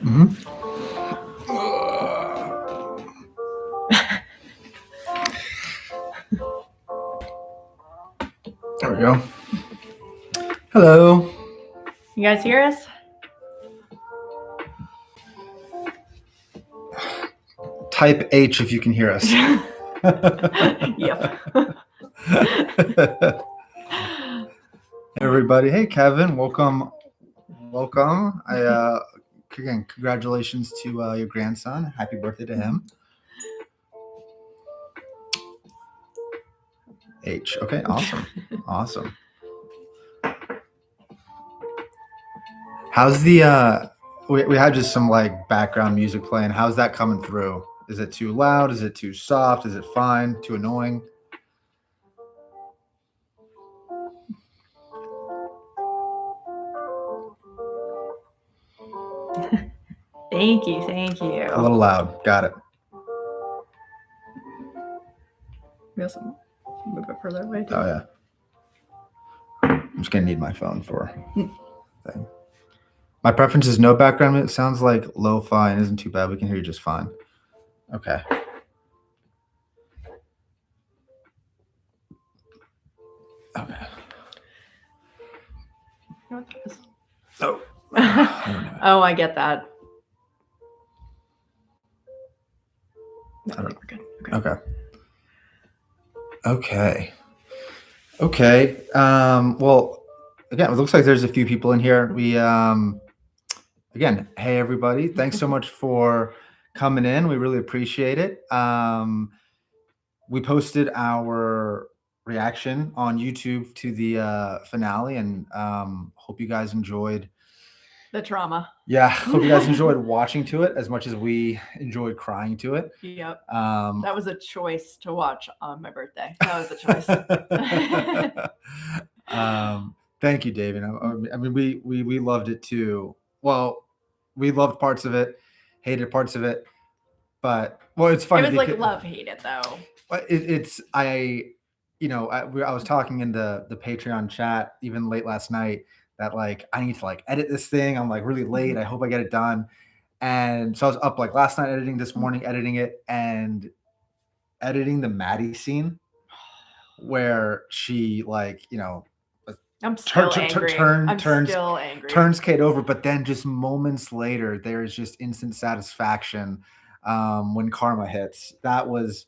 Mm-hmm. There we go. Hello. You guys hear us? Type H if you can hear us. Yep. Everybody. Hey, Kevin. Welcome. Again, congratulations to your grandson. Happy birthday to him. H. Okay, awesome. How's the we had just some like background music playing. How's that coming through? Is it too loud? Is it too soft? Is it fine? Too annoying? Thank you. A little loud. Got it. We also move it further away too. Oh yeah. I'm just gonna need my phone for thing. My preference is no background. It sounds like lo-fi and isn't too bad. We can hear you just fine. Okay. Okay. Oh. Oh, I get that. No, I think we're good. Okay. Well, again, it looks like there's a few people in here. We again, hey everybody, thanks so much for coming in. We really appreciate it. We posted our reaction on YouTube to the finale, and hope you guys enjoyed the trauma. Yeah, hope you guys enjoyed watching to it as much as we enjoyed crying to it. Yep. That was a choice to watch on my birthday. That was a choice. Thank you, David. I mean, we loved it too. Well, we loved parts of it, hated parts of it, but it's funny. It was like love hated though. I was talking in the Patreon chat even late last night that like I need to like edit this thing. I'm like really late. I hope I get it done. And so I was up like last night editing, this morning editing it, and editing the Maddie scene where she like, I'm still angry. Still angry. Turns Kate over, but then just moments later, there's just instant satisfaction when karma hits. That was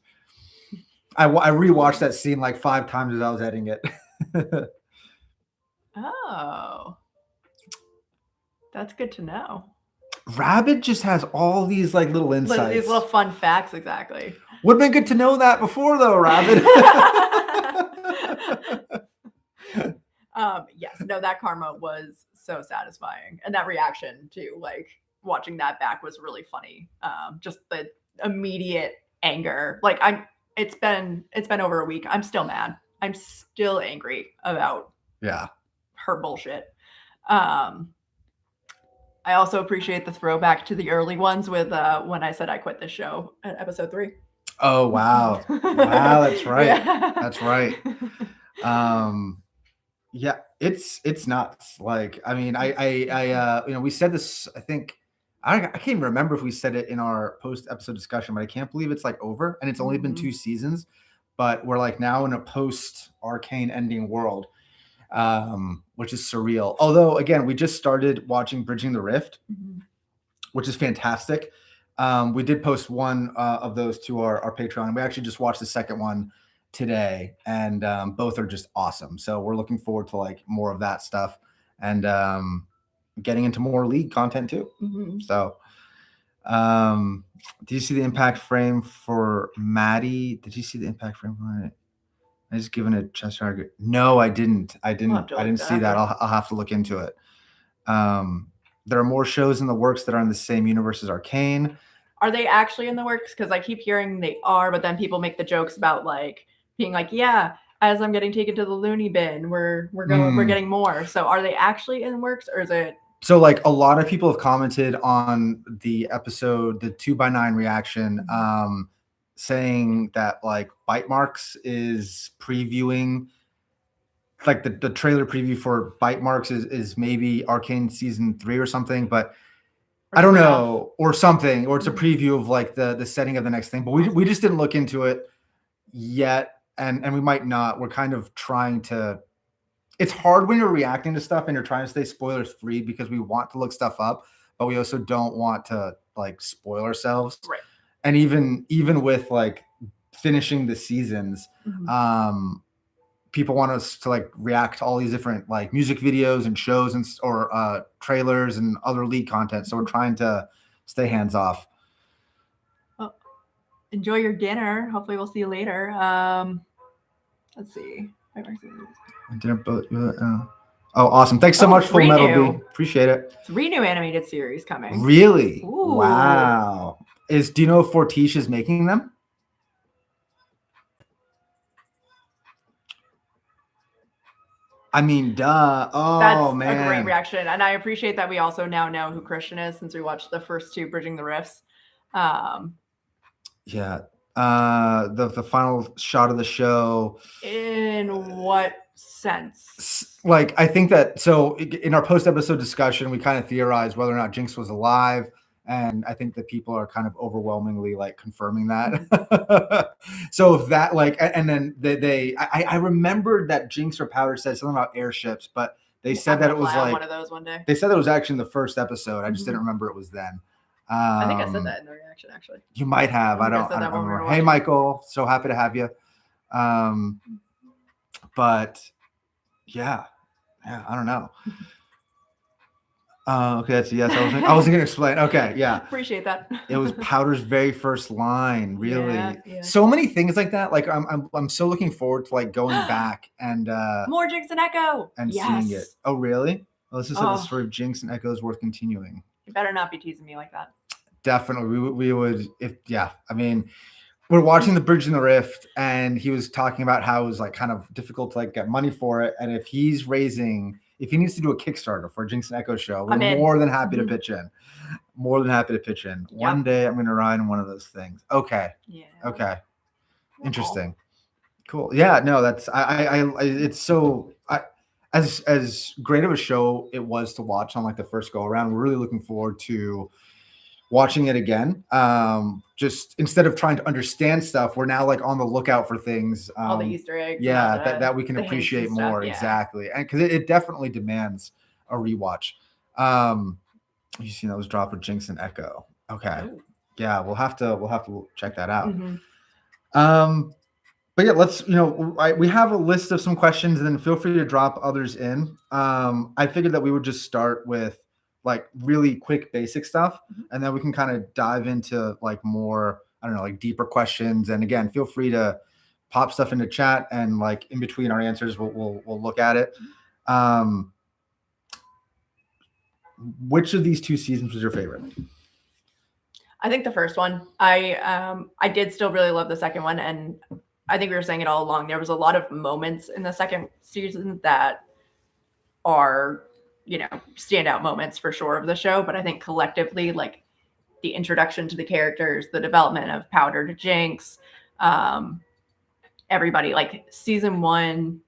I rewatched that scene like 5 times as I was editing it. Oh, that's good to know. Rabbit just has all these like little insights. These little fun facts, exactly. Would have been good to know that before though, Rabbit. Yes, no, that karma was so satisfying. And that reaction to like watching that back was really funny. Just the immediate anger. Like it's been over a week. I'm still mad. I'm still angry about her bullshit. I also appreciate the throwback to the early ones with when I said I quit this show at episode 3. Oh wow. Wow, that's right. Yeah. That's right. Yeah, it's nuts. Like, I mean, I we said this, I think I can't even remember if we said it in our post episode discussion, but I can't believe it's like over and it's only been 2 seasons, but we're like now in a post Arcane ending world, which is surreal. Although again, we just started watching Bridging the Rift, which is fantastic. We did post one of those to our Patreon, and we actually just watched the second one today, and both are just awesome. So we're looking forward to like more of that stuff and getting into more League content too. So did you see the impact frame for Maddie? Did you see the impact frame for it? I just given a chest target. No, I didn't see that. I'll have to look into it. There are more shows in the works that are in the same universe as Arcane. Are they actually in the works? Because I keep hearing they are, but then people make the jokes about like being like, yeah, as I'm getting taken to the loony bin, we're getting more. So are they actually in works, or is it? So like a lot of people have commented on the episode, the 2x9 reaction, saying that like Bite Marks is previewing, like the trailer preview for Bite Marks is maybe Arcane season 3 or something, but I don't know, or something, or it's a preview of like the setting of the next thing. But we just didn't look into it yet, and we might not. We're kind of trying to. It's hard when you're reacting to stuff and you're trying to stay spoilers free because we want to look stuff up, but we also don't want to like spoil ourselves. Right. And even with like finishing the seasons, people want us to like react to all these different like music videos and shows and or trailers and other leak content. So we're trying to stay hands off. Well, enjoy your dinner. Hopefully we'll see you later. Let's see. Dinner, oh, awesome. Thanks so much, Full Metal B. Appreciate it. 3 new animated series coming. Really? Ooh. Wow. Do you know if Fortiche is making them? I mean, duh. Oh, that's man. A great reaction. And I appreciate that we also now know who Christian is since we watched the first 2 Bridging the Rifts. Yeah. The final shot of the show. In what sense? Like, I think that, so in our post-episode discussion, we kind of theorized whether or not Jinx was alive. And I think that people are kind of overwhelmingly like confirming that. So if that like, and then I remembered that Jinx or Powder said something about airships, but they said that it was like one of those one day. They said that it was actually in the first episode. I just didn't remember it was then. I think I said that in the reaction, actually. You might have. I don't remember. Hey, Michael. So happy to have you. But yeah, I don't know. Okay, that's a yes. I wasn't gonna explain. Okay, yeah. Appreciate that. It was Powder's very first line. Really, yeah. So many things like that. Like I'm so looking forward to like going back and more Jinx and Echo and seeing it. Oh, really? Well, this is the story of Jinx and Echo is worth continuing. You better not be teasing me like that. Definitely, we would. I mean, we're watching the Bridge in the Rift, and he was talking about how it was like kind of difficult to like get money for it, and if he needs to do a Kickstarter for a Jinx and Echo show, we're more than happy to pitch in. More than happy to pitch in. Yep. One day I'm going to ride in one of those things. Okay. Yeah. Okay. Interesting. Cool. Yeah. No, that's it's so. As great of a show it was to watch on like the first go around, we're really looking forward to watching it again. Just instead of trying to understand stuff, we're now like on the lookout for things. All the Easter eggs. Yeah, that we can appreciate more. Yeah. Exactly. And because it definitely demands a rewatch. You seen those drop with Jinx and Echo. Okay. Ooh. Yeah, we'll have to check that out. But yeah, let's, we have a list of some questions, and then feel free to drop others in. I figured that we would just start with like really quick basic stuff, and then we can kind of dive into like more, I don't know, like deeper questions. And again, feel free to pop stuff into chat, and like in between our answers, we'll look at it. Which of these 2 seasons was your favorite? I think the first one. I did still really love the second one, and I think we were saying it all along. There was a lot of moments in the second season that are, standout moments for sure of the show. But I think collectively, like the introduction to the characters, the development of Powder to Jinx, everybody, like season 1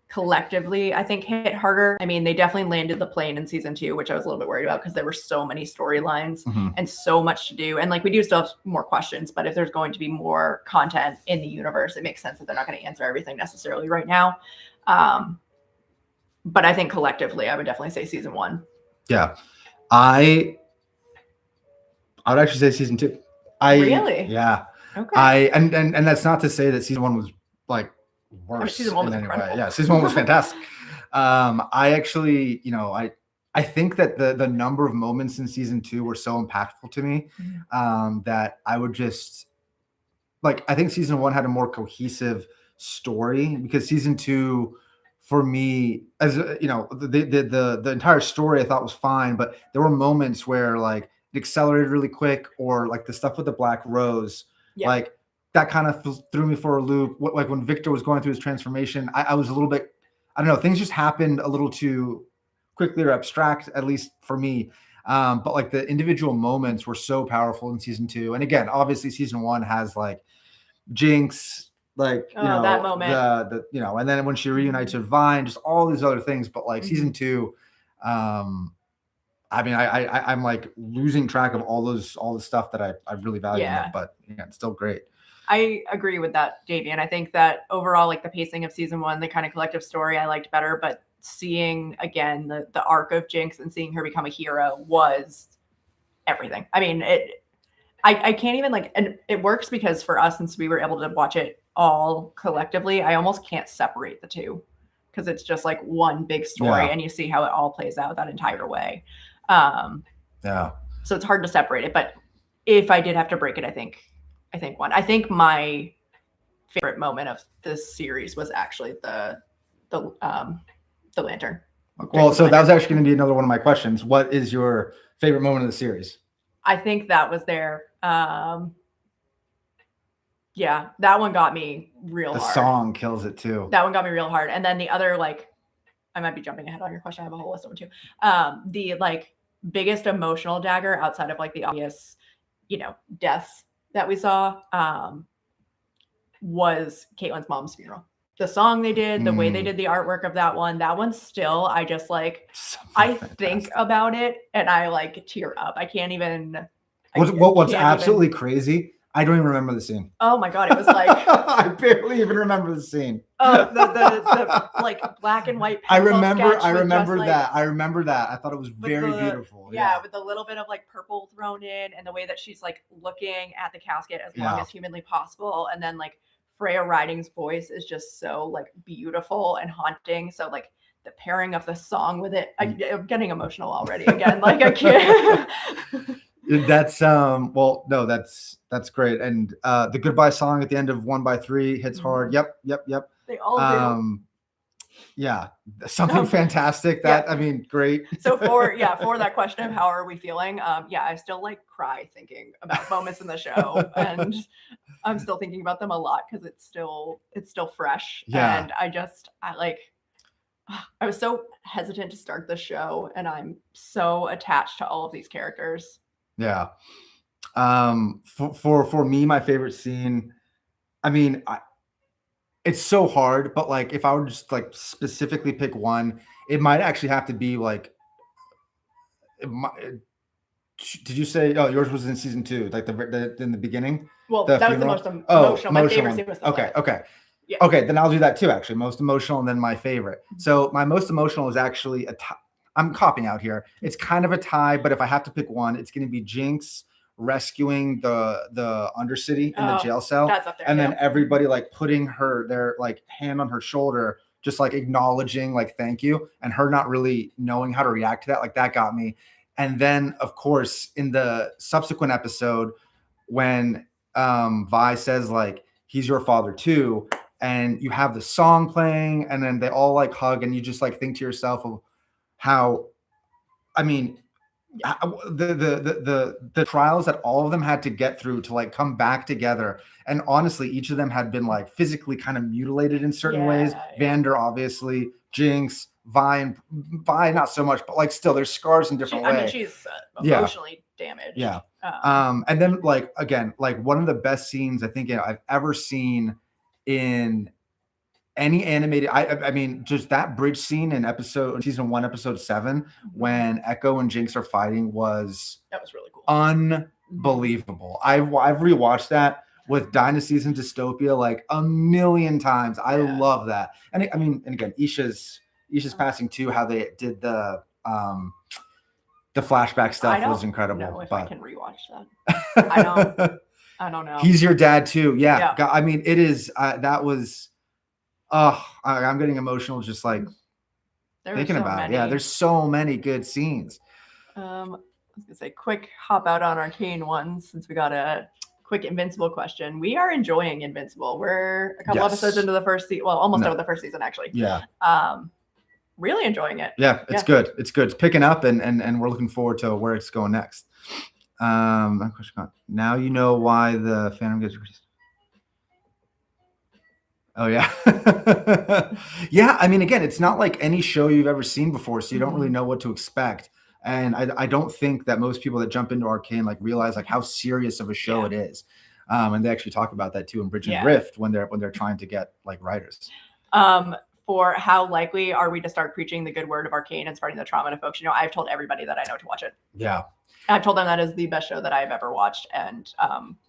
collectively, I think hit harder. I mean, they definitely landed the plane in season 2, which I was a little bit worried about because there were so many storylines and so much to do. And like, we do still have more questions, but if there's going to be more content in the universe, it makes sense that they're not going to answer everything necessarily right now. But I think collectively, I would definitely say season 1. Yeah. I would actually say season 2. Really? Yeah. Okay. And that's not to say that season 1 was like worse. Season 1 was incredible. Yeah, season 1 was fantastic. I actually, I think that the number of moments in season 2 were so impactful to me that I would just like, I think season 1 had a more cohesive story, because season 2 for me, as the entire story I thought was fine, but there were moments where like it accelerated really quick, or like the stuff with the Black Rose, like that kind of threw me for a loop. Like when Victor was going through his transformation, I was a little bit, I don't know, things just happened a little too quickly or abstract, at least for me. But like the individual moments were so powerful in season 2. And again, obviously season 1 has like Jinx, like, that moment, and then when she reunites with Vine, just all these other things. But like season 2, I mean, I'm like losing track of all the stuff that I really value in Yeah. it, but yeah, it's still great. I agree with that, Davian. I think that overall, like the pacing of season one, the kind of collective story I liked better, but seeing again the arc of Jinx and seeing her become a hero was everything. I mean, I can't even like, and it works because for us, since we were able to watch it all collectively, I almost can't separate the two because it's just like one big story, Yeah. and you see how it all plays out that entire way. Yeah. So it's hard to separate it, but if I did have to break it, I think one. I think my favorite moment of this series was actually the lantern. Well, so that was actually going to be another one of my questions. What is your favorite moment of the series? I think that was there. Yeah, that one got me real hard. The song kills it too. That one got me real hard. And then the other, like, I might be jumping ahead on your question. I have a whole list of them too. The like biggest emotional dagger outside of like the obvious, deaths that we saw, was Caitlyn's mom's funeral. The song they did, the way they did the artwork of that one still, I just like, I think about it and I like tear up. I can't even. What's absolutely crazy? I don't even remember the scene. Oh my God, it was like I barely even remember the scene. Oh, the like black and white. I remember that. I remember that. I thought it was very beautiful. Yeah, with a little bit of like purple thrown in, and the way that she's like looking at the casket as long as humanly possible, and then like Freya Riding's voice is just so like beautiful and haunting. So like the pairing of the song with it, I'm getting emotional already again. Like I can't. That's well, no, that's great. And the goodbye song at the end of 1x3 hits hard. Yep. They all do. Yeah, something fantastic. That I mean, great. So for that question of how are we feeling, I still like cry thinking about moments in the show, and I'm still thinking about them a lot because it's still fresh. Yeah, and I was so hesitant to start the show, and I'm so attached to all of these characters. Yeah. For me, my favorite scene, I mean, it's so hard, but like if I were to just like specifically pick one, it might actually have to be like, did you say, oh, yours was in season 2, like in the beginning? Well, that was the most emotional. My favorite scene was the Okay. Yeah. Okay, then I'll do that too, actually. Most emotional and then my favorite. So my most emotional is actually I'm copping out here. It's kind of a tie, but if I have to pick one, it's going to be Jinx rescuing the Undercity in the jail cell. That's up there, and then everybody like putting their like hand on her shoulder, just like acknowledging like thank you, and her not really knowing how to react to that. Like that got me. And then of course in the subsequent episode when Vi says like he's your father too, and you have the song playing, and then they all like hug, and you just like think to yourself of how, I mean, the trials that all of them had to get through to like come back together. And honestly, each of them had been like physically kind of mutilated in certain ways. Vander, obviously, Jinx, Vi not so much, but like still there's scars in different ways. I mean, she's emotionally damaged. Yeah. And then like, again, like one of the best scenes I think I've ever seen in any animated, I mean, just that bridge scene in season 1, episode 7, when Echo and Jinx are fighting that was really cool, unbelievable. I've rewatched that with Dynasties and Dystopia like a million times. I love that, and I mean, and again, Isha's passing too. How they did the flashback stuff was incredible. I don't know if I can rewatch that. I don't know. He's your dad too. Yeah. I mean, it is. That was. I'm getting emotional just like thinking about it. Yeah, there's so many good scenes. I was gonna say quick hop out on Arcane one since we got a quick Invincible question. We are enjoying Invincible. We're a couple episodes into the first season. Well, almost over the first season actually. Yeah. Really enjoying it. Yeah, it's good. It's good. It's picking up, and we're looking forward to where it's going next. Now you know why the Phantom gets released. Oh yeah. Yeah, I mean, again, it's not like any show you've ever seen before, so you don't really know what to expect. And I don't think that most people that jump into Arcane like realize like how serious of a show it is. And they actually talk about that too in Bridge and Rift when they're trying to get like writers. for how likely are we to start preaching the good word of Arcane and spreading the trauma to folks. I've told everybody that I know to watch it. Yeah. I've told them that is the best show that I've ever watched, and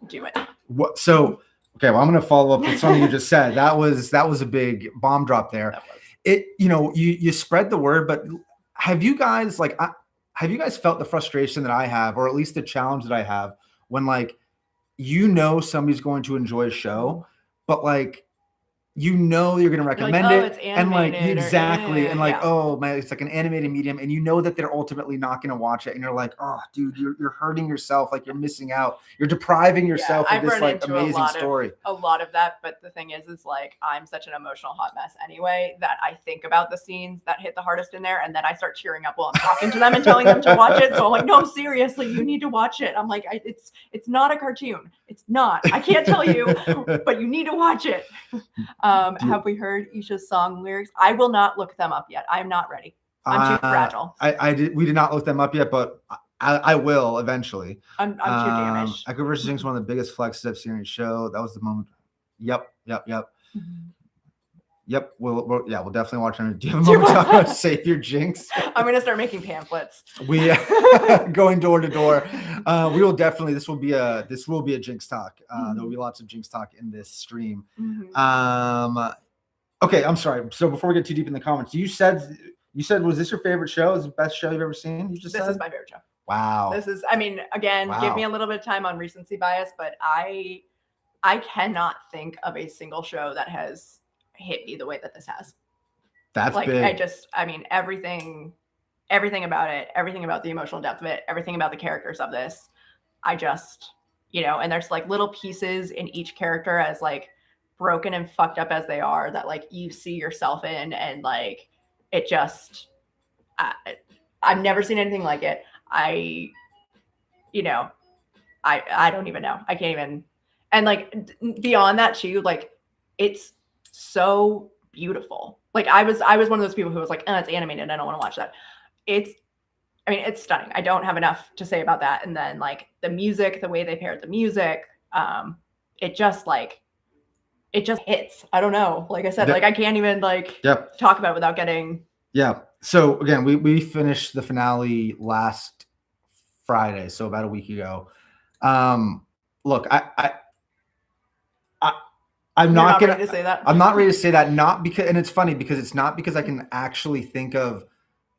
do it. What? So, okay, well, I'm going to follow up with something you just said. That was a big bomb drop there. That was. It, you spread the word, but have you guys felt the frustration that I have, or at least the challenge that I have when somebody's going to enjoy a show, but you're going to recommend it, and exactly, and oh man, it's like an animated medium, and that they're ultimately not going to watch it, and you're like, oh dude, you're hurting yourself, you're missing out, you're depriving yourself of this amazing story. A lot of that, but the thing is I'm such an emotional hot mess anyway that I think about the scenes that hit the hardest in there, and then I start cheering up while I'm talking to them and telling them to watch it. So I'm like, no, seriously, you need to watch it. I'm like, it's not a cartoon. It's not. I can't tell you, but you need to watch it. Have we heard Isha's song lyrics? I will not look them up yet. I'm not ready. I'm too fragile. We did not look them up yet, but I will eventually. I'm too damaged. Echo vs. Jinx, one of the biggest flexes I've seen in the show. That was the moment. Yep. Mm-hmm. Yep. We'll definitely watch it. Do you have a moment to talk about Save Your Jinx? I'm going to start making pamphlets. We going door to door. We will definitely. This will be a Jinx talk. There will be lots of Jinx talk in this stream. Mm-hmm. Okay, I'm sorry. So before we get too deep in the comments, you said was this your favorite show? Is it the best show you've ever seen? This is my favorite show. Wow. This is. Again, give me a little bit of time on recency bias, but I cannot think of a single show that has hit me the way that this has. That's big. Everything about it, everything about the emotional depth of it, everything about the characters of this, I just, and there's little pieces in each character as broken and fucked up as they are that you see yourself in, and it just, I've never seen anything like it. I don't even know. I can't even, and beyond that too, it's so beautiful. I was one of those people who was it's animated, I don't want to watch that. It's stunning. I don't have enough to say about that. And then the music, the way they paired the music, it just hits. I don't know. Like I said, I can't even talk about it without getting. Yeah. So again, we finished the finale last Friday, so about a week ago. Look, I'm not ready to say that. I'm not ready to say that, not because, and it's funny because it's not because I can actually think of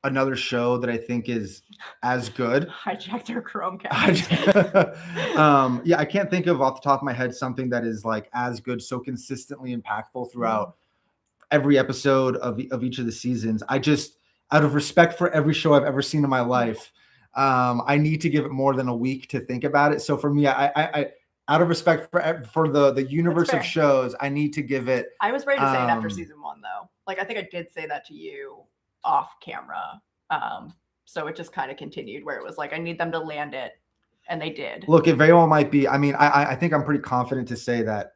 another show that I think is as good. Hijacked their Chromecast. I can't think of off the top of my head something that is as good, so consistently impactful throughout every episode of each of the seasons. I just, out of respect for every show I've ever seen in my life, I need to give it more than a week to think about it. So for me, I out of respect for the universe of shows, I need to give it. I was ready to say it after season 1, though. I think I did say that to you off camera. So it just kind of continued where it was I need them to land it, and they did. Look, it very well might be. I think I'm pretty confident to say that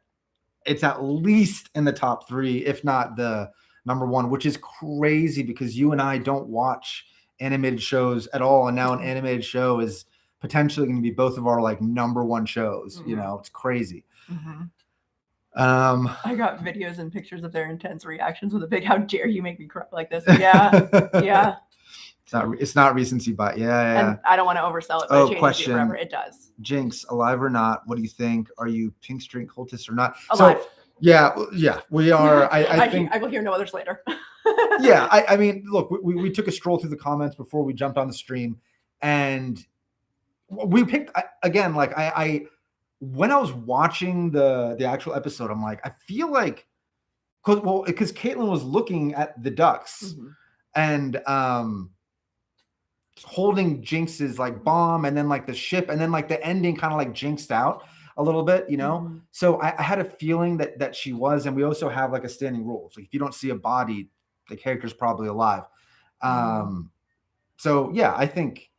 it's at least in the top 3, if not the number 1, which is crazy because you and I don't watch animated shows at all, and now an animated show is potentially going to be both of our number 1 shows. Mm-hmm. It's crazy. Mm-hmm. I got videos and pictures of their intense reactions with a big "How dare you make me cry like this?" Yeah. It's not recency bias. Yeah. And I don't want to oversell it, but it changes question. Forever. It does. Jinx, alive or not? What do you think? Are you pink string cultists or not? Alive. So, yeah, we are. I think I will hear no others later. Yeah, look, we took a stroll through the comments before we jumped on the stream, and we picked again. I when I was watching the actual episode, I'm I feel because Caitlin was looking at the ducks, mm-hmm. and holding Jinx's bomb, and then the ship, and then the ending kind of jinxed out a little bit, Mm-hmm. So I had a feeling that she was, and we also have a standing rule. So if you don't see a body, the character's probably alive. So yeah, I think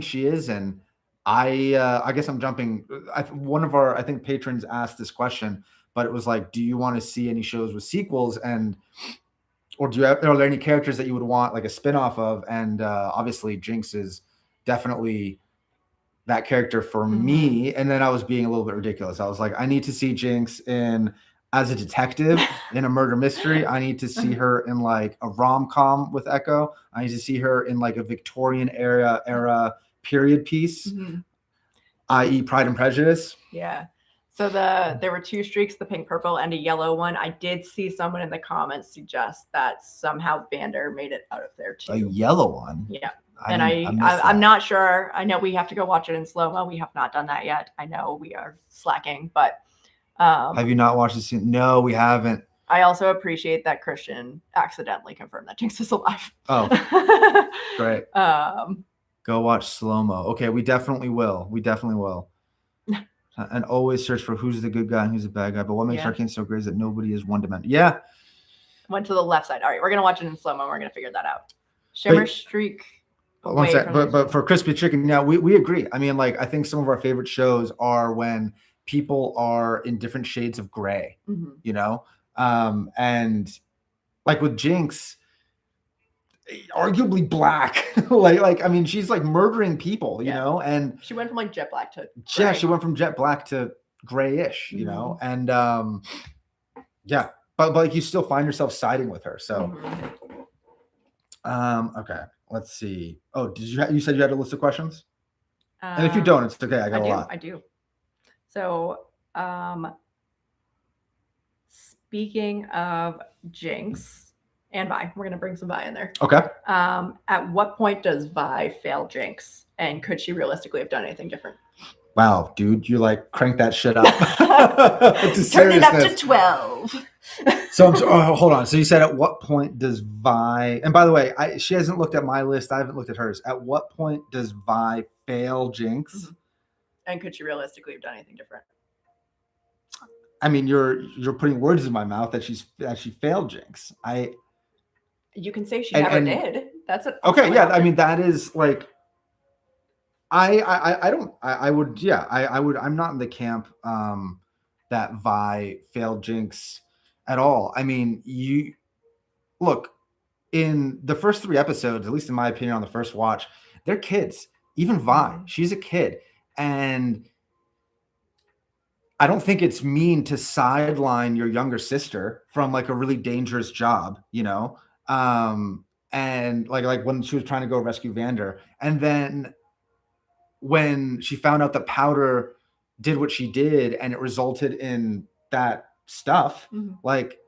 she is, and I guess I'm jumping. One of our patrons asked this question, but it was do you want to see any shows with sequels, or are there any characters that you would want a spinoff of? And obviously Jinx is definitely that character for mm-hmm. me. And then I was being a little bit ridiculous. I was I need to see Jinx in as a detective in a murder mystery. I need to see her in like a rom-com with Echo. I need to see her in like a Victorian era period piece, i.e. Pride and Prejudice. Yeah. So there were 2 streaks, the pink, purple, and a yellow one. I did see someone in the comments suggest that somehow Vander made it out of there too. A yellow one? Yeah. I'm not sure. I know we have to go watch it in slow-mo. We have not done that yet. I know we are slacking, but have you not watched the scene? No, we haven't. I also appreciate that Christian accidentally confirmed that Jinx is alive. Oh, great. Go watch slow-mo. Okay, we definitely will. And always search for who's the good guy and who's the bad guy. But what makes Arcane so great is that nobody is one-dimensional. Yeah. Went to the left side. All right, we're going to watch it in slow-mo. We're going to figure that out. Shimmer streak. One sec, but for Crispy Chicken, yeah, we agree. I mean, like, I think some of our favorite shows are when people are in different shades of gray, you know? And like with Jinx, arguably black. like I mean, she's like murdering people, you know? And she went from like jet black to gray. Yeah, she went from jet black to grayish, you know? And yeah, but like you still find yourself siding with her. So okay, let's see. Oh, you said you had a list of questions? And if you don't, it's okay. I got a lot. I do. So speaking of Jinx and Vi, we're gonna bring some Vi in there. Okay. At what point does Vi fail Jinx, and could she realistically have done anything different? Wow, dude, you like crank that shit up. Turn it up to 12. So hold on. So you said at what point does Vi? And by the way, she hasn't looked at my list. I haven't looked at hers. At what point does Vi fail Jinx? And could she realistically have done anything different? I mean, you're putting words in my mouth that she failed Jinx. You can say she never did. That's it. Okay, yeah. I mean, that is like. I would. I'm not in the camp that Vi failed Jinx at all. I mean, you look in the first 3 episodes, at least in my opinion, on the first watch, they're kids. Even Vi, she's a kid, and I don't think it's mean to sideline your younger sister from like a really dangerous job, you know. And like when she was trying to go rescue Vander, and then when she found out that Powder did what she did and it resulted in that stuff, like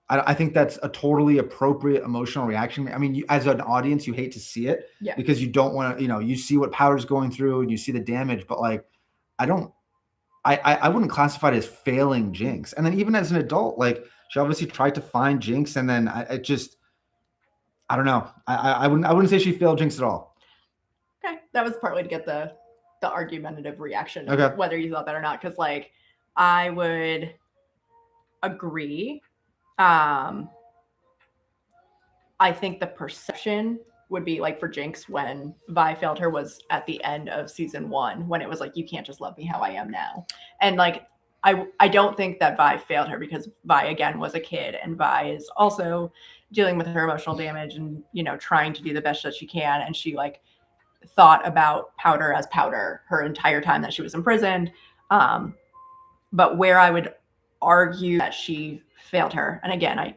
I think that's a totally appropriate emotional reaction. I mean, as an audience, you hate to see it because you don't want to, you know, you see what Powder's going through and you see the damage, but like, I wouldn't classify it as failing Jinx. And then even as an adult, like she obviously tried to find Jinx, and then I don't know. I wouldn't say she failed Jinx at all. Okay, that was partly to get the argumentative reaction, whether you thought that or not. Because like, I would agree. I think the perception would be like for Jinx when Vi failed her was at the end of season 1, when it was like, you can't just love me how I am now. And like, I don't think that Vi failed her, because Vi again was a kid, and Vi is also dealing with her emotional damage and, you know, trying to do the best that she can. And she like thought about Powder as Powder her entire time that she was imprisoned. But where I would argue that she failed her, and again, I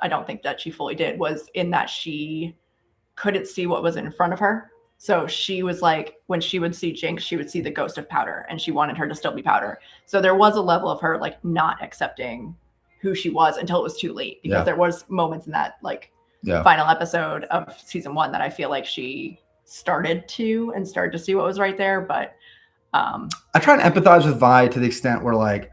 don't think that she fully did, was in that she couldn't see what was in front of her. So she was like, when she would see Jinx, she would see the ghost of Powder, and she wanted her to still be Powder. So there was a level of her like not accepting who she was until it was too late, because there was moments in that like final episode of season 1 that I feel like she started to see what was right there. But I try and empathize with Vi to the extent where like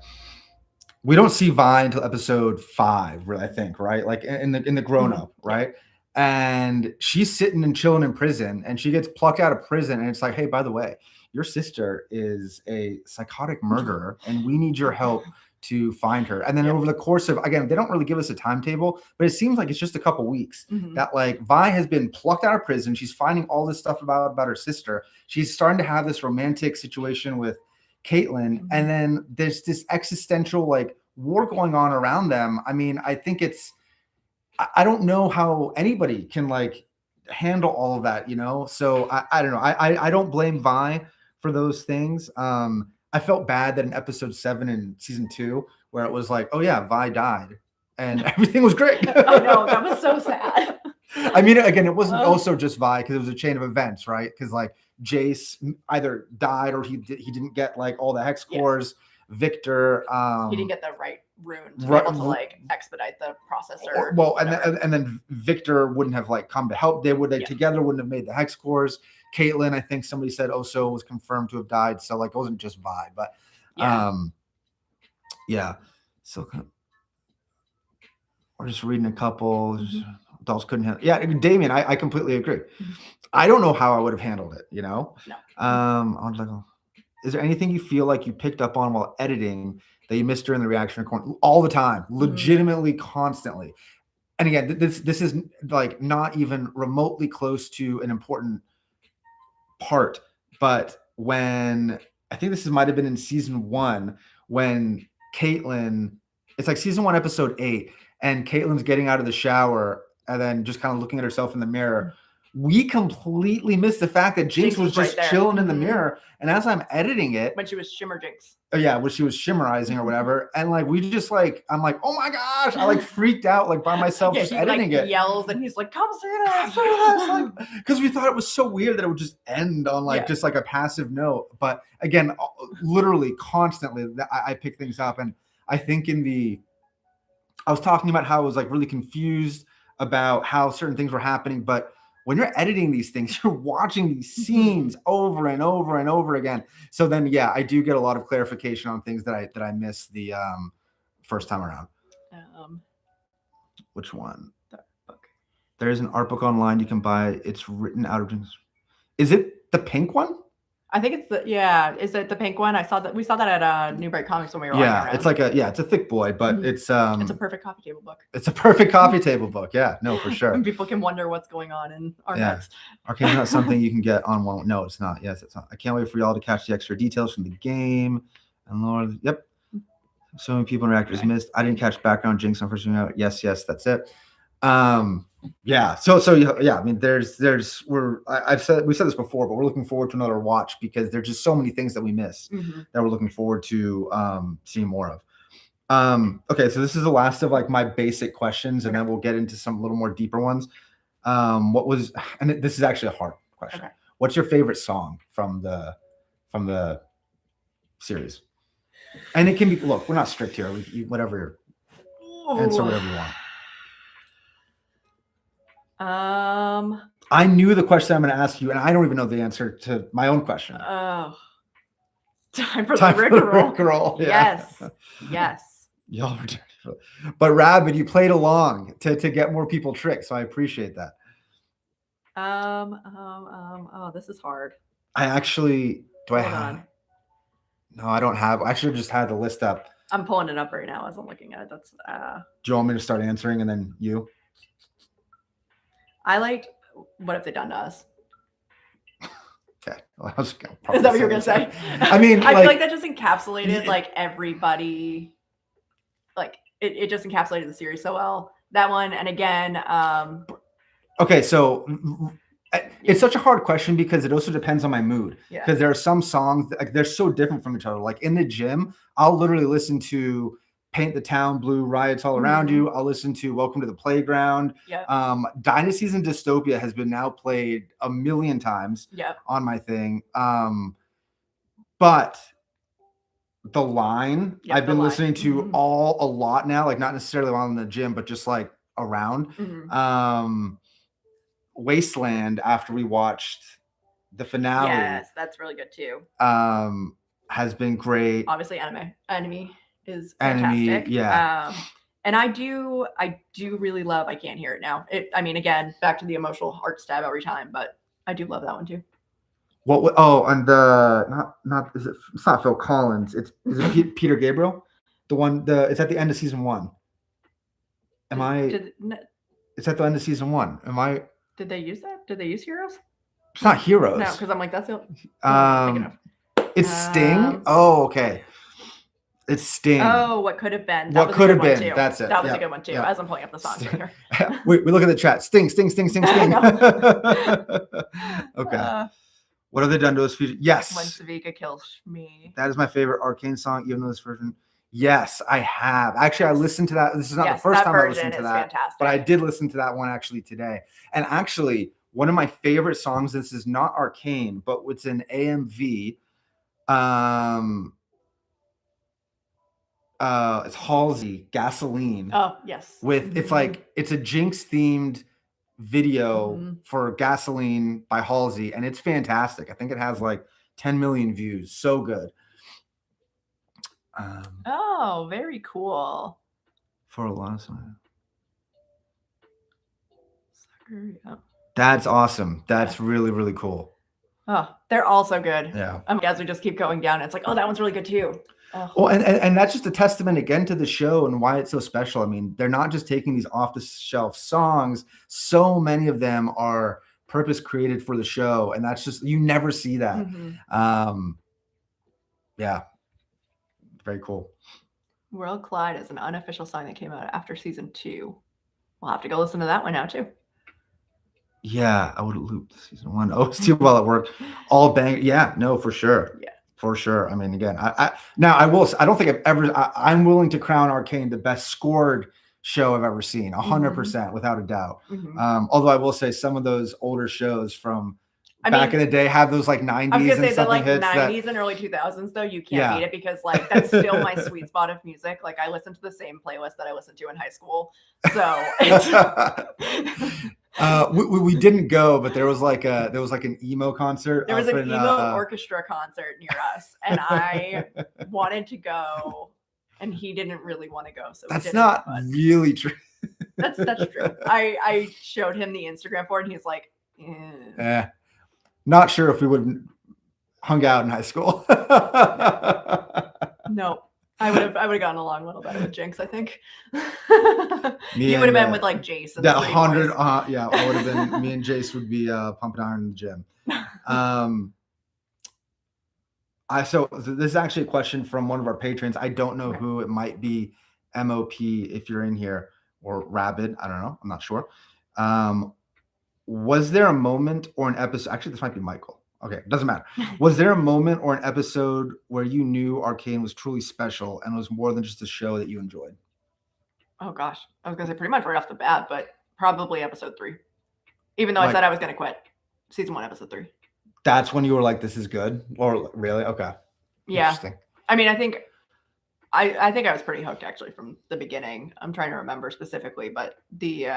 we don't see Vi until episode 5, really, I think, right? Like in the grown up, right? And she's sitting and chilling in prison, and she gets plucked out of prison, and it's like, hey, by the way, your sister is a psychotic murderer, and we need your help to find her. And then over the course of, again, they don't really give us a timetable, but it seems like it's just a couple weeks that like Vi has been plucked out of prison. She's finding all this stuff about her sister. She's starting to have this romantic situation with Caitlyn, and then there's this existential like war going on around them. I mean, I think I don't know how anybody can like handle all of that, you know? So I don't know. I don't blame Vi for those things. I felt bad that in episode 7 in season 2, where it was like, oh yeah, Vi died, and everything was great. I know, that was so sad. I mean, again, it wasn't also just Vi because it was a chain of events, right? Because like Jace either died or he didn't get like all the hex cores. Victor, he didn't get the right rune to be able to like expedite the processor. Well, and then Victor wouldn't have like come to help. They together wouldn't have made the hex cores. Caitlyn, I think somebody said Oso was confirmed to have died, so like it wasn't just Vi, but yeah. So we're just reading a couple. Adults couldn't handle. Yeah, Damien, I completely agree. I don't know how I would have handled it. You know. No. I was like, is there anything you feel like you picked up on while editing that you missed during the reaction recording? All the time, legitimately, constantly. And again, this is like not even remotely close to an important part. But when I think this might have been in season 1 when Caitlyn, it's like season 1, episode 8, and Caitlyn's getting out of the shower and then just kind of looking at herself in the mirror. We completely missed the fact that Jinx was just chilling in the mirror. And as I'm editing it, when she was Shimmer Jinx. Oh yeah, when she was shimmerizing or whatever. And like we just like, I'm like, oh my gosh, I like freaked out like by myself just editing like it. Yells and he's like, come see this. Because we thought it was so weird that it would just end on like just like a passive note. But again, literally constantly I pick things up. And I think I was talking about how I was like really confused about how certain things were happening, but when you're editing these things, you're watching these scenes over and over and over again. So then, yeah, I do get a lot of clarification on things that I missed the first time around. Which one? The book. There is an art book online you can buy. It's written out of. Is it the pink one? I think it's is it the pink one? We saw that at New Bright Comics when we were walking around. It's like it's a thick boy, but it's a perfect coffee table book. It's a perfect coffee table book. Yeah, no, for sure. And people can wonder what's going on in our nuts. Arcane is not something you can get on one. No, it's not. Yes, it's not. I can't wait for y'all to catch the extra details from the game. And Lord, yep. So many people in reactors missed. I didn't catch background Jinx on first out. Yes, that's it. Yeah. So yeah, I mean, we said this before, but we're looking forward to another watch because there's just so many things that we missed that we're looking forward to seeing more of. Okay, so this is the last of like my basic questions, and then we'll get into some little more deeper ones. This is actually a hard question. Okay. What's your favorite song from the series? And it can be, look, we're not strict here. Whatever, answer whatever you want. I knew the question I'm going to ask you, and I don't even know the answer to my own question. Oh, time for the Rickroll. Yes. Y'all were dirty. But Rabbit, you played along to get more people tricked, so I appreciate that. Oh, this is hard. I actually No, I don't have. I should have just had the list up. I'm pulling it up right now as I'm looking at it. That's. Do you want me to start answering and then you? I liked What Have They Done to Us? Okay. Well, is that what you were going to say? I mean, I feel like that just encapsulated like everybody, like it just encapsulated the series so well. That one. And again, okay. So it's such a hard question because it also depends on my mood. Because there are some songs that, like, they're so different from each other. Like in the gym, I'll literally listen to Paint the Town Blue, Riots All Around You. I'll listen to Welcome to the Playground. Dynasties and Dystopia has been now played a million times on my thing. But The Line, I've been listening to a lot now, like not necessarily while in the gym, but just like around. Wasteland, after we watched the finale. Yes, that's really good too. Has been great. Obviously, Enemy is fantastic. And I do really love I Can't Hear It Now. I mean, again, back to the emotional heart stab every time, but I do love that one too. And it's not Phil Collins. Is it Peter Gabriel? It's at the end of season 1. It's at the end of season 1. Did they use that? Did they use Heroes? It's not Heroes. No, because I'm like, that's it's Sting. Oh, okay. It's Sting. Oh, What Could Have Been. What Could Have Been. That's it. That was a good one too. As I'm pulling up the song here. we look at the chat. Sting. Okay. What have they done to us? Yes. When Savika Kills Me. That is my favorite Arcane song, even though this version. Yes, I have. Actually, I listened to that. This is not the first that time I version listened to is that, fantastic. but I did listen to that one actually today. And actually, one of my favorite songs, this is not Arcane, but it's an AMV. It's Halsey, Gasoline. Oh, yes. With it's like it's a Jinx themed video for Gasoline by Halsey, and it's fantastic. I think it has like 10 million views. So good. Oh, very cool. For a lot of time. Yeah. That's awesome. That's really, really cool. Oh, they're all so good. Yeah. As we just keep going down, it's like, oh, that one's really good too. Oh. Well, and that's just a testament again to the show and why it's so special. I mean, they're not just taking these off the shelf songs. So many of them are purpose created for the show, and that's just, you never see that. Yeah, very cool. World Collide is an unofficial song that came out after season 2. We'll have to go listen to that one now too. Yeah, I would have looped season 1. Oh, see while it worked. All bang. Yeah, no, for sure. Yeah, for sure. I mean, again, I don't think I've ever. I'm willing to crown Arcane the best scored show I've ever seen, 100% without a doubt. Although I will say some of those older shows from back in the day have those like 90s. I was gonna say and the like hits 90s and early 2000s though, you can't beat it because like that's still my sweet spot of music. Like I listen to the same playlist that I listened to in high school. So we didn't go, but there was like an emo concert. There was an emo orchestra concert near us, and I wanted to go, and he didn't really want to go. So that's not really true. That's true. I showed him the Instagram for it, and he's like, not sure if we would have hung out in high school. No. I would have gotten along a little better with Jinx, I think. You would have been with like Jace. That 100, yeah, I would have been. Me and Jace would be pumping iron in the gym. So this is actually a question from one of our patrons. I don't know who it might be. MOP, if you're in here, or Rabid. I don't know. I'm not sure. Was there a moment or an episode? Actually, this might be Michael. Okay, doesn't matter. Was there a moment or an episode where you knew Arcane was truly special and was more than just a show that you enjoyed? Oh gosh, I was gonna say pretty much right off the bat, but probably episode 3. Even though I said I was gonna quit season 1, episode 3. That's when you were like, "This is good," or really? Okay. Yeah. Interesting. I mean, I think I was pretty hooked actually from the beginning. I'm trying to remember specifically, but the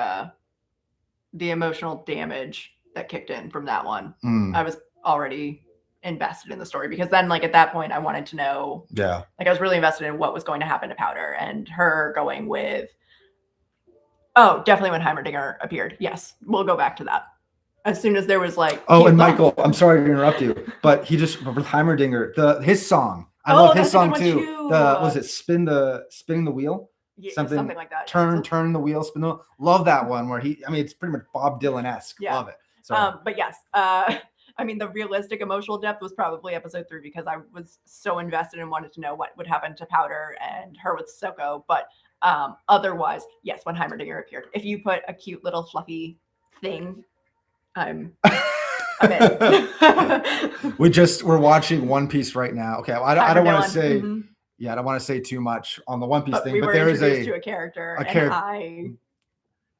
emotional damage that kicked in from that one, I was already invested in the story because then like at that point I wanted to know, like I was really invested in what was going to happen to Powder and her going with definitely when Heimerdinger appeared. Yes, we'll go back to that as soon as there was like and Michael, I'm sorry to interrupt you, but with Heimerdinger, his song, I love his song too. Was it spinning the wheel? Yeah, something like that. Turn the wheel, spin the wheel. Love that one where it's pretty much Bob Dylan-esque. Yeah. Love it. So, but yes, I mean, the realistic emotional depth was probably episode 3 because I was so invested and wanted to know what would happen to Powder and her with Soko. But otherwise, yes, when Heimerdinger appeared, if you put a cute little fluffy thing, I'm in. We're watching One Piece right now. Okay, I don't want to say, I don't want to say too much on the One Piece thing, but there is a character, and I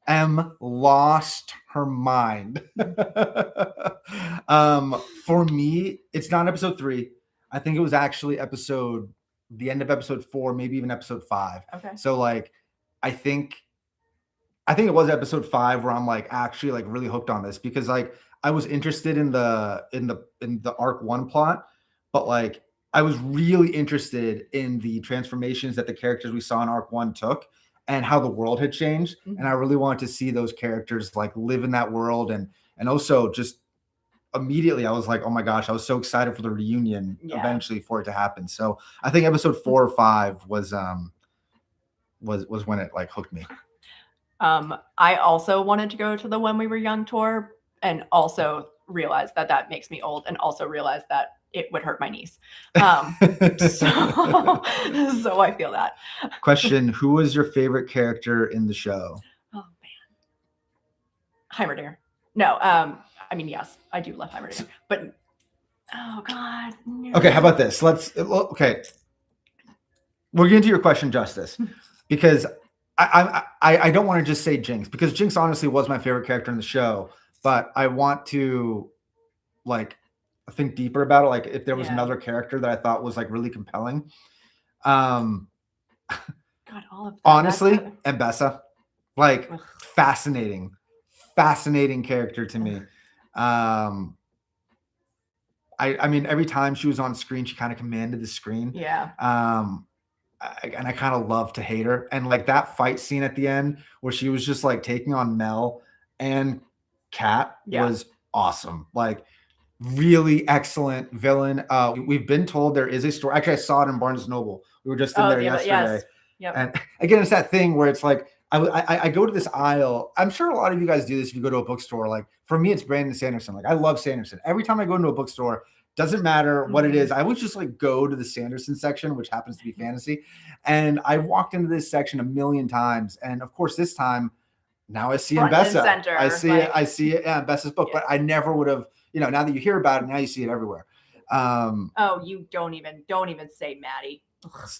am lost her mind. For me, it's not episode 3. I think it was actually the end of episode 4, maybe even episode 5. Okay. So like, I think it was episode 5 where I'm like actually like really hooked on this because like I was interested in the arc 1 plot, but like I was really interested in the transformations that the characters we saw in arc 1 took and how the world had changed. And I really wanted to see those characters like live in that world. And also just immediately I was like, oh my gosh, I was so excited for the reunion eventually for it to happen. So I think episode 4 or 5 was when it like hooked me. I also wanted to go to the When We Were Young tour and also realized that makes me old and also realized that it would hurt my knees. So I feel that. Question, who was your favorite character in the show? Oh man. Heimerdinger. No, I mean, yes, I do love Heimerdinger, but oh God. No. Okay, how about this? Okay. we're getting to your question, Justice, because I don't want to just say Jinx, because Jinx honestly was my favorite character in the show, but I want to like think deeper about it. Like if there was Yeah. another character that I thought was like really compelling. Um, God, all of that. honestly, Mbessa, like Ugh. fascinating character to me. I mean, every time she was on screen, she kind of commanded the screen. Yeah. And I kind of love to hate her. And like that fight scene at the end where she was just like taking on Mel and Kat was awesome. Like really excellent villain. We've been told there is a story. Actually, I saw it in Barnes & Noble. We were just in there yesterday. Yes. Yep. And again, it's that thing where it's like, I go to this aisle. I'm sure a lot of you guys do this if you go to a bookstore. Like for me, it's Brandon Sanderson. Like I love Sanderson. Every time I go into a bookstore, doesn't matter what it is, I always just like go to the Sanderson section, which happens to be fantasy. And I walked into this section a million times. And of course, this time, now I see Mbessa. I see it. Yeah, Mbessa's book. But I never would have, now that you hear about it, now you see it everywhere. You don't even say Maddie.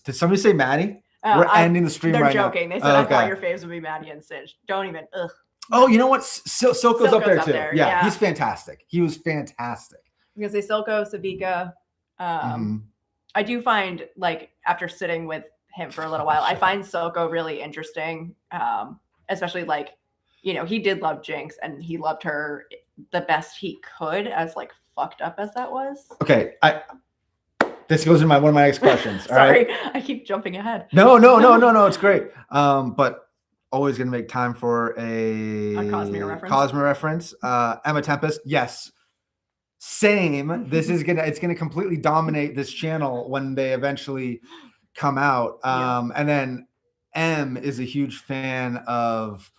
Did somebody say Maddie? We're ending the stream right now. They're joking. They said I thought your faves would be Maddie and Singe. Don't even. Ugh. Oh, you know what? Silco's up there too. Yeah, he's fantastic. He was fantastic. I'm gonna say Silco, Savika. I do find, like, after sitting with him for a little while, I find Silco really interesting. Especially like, he did love Jinx and he loved her the best he could, as like fucked up as that was. Okay, this goes into one of my next questions. Sorry, all right? I keep jumping ahead. No, it's great. But always gonna make time for a Cosmere reference. Emma Tempest, yes. Same. It's gonna completely dominate this channel when they eventually come out. And then M is a huge fan of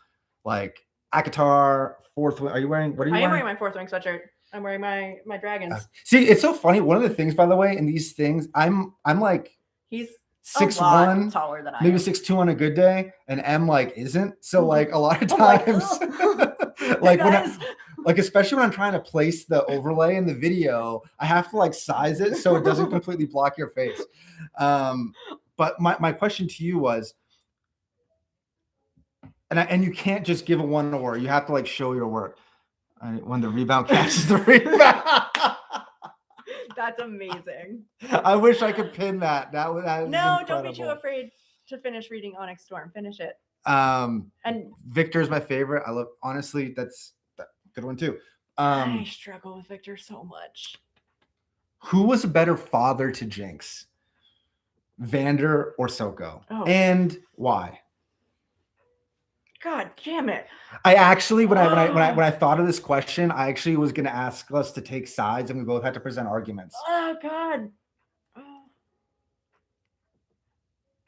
like ACOTAR, Fourth Wing. Are you wearing? What are you wearing? I am wearing my Fourth Wing sweatshirt. I'm wearing my dragons. See, it's so funny. One of the things, by the way, in these things, I'm like he's 6'1", taller than I maybe am. 6'2" on a good day, and M like isn't. So like a lot of times, like especially when I'm trying to place the overlay in the video, I have to like size it so it doesn't completely block your face. But my question to you was, and you can't just give a 1 or you have to like show your work. When the rebound catches the rebound. That's amazing. I wish I could pin that. That was no, don't be too afraid to finish reading Onyx Storm. Finish it. And Victor's my favorite. I love, honestly, that's a good one too. I struggle with Victor so much. Who was a better father to Jinx? Vander or Silco? Oh. And why? God damn it. I actually, when I thought of this question, I actually was going to ask us to take sides and we both had to present arguments. Oh, God.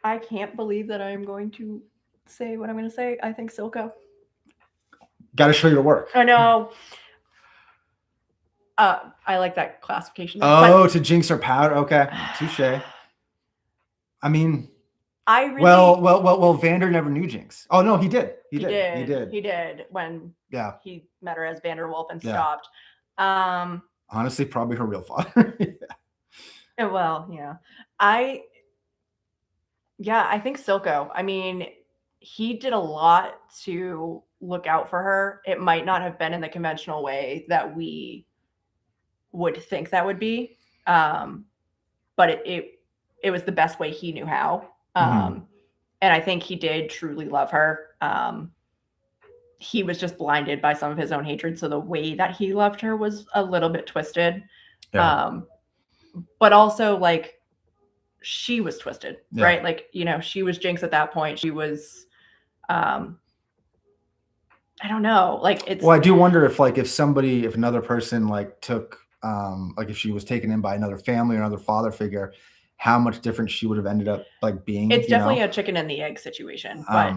I can't believe that I'm going to say what I'm going to say. I think Silco. Got to show your work. I know. I like that classification. To Jinx or Powder. Okay. Touche. I mean... Well, Vander never knew Jinx. Oh no, he did. He did when he met her as Vanderwolf and stopped. Honestly, probably her real father. Well, yeah. I think Silco. I mean, he did a lot to look out for her. It might not have been in the conventional way that we would think that would be. But it was the best way he knew how. And I think he did truly love her. He was just blinded by some of his own hatred. So the way that he loved her was a little bit twisted. Yeah. But also like she was twisted, right? Like, she was Jinx at that point. She was, I don't know. Like I do wonder if another person like took, like if she was taken in by another family or another father figure, how much different she would have ended up like being. It's definitely a chicken and the egg situation, but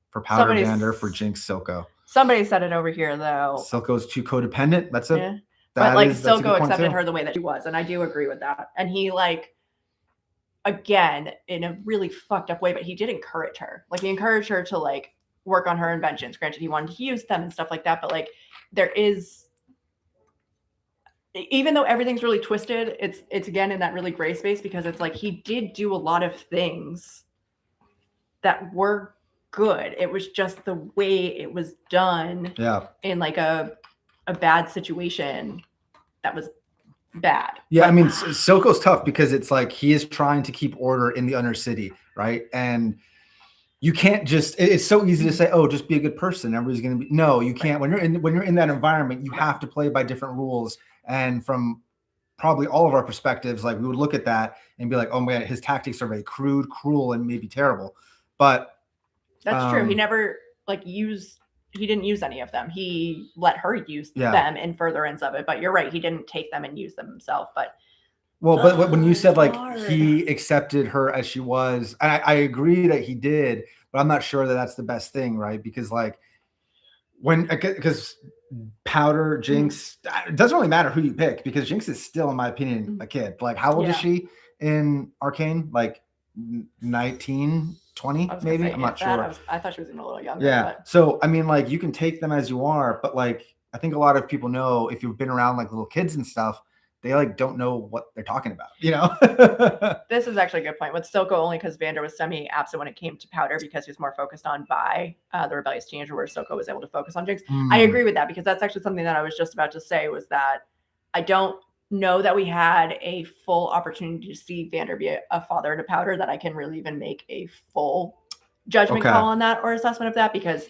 for Powder Vander, for Jinx, Silco. Somebody said it over here though. Silco's too codependent. That's it. Yeah. But like Silco accepted her the way that she was, and I do agree with that. And he like, again, in a really fucked up way, but he did encourage her. Like he encouraged her to like work on her inventions. Granted, he wanted to use them and stuff like that, but like even though everything's really twisted, it's again in that really gray space, because it's like he did do a lot of things that were good. It was just the way it was done in like a bad situation that was bad. Yeah, but I mean, Soko's tough because it's like he is trying to keep order in the Undercity, right? And you can't just, it's so easy to say, oh, just be a good person, everybody's going to be, no, you can't. When you're in that environment, you have to play by different rules. And from probably all of our perspectives, like we would look at that and be like, oh man, his tactics are very crude, cruel, and maybe terrible. But that's true. He never he didn't use any of them. He let her use them in furtherance of it. But you're right, he didn't take them and use them himself. But when you said like he accepted her as she was, I agree that he did, but I'm not sure that that's the best thing, right? Because like because Powder, Jinx, it doesn't really matter who you pick, because Jinx is still, in my opinion, a kid. Like, how old is she in Arcane? Like 19, 20, maybe? I'm not sure. I thought she was even a little younger. Yeah. But. So, I mean, like, you can take them as you are, but like, I think a lot of people know, if you've been around like little kids and stuff, they like don't know what they're talking about, you know? This is actually a good point with Silco, only because Vander was semi-absent when it came to Powder, because he was more focused on Vi, the rebellious teenager, where Silco was able to focus on Jinx. I agree with that, because that's actually something that I was just about to say, was that I don't know that we had a full opportunity to see Vander be a father to Powder, that I can really even make a full judgment call on that, or assessment of that, because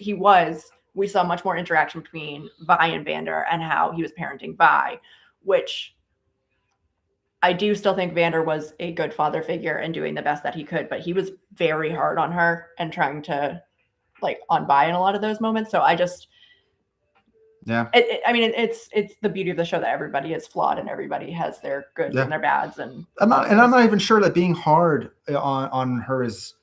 we saw much more interaction between Vi and Vander and how he was parenting Vi, which I do still think Vander was a good father figure and doing the best that he could, but he was very hard on her and trying to like on Vi in a lot of those moments. So I just, I mean, it's the beauty of the show that everybody is flawed and everybody has their goods and their bads. And I'm not even sure that being hard on her is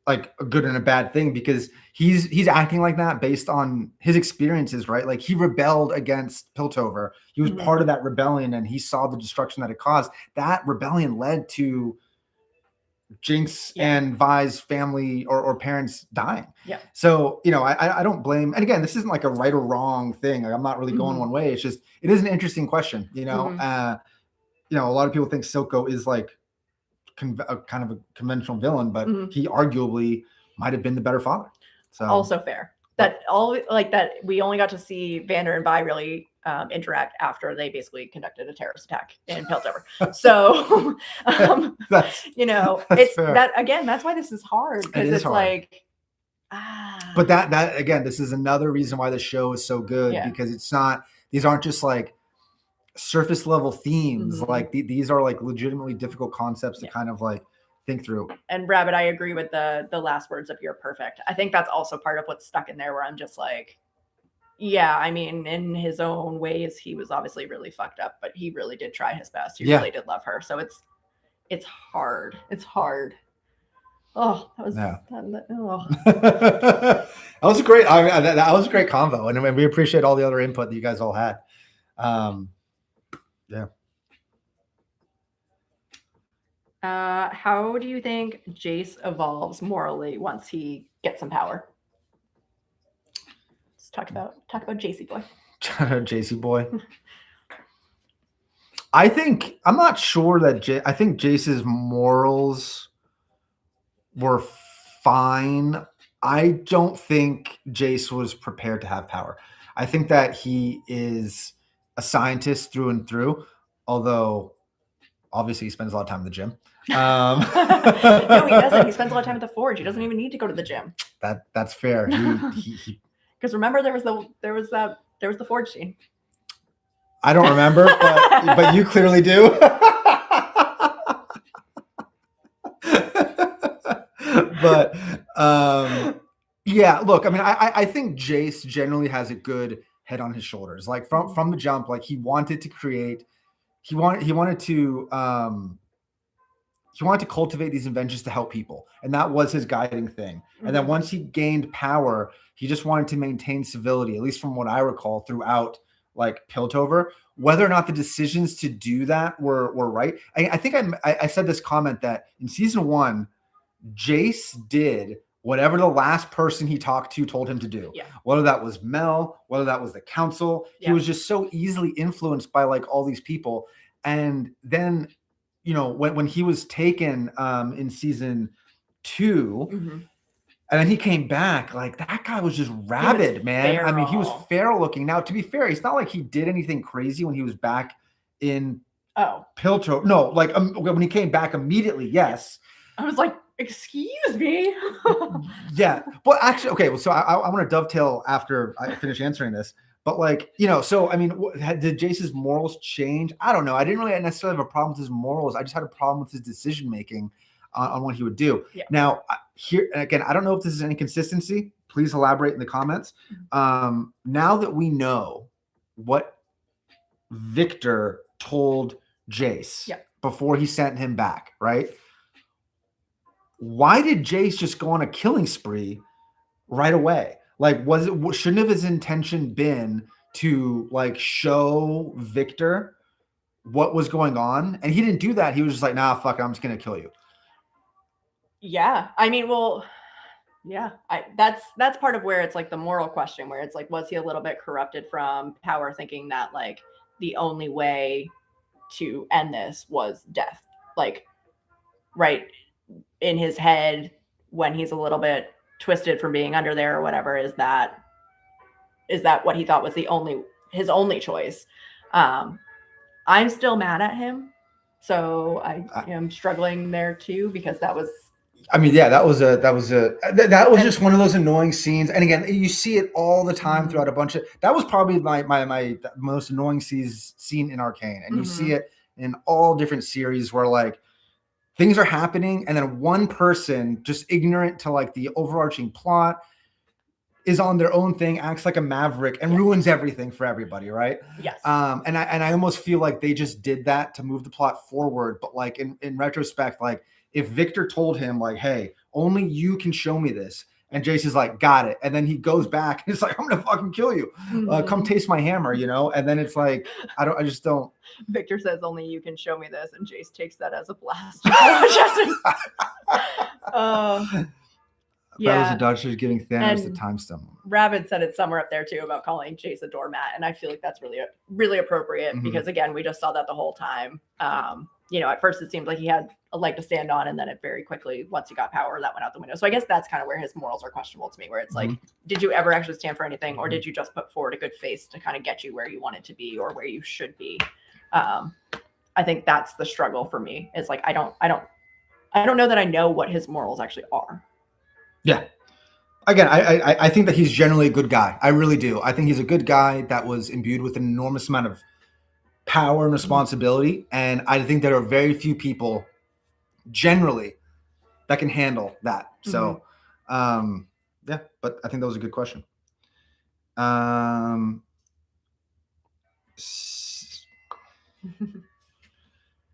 like a good and a bad thing, because he's acting like that based on his experiences, right? Like, he rebelled against Piltover. He was part of that rebellion, and he saw the destruction that it caused. That rebellion led to Jinx and Vi's family or parents dying. Yeah. So, you know, I don't blame, and again, this isn't like a right or wrong thing. Like, I'm not really going one way. It's just, it is an interesting question, you know? You know, a lot of people think Silco is like kind of a conventional villain, but he arguably might have been the better father. So also fair that we only got to see Vander and Vi really interact after they basically conducted a terrorist attack in Piltover. So you know, it's fair. That again, that's why this is hard, because it's hard. Like but that again, this is another reason why the show is so good, because these aren't just like surface level themes. Like these are like legitimately difficult concepts to kind of like think through. And Rabbit, I agree with the last words of "you're perfect." I think that's also part of what's stuck in there, where I'm just like, yeah, I mean, in his own ways, he was obviously really fucked up, but he really did try his best. He really did love her. So it's hard. It's hard. Oh, that was that was great. I mean, that was a great convo, and we appreciate all the other input that you guys all had. How do you think Jace evolves morally once he gets some power? Let's talk about JC boy. JC boy. I'm not sure that I think Jace's morals were fine. I don't think Jace was prepared to have power. I think that he is a scientist through and through, although obviously he spends a lot of time in the gym. No, he doesn't. He spends a lot of time at the forge. He doesn't even need to go to the gym. That's fair. Because remember, there was the forge scene. I don't remember, but you clearly do. But yeah, look, I mean, I think Jace generally has a good head on his shoulders. Like from the jump, like he wanted to create, he wanted to cultivate these inventions to help people, and that was his guiding thing. And then once he gained power, he just wanted to maintain civility, at least from what I recall, throughout like Piltover. Whether or not the decisions to do that were right, I think I said this comment that in season 1, Jace did whatever the last person he talked to told him to do. Yeah. Whether that was Mel, whether that was the council, he was just so easily influenced by like all these people. And then, you know, when he was taken in season 2, and then he came back, like that guy was just rabid, man. Feral. I mean, he was feral looking. Now, to be fair, it's not like he did anything crazy when he was back in Piltover. No, like when he came back immediately, yes. I was like, excuse me. Yeah. But actually, okay, well, so I want to dovetail after I finish answering this. But like, you know, so I mean, did Jace's morals change? I don't know. I didn't really necessarily have a problem with his morals. I just had a problem with his decision making on what he would do. Yeah. Now, here again, I don't know if this is any consistency. Please elaborate in the comments. Now that we know what Victor told Jace before he sent him back, right? Why did Jace just go on a killing spree right away? Like, shouldn't have his intention been to like show Victor what was going on? And he didn't do that. He was just like, nah, fuck it, I'm just gonna kill you. Yeah. I mean, well, yeah, that's part of where it's like the moral question, where it's like, was he a little bit corrupted from power, thinking that like the only way to end this was death? Like, right in his head, when he's a little bit twisted from being under there or whatever, is that what he thought was his only choice? I'm still mad at him, so I am struggling there too, because that was, I mean, yeah, that was just one of those annoying scenes. And again, you see it all the time throughout a bunch of, that was probably my most annoying scene in Arcane. And you see it in all different series where like things are happening and then one person, just ignorant to like the overarching plot, is on their own thing, acts like a maverick, and ruins everything for everybody, right? Yes. And I almost feel like they just did that to move the plot forward. But like in retrospect, like if Victor told him like, hey, only you can show me this, and Jace is like, got it, and then he goes back and it's like, I'm gonna fucking kill you. Come taste my hammer, you know? And then it's like, I just don't. Victor says, only you can show me this, and Jace takes that as a blast. That was a Dodgers giving Thanos the time stone. Rabbit said it somewhere up there too about calling Jace a doormat, and I feel like that's really, really appropriate because again, we just saw that the whole time. You know, at first it seemed like he had a leg to stand on, and then it very quickly, once he got power, that went out the window. So I guess that's kind of where his morals are questionable to me, where it's like, did you ever actually stand for anything, or did you just put forward a good face to kind of get you where you wanted to be or where you should be? I think that's the struggle for me. It's like I don't know that I know what his morals actually are. Yeah. Again, I think that he's generally a good guy. I really do. I think he's a good guy that was imbued with an enormous amount of power and responsibility. And I think there are very few people generally that can handle that. So, yeah, but I think that was a good question.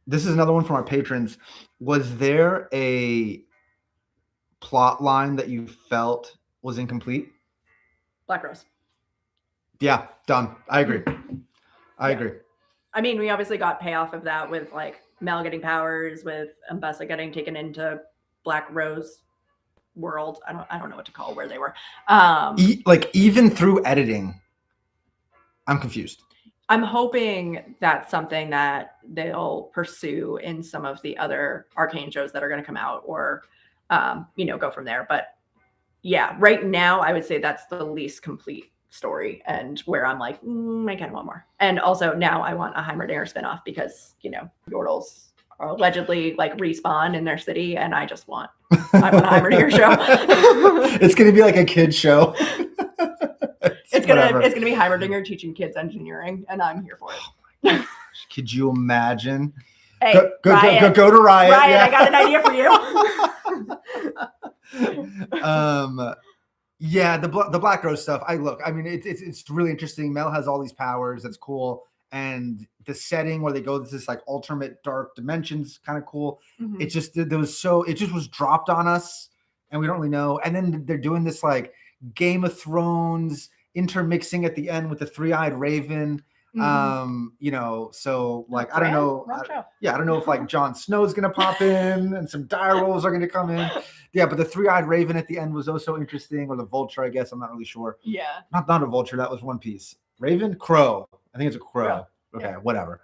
This is another one from our patrons. Was there a plot line that you felt was incomplete? Black Rose. Yeah, done. I agree. I agree. I mean, we obviously got payoff of that with like Mel getting powers, with Ambessa getting taken into Black Rose world. I don't know what to call where they were. Like even through editing, I'm confused. I'm hoping that's something that they'll pursue in some of the other Arcane shows that are going to come out, or you know, go from there. But yeah, right now I would say that's the least complete story, and where I'm like, I kind of want more. And also now I want a Heimerdinger spinoff, because you know, Yordles are allegedly like respawn in their city, and I want a Heimerdinger show. It's gonna be like a kid show. It's gonna be Heimerdinger teaching kids engineering, and I'm here for it. Oh my gosh. Could you imagine? Hey, go to Riot. Riot, yeah. I got an idea for you. Yeah, the Black Rose stuff. I mean, it's really interesting. Mel has all these powers. That's cool. And the setting where they go to this like alternate dark dimensions, kind of cool. It just it just was dropped on us, and we don't really know. And then they're doing this like Game of Thrones intermixing at the end with the three-eyed raven. You know, so like I Bran? don't know. Wrong show. Yeah, I don't know if like Jon Snow's gonna pop in and some dire wolves are gonna come in. Yeah, but the three-eyed raven at the end was also interesting, or the vulture, I guess. I'm not really sure. Yeah. Not a vulture, that was One Piece. Raven? Crow. I think it's a crow. Okay, Yeah. whatever.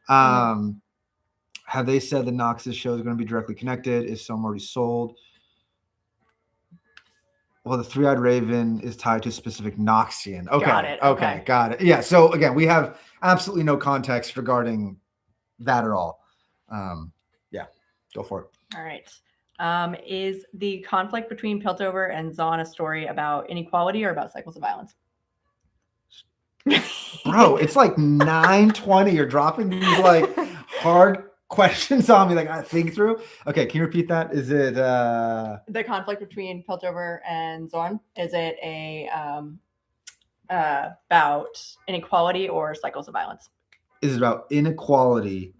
Have they said the Noxus show is going to be directly connected? Is some already sold? Well, the three-eyed raven is tied to a specific Noxian. Okay. Got it. Okay. Got it. Yeah. So again, we have absolutely no context regarding that at all. Yeah. Go for it. All right. Is the conflict between Piltover and Zahn a story about inequality or about cycles of violence? Bro, it's like 9:20. You're dropping these like hard questions on me, like I think through. Okay, can you repeat that? Is it the conflict between Piltover and Zorn? Is it a about inequality or cycles of violence? Is it about inequality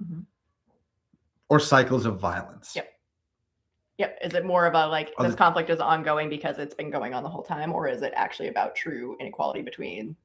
or cycles of violence? Yep. Is it more of a like this conflict is ongoing because it's been going on the whole time, or is it actually about true inequality between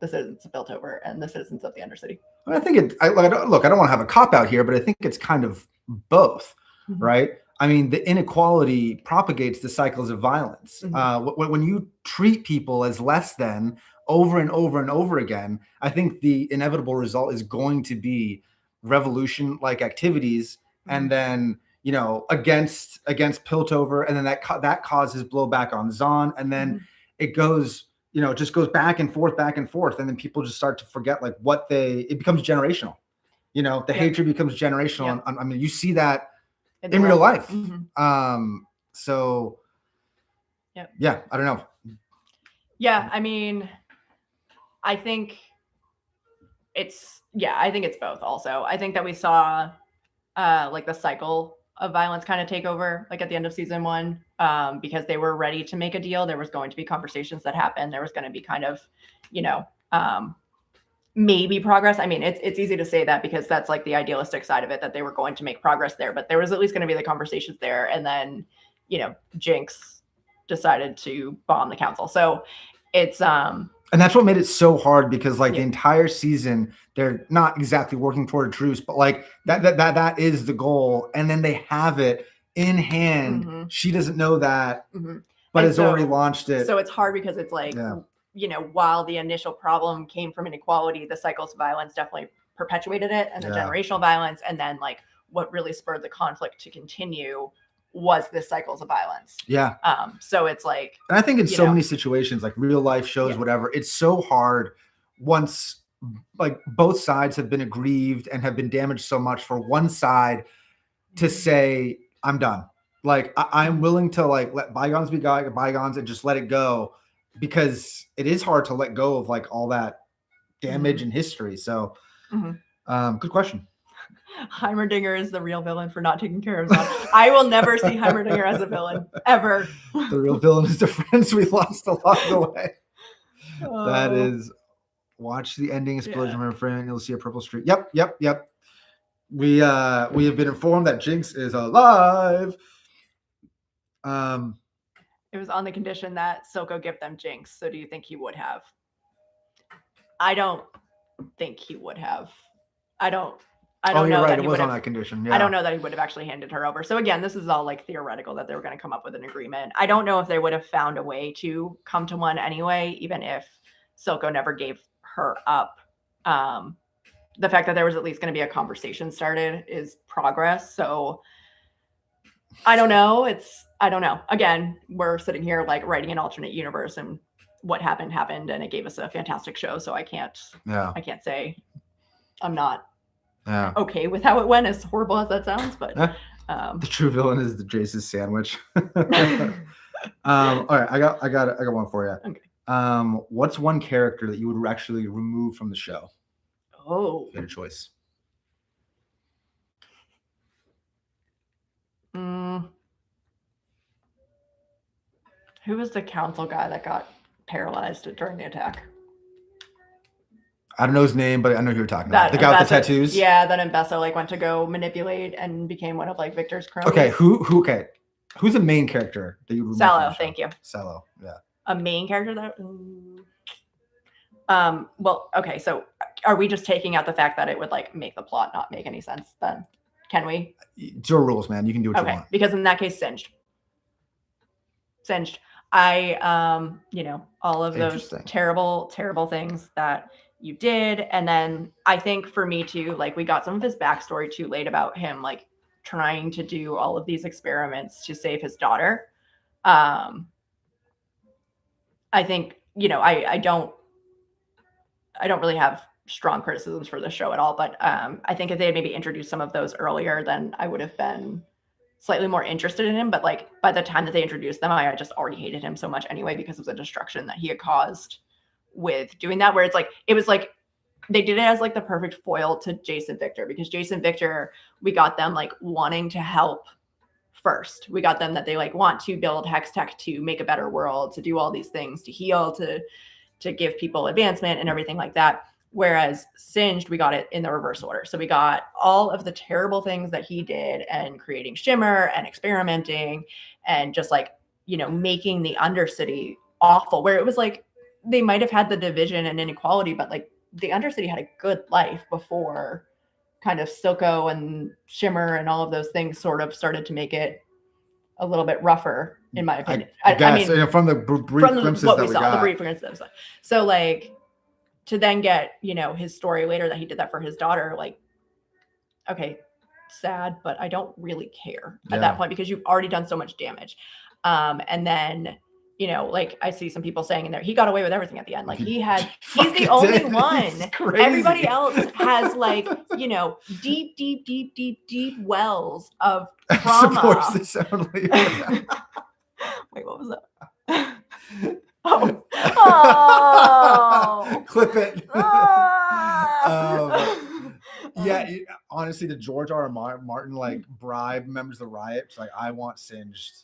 the citizens of Piltover and the citizens of the Undercity? I think I don't want to have a cop out here, but I think it's kind of both, right? I mean, the inequality propagates the cycles of violence. When you treat people as less than over and over and over again, I think the inevitable result is going to be revolution-like activities, and then you know against Piltover, and then that causes blowback on Zahn, and then it goes. You know, it just goes back and forth, and then people just start to forget like it becomes generational. You know, the hatred becomes generational. And, I mean, you see that in real life. So, yeah, I don't know. Yeah, I mean, I think it's both also. I think that we saw like the cycle of violence kind of take over like at the end of season 1 because they were ready to make a deal. There was going to be conversations that happened. There was going to be kind of, you know, maybe progress. I mean, it's easy to say that because that's like the idealistic side of it, that they were going to make progress there, but there was at least going to be the conversations there. And then, you know, Jinx decided to bomb the council. So it's and that's what made it so hard because like the entire season, they're not exactly working toward a truce, but like that is the goal. And then they have it in hand. She doesn't know that, but has already launched it. So it's hard because it's like, you know, while the initial problem came from inequality, the cycles of violence definitely perpetuated it, and the generational violence. And then like what really spurred the conflict to continue was this cycles of violence. So it's like, and I think in so many situations, like real life shows, whatever, it's so hard once like both sides have been aggrieved and have been damaged so much for one side to say, I'm done. Like I'm willing to like let bygones be bygones and just let it go, because it is hard to let go of like all that damage in history. So good question. Heimerdinger is the real villain for not taking care of Zahn. I will never see Heimerdinger as a villain, ever. The real villain is the friends we lost along the way. That is, watch the ending explosion reframe and you'll see a purple streak. Yep. We have been informed that Jinx is alive. It was on the condition that Silco give them Jinx. So do you think he would have? I don't think he would have. I don't know right. that It was on that condition. I don't know that he would have actually handed her over. So again, this is all like theoretical that they were going to come up with an agreement. I don't know if they would have found a way to come to one anyway, even if Silco never gave her up. The fact that there was at least going to be a conversation started is progress. So I don't know. I don't know. Again, we're sitting here like writing an alternate universe, and what happened, and it gave us a fantastic show. So I can't say I'm not okay with how it went, as horrible as that sounds, but the true villain is the Jace's sandwich. All right, I got one for you. Okay. What's one character that you would actually remove from the show? Oh, you had a choice. Who was the council guy that got paralyzed during the attack? I don't know his name, but I know who you're talking about. The guy with the tattoos? Yeah, that Imbesso like went to go manipulate and became one of like Victor's cronies. Okay, who's the main character that you remove? Sallow, thank you. Sallow, yeah. A main character that well, okay, so are we just taking out the fact that it would like make the plot not make any sense then? Can we? It's your rules, man. You can do what you want. Because in that case, Singed. I all of those terrible things that you did. And then I think for me too, like we got some of his backstory too late about him like trying to do all of these experiments to save his daughter. I think, I don't really have strong criticisms for the show at all, but I think if they had maybe introduced some of those earlier, then I would have been slightly more interested in him. But like by the time that they introduced them, I just already hated him so much anyway because of the destruction that he had caused with doing that, where it was like they did it as like the perfect foil to Jason Victor, because Jason Victor, we got them like wanting to help first. We got them that they like want to build Hex Tech to make a better world, to do all these things, to heal, to give people advancement and everything like that. Whereas Singed, we got it in the reverse order. So we got all of the terrible things that he did and creating Shimmer and experimenting and just like, making the Undercity awful, where it was like they might have had the division and inequality, but like the Undercity had a good life before kind of Silco and Shimmer and all of those things sort of started to make it a little bit rougher, in my opinion. I mean, from the brief glimpses that we got. The brief glimpses. So like to then get, his story later that he did that for his daughter, like, okay, sad, but I don't really care at that point because you've already done so much damage. And then, like I see some people saying in there, he got away with everything at the end. Like he's the only one. Everybody else has like, deep wells of trauma. Supports this only. Wait, what was that? Oh. Clip it. Honestly, the George R. R. Martin like bribe members of the riot. It's like, I want Singed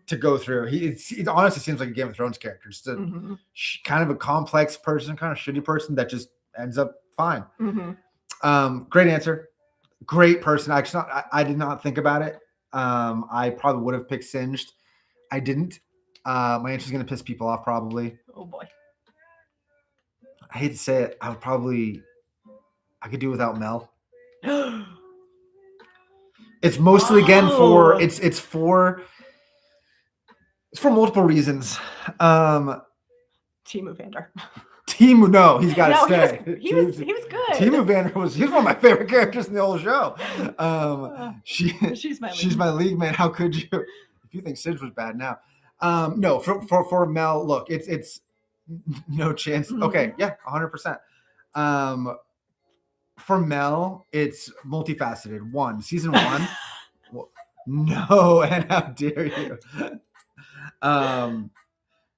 to go through. It honestly seems like a Game of Thrones character. Just kind of a complex person, kind of shitty person that just ends up fine. Great answer. Great person. I did not think about it. I probably would have picked Singed. I didn't. My answer is going to piss people off probably. Oh boy. I hate to say it. I could do without Mel. It's mostly again for it's for multiple reasons. Timu Vander. No, he's got to stay. He was good. Timu Vander he's one of my favorite characters in the whole show. She's my league mate. How could you? If you think Sid was bad now. No, for Mel, look, it's no chance. Okay, yeah, 100%. For Mel, it's multifaceted. Season 1. No, and how dare you?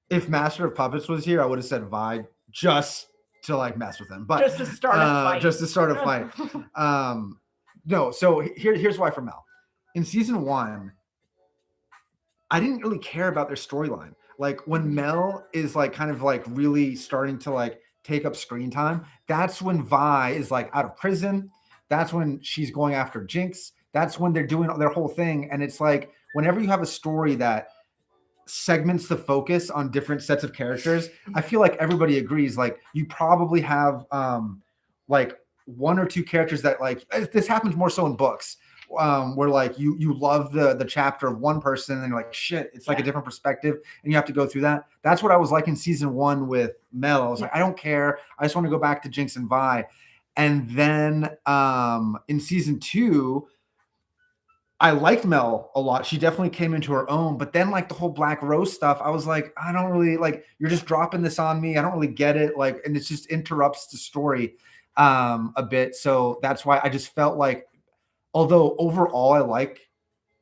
If Master of Puppets was here, I would have said Vi just to like mess with him, but just to start a fight. No, so here's why for Mel. In season 1, I didn't really care about their storyline. Like when Mel is like kind of like really starting to like take up screen time, that's when Vi is like out of prison. That's when she's going after Jinx. That's when they're doing their whole thing. And it's like whenever you have a story that segments the focus on different sets of characters, I feel like everybody agrees like you probably have like one or two characters that like this happens more so in books. Where like you love the chapter of one person and you're like, shit, it's like a different perspective and you have to go through that. That's what I was like in season 1 with Mel. I was like, I don't care. I just want to go back to Jinx and Vi. And then in season 2, I liked Mel a lot. She definitely came into her own, but then like the whole Black Rose stuff, I was like, I don't really like, you're just dropping this on me. I don't really get it. Like, and it just interrupts the story a bit. So that's why I just felt like, although overall I like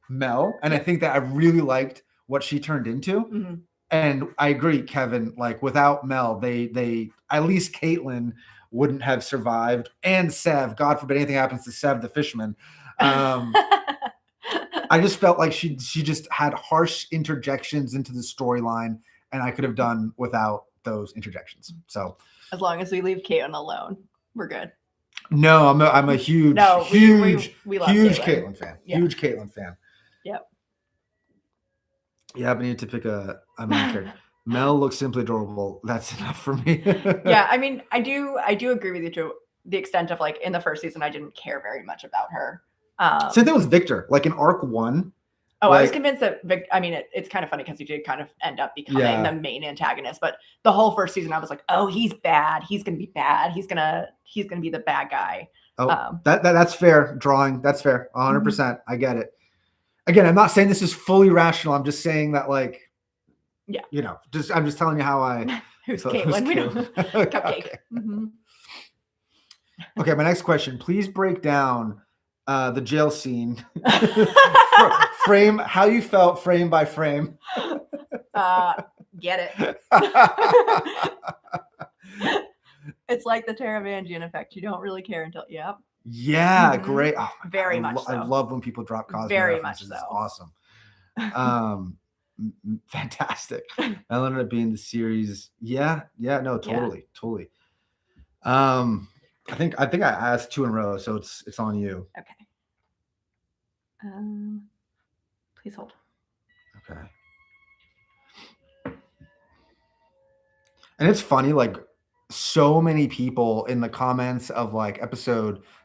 Mel, and I think that I really liked what she turned into. And I agree, Kevin, like without Mel, they at least Caitlyn wouldn't have survived. And Sev, God forbid anything happens to Sev the fisherman. I just felt like she just had harsh interjections into the storyline, and I could have done without those interjections. So as long as we leave Caitlyn alone, we're good. No, I'm a huge Caitlyn fan. Yeah. Huge Caitlyn fan. Yep. Yeah, but I need to pick a main character. Mel looks simply adorable. That's enough for me. Yeah, I mean, I do agree with you to the extent of like in the first season, I didn't care very much about her. Same thing with Victor. Like in arc 1. Oh, like, I was convinced that I mean, it's kind of funny because he did kind of end up becoming Yeah. the main antagonist. But the whole first season, I was like, oh, he's bad. He's gonna be bad. He's gonna be the bad guy. Oh, that's fair drawing. That's fair. 100%. I get it. Again, I'm not saying this is fully rational. I'm just saying that, like, Yeah. you know, I'm just telling you how I. Who's so- Caitlin? We Caitlin. don't Okay. cupcake. Mhm. Okay, my next question. Please break down the jail scene. Frame how you felt frame by frame. Get it. It's like the Taravangian effect. You don't really care until Yeah, Mhm. great. Oh, Very much so. I love when people drop Cosmo Very references. much It's so. awesome. Fantastic. I ended up being the series. Yeah, no, totally. I think I asked 2 in a row, so it's on you. Okay. Please hold. Okay. And it's funny, like so many people in the comments of like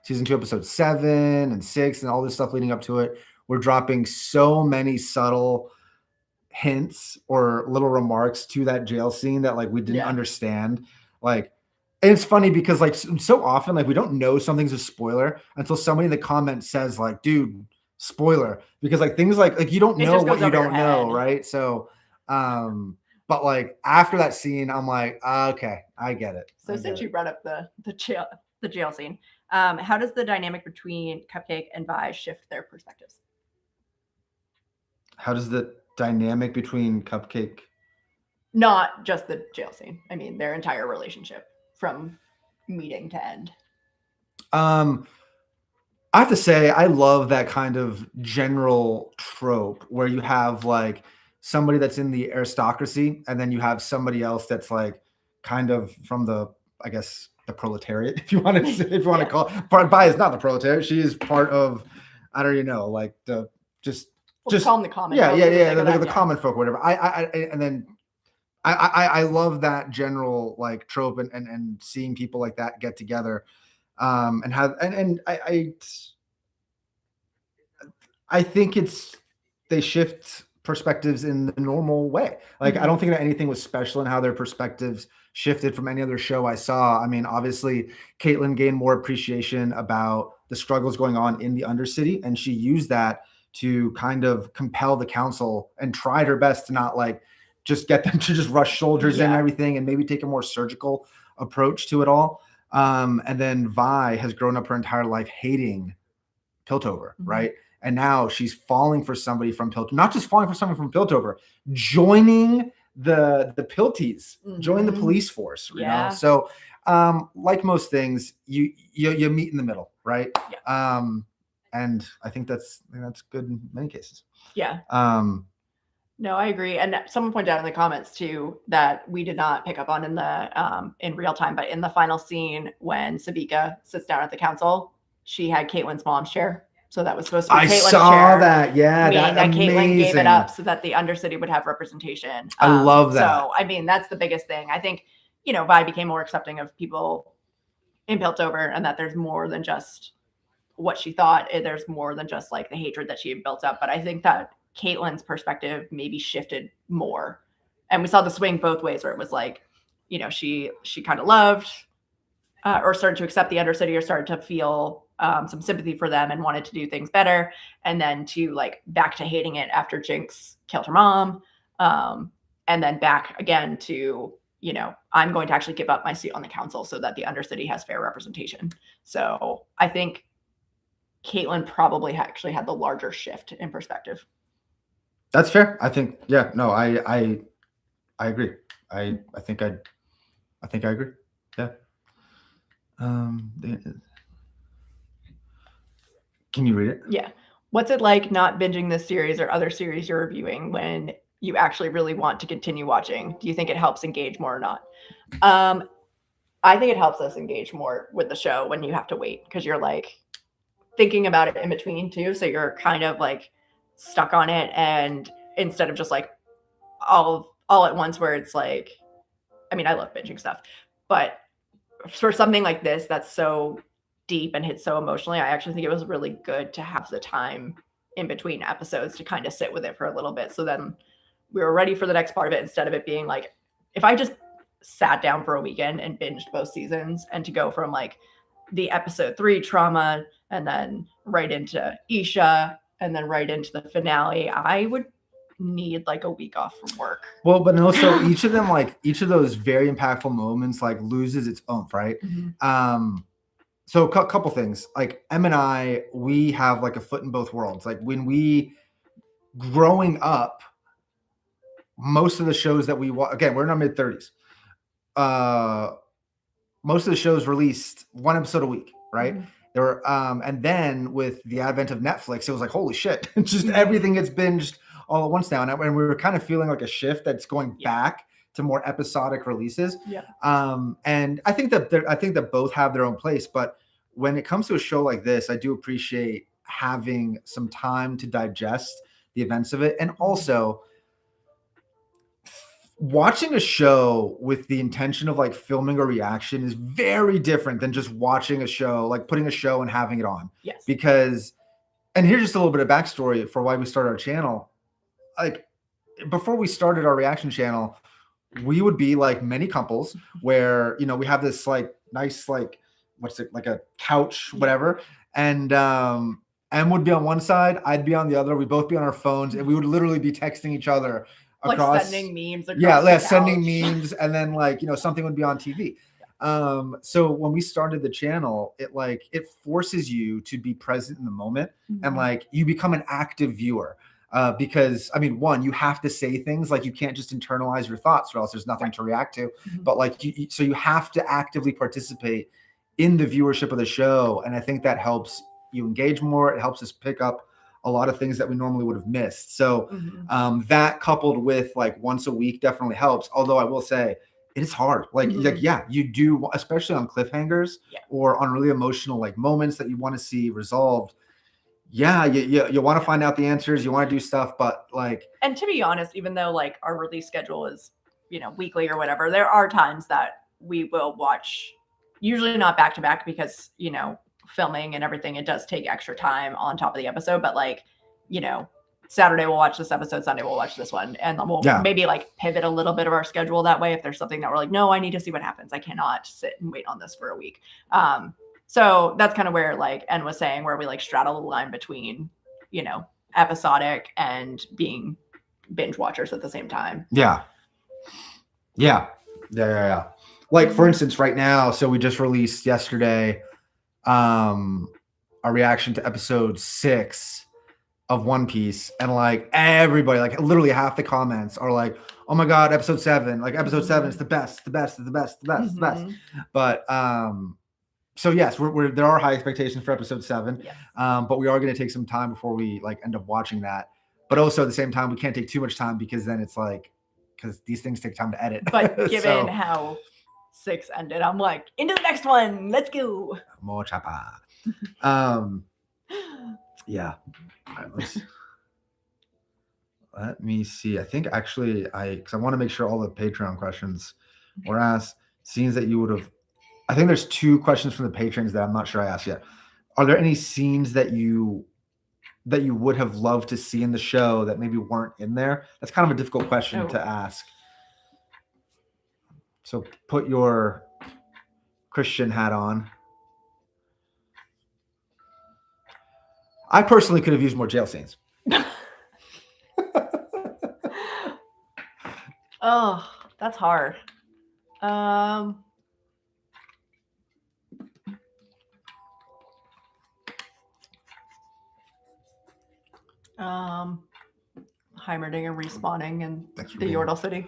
season 2, episode 7 and 6 and all this stuff leading up to it were dropping so many subtle hints or little remarks to that jail scene that like we didn't understand. Like, and it's funny because like so often like we don't know something's a spoiler until somebody in the comments says like, dude, spoiler, because like things like you don't know what you don't know, right? So but like after that scene, I'm like, okay, I get it. So since you brought up the jail scene, how does the dynamic between Cupcake and Vi shift their perspectives? How does the dynamic between Cupcake? Not just the jail scene. I mean, their entire relationship from meeting to end. I have to say, I love that kind of general trope where you have like somebody that's in the aristocracy, and then you have somebody else that's like kind of from the, I guess, the proletariat, if you want to call it. Vi is not the proletariat; she is part of, I don't even know, like the just call them the common. The common folk, whatever. I love that general like trope and seeing people like that get together, and have and I think they shift perspectives in the normal way. Like I don't think that anything was special in how their perspectives shifted from any other show I saw. I mean, obviously, Caitlin gained more appreciation about the struggles going on in the Undercity, and she used that to kind of compel the council and tried her best to not like just get them to just rush soldiers in and everything, and maybe take a more surgical approach to it all. And then Vi has grown up her entire life hating Piltover, right? And now she's falling for somebody from Piltover, not just falling for someone from Piltover, joining the Pilties, join the police force, you know? So like most things, you meet in the middle, right? And I think that's good in many cases. No, I agree. And someone pointed out in the comments too that we did not pick up on in the in real time, but in the final scene when Sabika sits down at the council, she had Caitlin's mom's chair. So that was supposed to be Caitlin's chair. I saw that. Yeah, meaning that Caitlin gave it up so that the Undercity would have representation. I love that. So I mean, that's the biggest thing. I think, you know, Vi became more accepting of people in Piltover, and that there's more than just what she thought. There's more than just like the hatred that she had built up. But I think that Caitlin's perspective maybe shifted more, and we saw the swing both ways, where it was like, you know, she kind of loved or started to accept the Undercity, or started to feel some sympathy for them and wanted to do things better, and then to like back to hating it after Jinx killed her mom, and then back again to, you know, I'm going to actually give up my seat on the council so that the Undercity has fair representation. So I think Caitlin probably actually had the larger shift in perspective. That's fair. I think, yeah, no, I agree. I think I agree. Yeah. Can you read it? Yeah. What's it like not binging this series or other series you're reviewing when you actually really want to continue watching? Do you think it helps engage more or not? I think it helps us engage more with the show when you have to wait, because you're like thinking about it in between too. So you're kind of like stuck on it. And instead of just like all all at once where it's like, I mean, I love binging stuff, but for something like this that's so deep and hits so emotionally, I actually think it was really good to have the time in between episodes to kind of sit with it for a little bit. So then we were ready for the next part of it, instead of it being like, if I just sat down for a weekend and binged both seasons, and to go from like the episode 3 trauma and then right into Isha and then right into the finale, I would need like a week off from work. Well, but also each of them, like each of those very impactful moments, like loses its oomph, right? So a couple things, like Em and I, we have like a foot in both worlds. Like when we growing up, most of the shows that we watch, again, we're in our mid 30s. Most of the shows released one episode a week, right? There were, and then with the advent of Netflix, it was like, holy shit, just everything gets binged all at once now. And we were kind of feeling like a shift that's going back to more episodic releases. And I think that both have their own place, but when it comes to a show like this, I do appreciate having some time to digest the events of it. And also watching a show with the intention of like filming a reaction is very different than just watching a show, like putting a show and having it on. Because, and here's just a little bit of backstory for why we started our channel. Like before we started our reaction channel, we would be like many couples where, you know, we have this like nice, like, what's it, like a couch, whatever. And Em would be on one side, I'd be on the other. We'd both be on our phones, and we would literally be texting each other across, like sending memes across sending memes, and then like, you know, something would be on TV. So when we started the channel, it forces you to be present in the moment, and like you become an active viewer. Because I mean, one, you have to say things, like you can't just internalize your thoughts or else there's nothing to react to. But like, so you have to actively participate in the viewership of the show. And I think that helps you engage more. It helps us pick up a lot of things that we normally would have missed. So that coupled with like once a week definitely helps. Although I will say it is hard. Like, yeah, you do, especially on cliffhangers or on really emotional like moments that you want to see resolved. Yeah, you want to find out the answers, you want to do stuff, but like, and to be honest, even though like our release schedule is, you know, weekly or whatever, there are times that we will watch, usually not back to back because, you know, filming and everything, it does take extra time on top of the episode. But like, you know, Saturday we'll watch this episode, Sunday we'll watch this one, and we'll maybe like pivot a little bit of our schedule that way if there's something that we're like, no, I need to see what happens, I cannot sit and wait on this for a week. So that's kind of where like En was saying, where we like straddle the line between, you know, episodic and being binge watchers at the same time. Like for instance, right now, so we just released yesterday our reaction to episode 6 of One Piece, and like everybody, like literally half the comments are like, oh my god, episode 7, like episode 7 is the best. But so yes, there are high expectations for episode 7, but we are going to take some time before we like end up watching that. But also at the same time, we can't take too much time because then it's like, because these things take time to edit. But given how 6 ended, I'm like, into the next one, let's go. More chapa. Yeah. Let me see. I think actually because I want to make sure all the Patreon questions were asked. Scenes that you would have, I think there's 2 questions from the patrons that I'm not sure I asked yet. Are there any scenes that you would have loved to see in the show that maybe weren't in there? That's kind of a difficult question to ask. So put your Christian hat on. I personally could have used more jail scenes. Oh, that's hard. Heimerdinger respawning in the Yordle City.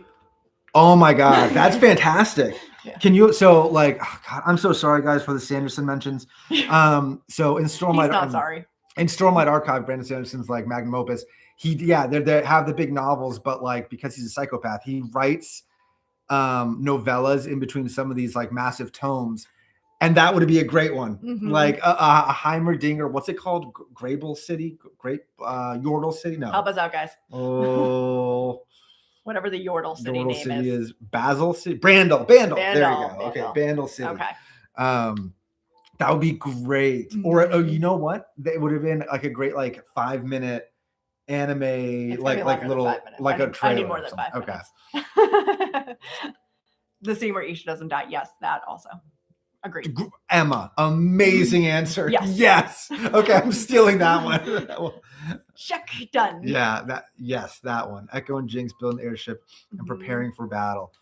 Oh my god, that's fantastic. Can you, so like, oh god, I'm so sorry guys for the Sanderson mentions. So in Stormlight, he's not sorry. In Stormlight Archive, Brandon Sanderson's like magnum opus. They have the big novels, but like because he's a psychopath, he writes novellas in between some of these like massive tomes, and that would be a great one. Like a Heimerdinger, what's it called? Grable City, Yordle City. No, help us out, guys. Oh, whatever the Yordle City Yordle name City is. is Basil City. Brandel. There you go. Bandel. Okay, Bandel City. Okay. That would be great. Mhm. Or oh, you know what? It would have been like a great like 5-minute anime, It's gonna be like longer than little 5 minutes. like a trailer. I need more or than something. 5 minutes. The scene where Isha doesn't die. Yes, that also. Agreed. Emma, amazing answer. Yes. Okay, I'm stealing that one. Check, done. Yeah, that one. Echo and Jinx building the airship and preparing for battle.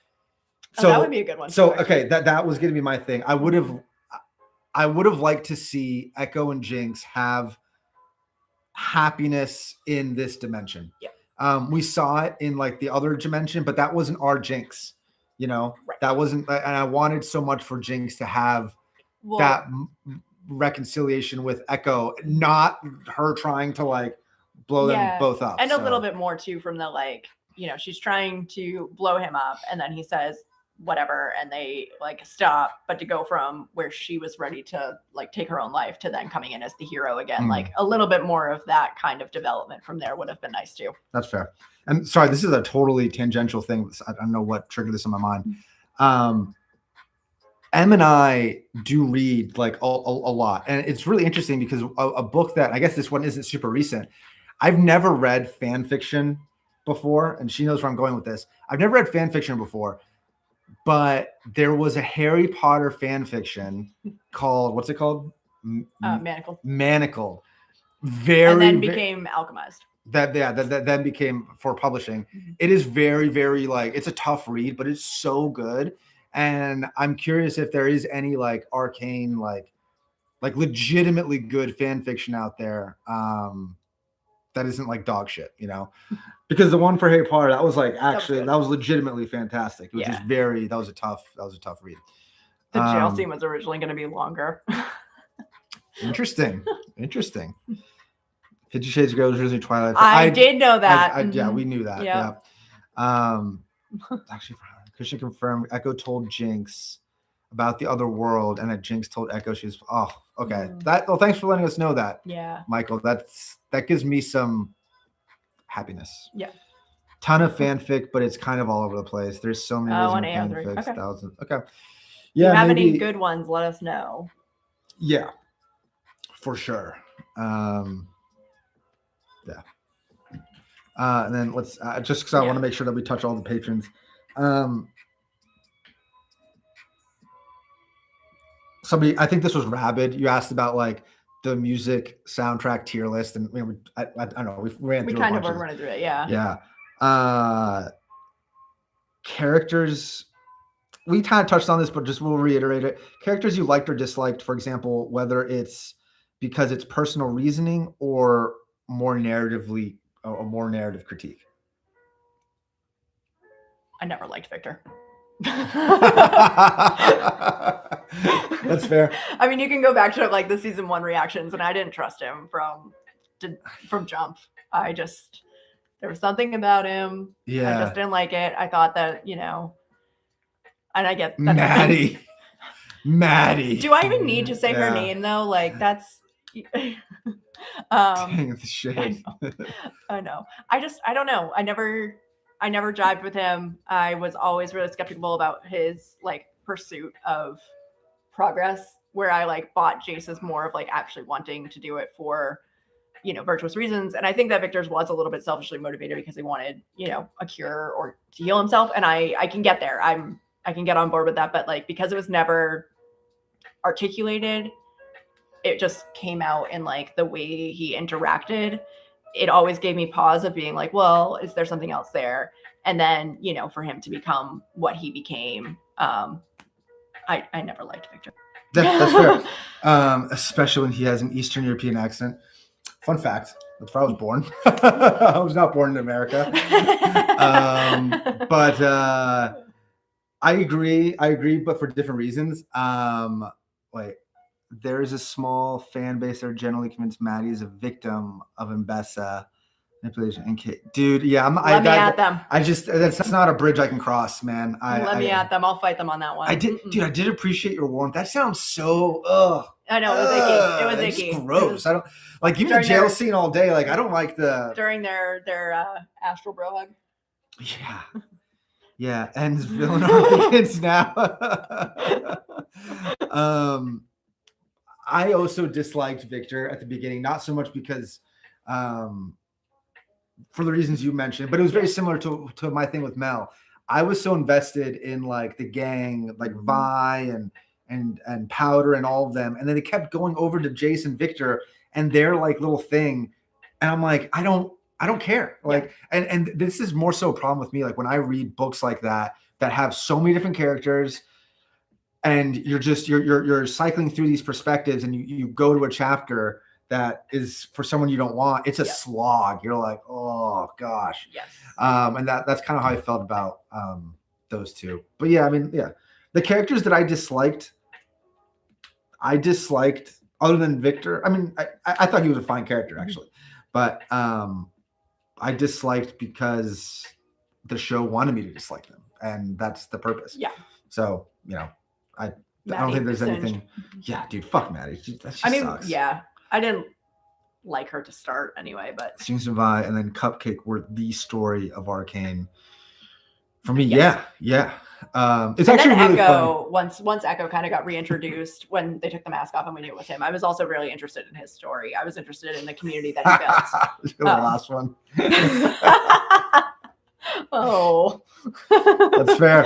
So that would be a good one. So okay, that was gonna be my thing. I would have liked to see Echo and Jinx have happiness in this dimension. Yeah. We saw it in like the other dimension, but that wasn't our Jinx. You know, right. That wasn't, and I wanted so much for Jinx to have that reconciliation with Echo, not her trying to like blow them both up. And a little bit more too from the like, she's trying to blow him up and then he says whatever and they like stop, but to go from where she was ready to like take her own life to then coming in as the hero again, like a little bit more of that kind of development from there would have been nice too. That's fair. And sorry, this is a totally tangential thing. I don't know what triggered this in my mind. Em and I do read like a lot, and it's really interesting because a book that I guess this one isn't super recent. I've never read fan fiction before, and she knows where I'm going with this. I've never read fan fiction before, but there was a Harry Potter fan fiction called, what's it called? Manacled. Manacled. And then became alchemized. That then became for publishing. It is very, very like, it's a tough read, but it's so good. And I'm curious if there is any like Arcane, like legitimately good fan fiction out there that isn't like dog shit, because the one for Harry Potter, that was like actually that was legitimately fantastic. It was just that was a tough read. The jail scene was originally going to be longer. Interesting. 50 Shades of Grey was originally Twilight. I did know that. Yeah, we knew that. Yeah. Actually, Christian confirmed Echo told Jinx about the other world, and that Jinx told Echo she's okay. Thanks for letting us know that. Yeah, Michael. That gives me some happiness. Yeah. Ton of fanfic, but it's kind of all over the place. There's so many fanfics. Okay. Thousands. Okay. Yeah. If you have any good ones, let us know. Yeah, for sure. Yeah. And then let's just because I want to make sure that we touch all the patrons. Somebody, I think this was Rabid. You asked about like the music soundtrack tier list, and I don't know. We ran through. We kind of were running through it. Yeah. Yeah. Characters. We kind of touched on this, but just we'll reiterate it. Characters you liked or disliked, for example, whether it's because it's personal reasoning or more narratively, or more narrative critique. I never liked Victor. That's fair. I mean, you can go back to like the season 1 reactions, and I didn't trust him from jump. There was something about him. Yeah. I just didn't like it. I thought that, and I get that. Maddie. Do I even need to say her name though? Like that's. Dang the shit. I know. I don't know. I never jived with him. I was always really skeptical about his like pursuit of progress, where I like bought Jace's more of like actually wanting to do it for, virtuous reasons. And I think that Victor's was a little bit selfishly motivated because he wanted, a cure or to heal himself. And I can get there. I can get on board with that. But like, because it was never articulated, it just came out in like the way he interacted. It always gave me pause of being like, well, is there something else there? And then, for him to become what he became, I never liked Victor. That's fair. Especially when he has an Eastern European accent. Fun fact, that's where I was born. I was not born in America. But I agree, but for different reasons. There is a small fan base that are generally convinced Maddie is a victim of Mbessa manipulation. And dude, yeah, Let me at them. That's not a bridge I can cross, man. Let me at them. I'll fight them on that one. I did appreciate your warmth. That sounds so I know, it was icky. It was icky. It's gross. I don't like, give me the jail scene all day. Like, I don't like during their astral bro hug. Yeah, and his villain arc begins now. I also disliked Victor at the beginning, not so much because for the reasons you mentioned, but it was very similar to my thing with Mel. I was so invested in like the gang, like Vi and Powder and all of them, and then they kept going over to Jason Victor and their like little thing, and I'm like, I don't care. Like, and this is more so a problem with me. Like when I read books like that have so many different characters, and you're cycling through these perspectives, and you go to a chapter that is for someone you don't want. It's a slog. You're like, oh gosh. Yes. And that's kind of how I felt about those two. But yeah, I mean, yeah, the characters that I disliked other than Victor. I mean, I thought he was a fine character actually, but I disliked because the show wanted me to dislike them, and that's the purpose. Yeah. So I don't think there's anything. Yeah, dude, fuck Maddie. That sucks. Yeah, I didn't like her to start anyway, but Stings of Vi and then Cupcake were the story of Arcane for me. Yes. Yeah. It's and actually then really Echo, funny. Once Echo kind of got reintroduced when they took the mask off and we knew it was him, I was also really interested in his story. I was interested in the community that he built. The last one. Oh. That's fair.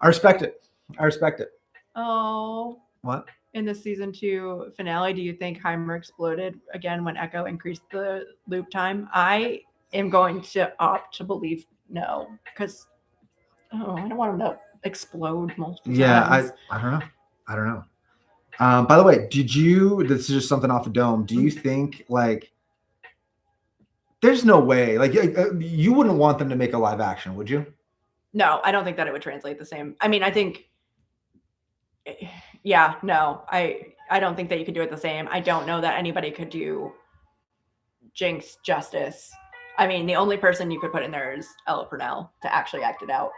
I respect it. Oh. What? In the season 2 finale, do you think Heimer exploded again when Echo increased the loop time? I am going to opt to believe no, because I don't want him to explode multiple times. I don't know. By the way, this is just something off the dome. Do you think like there's no way, like you wouldn't want them to make a live action, would you? No, I don't think that it would translate the same. I mean, I think, yeah, no, I don't think that you could do it the same. I don't know that anybody could do Jinx justice. I mean, the only person you could put in there is Ella Purnell to actually act it out.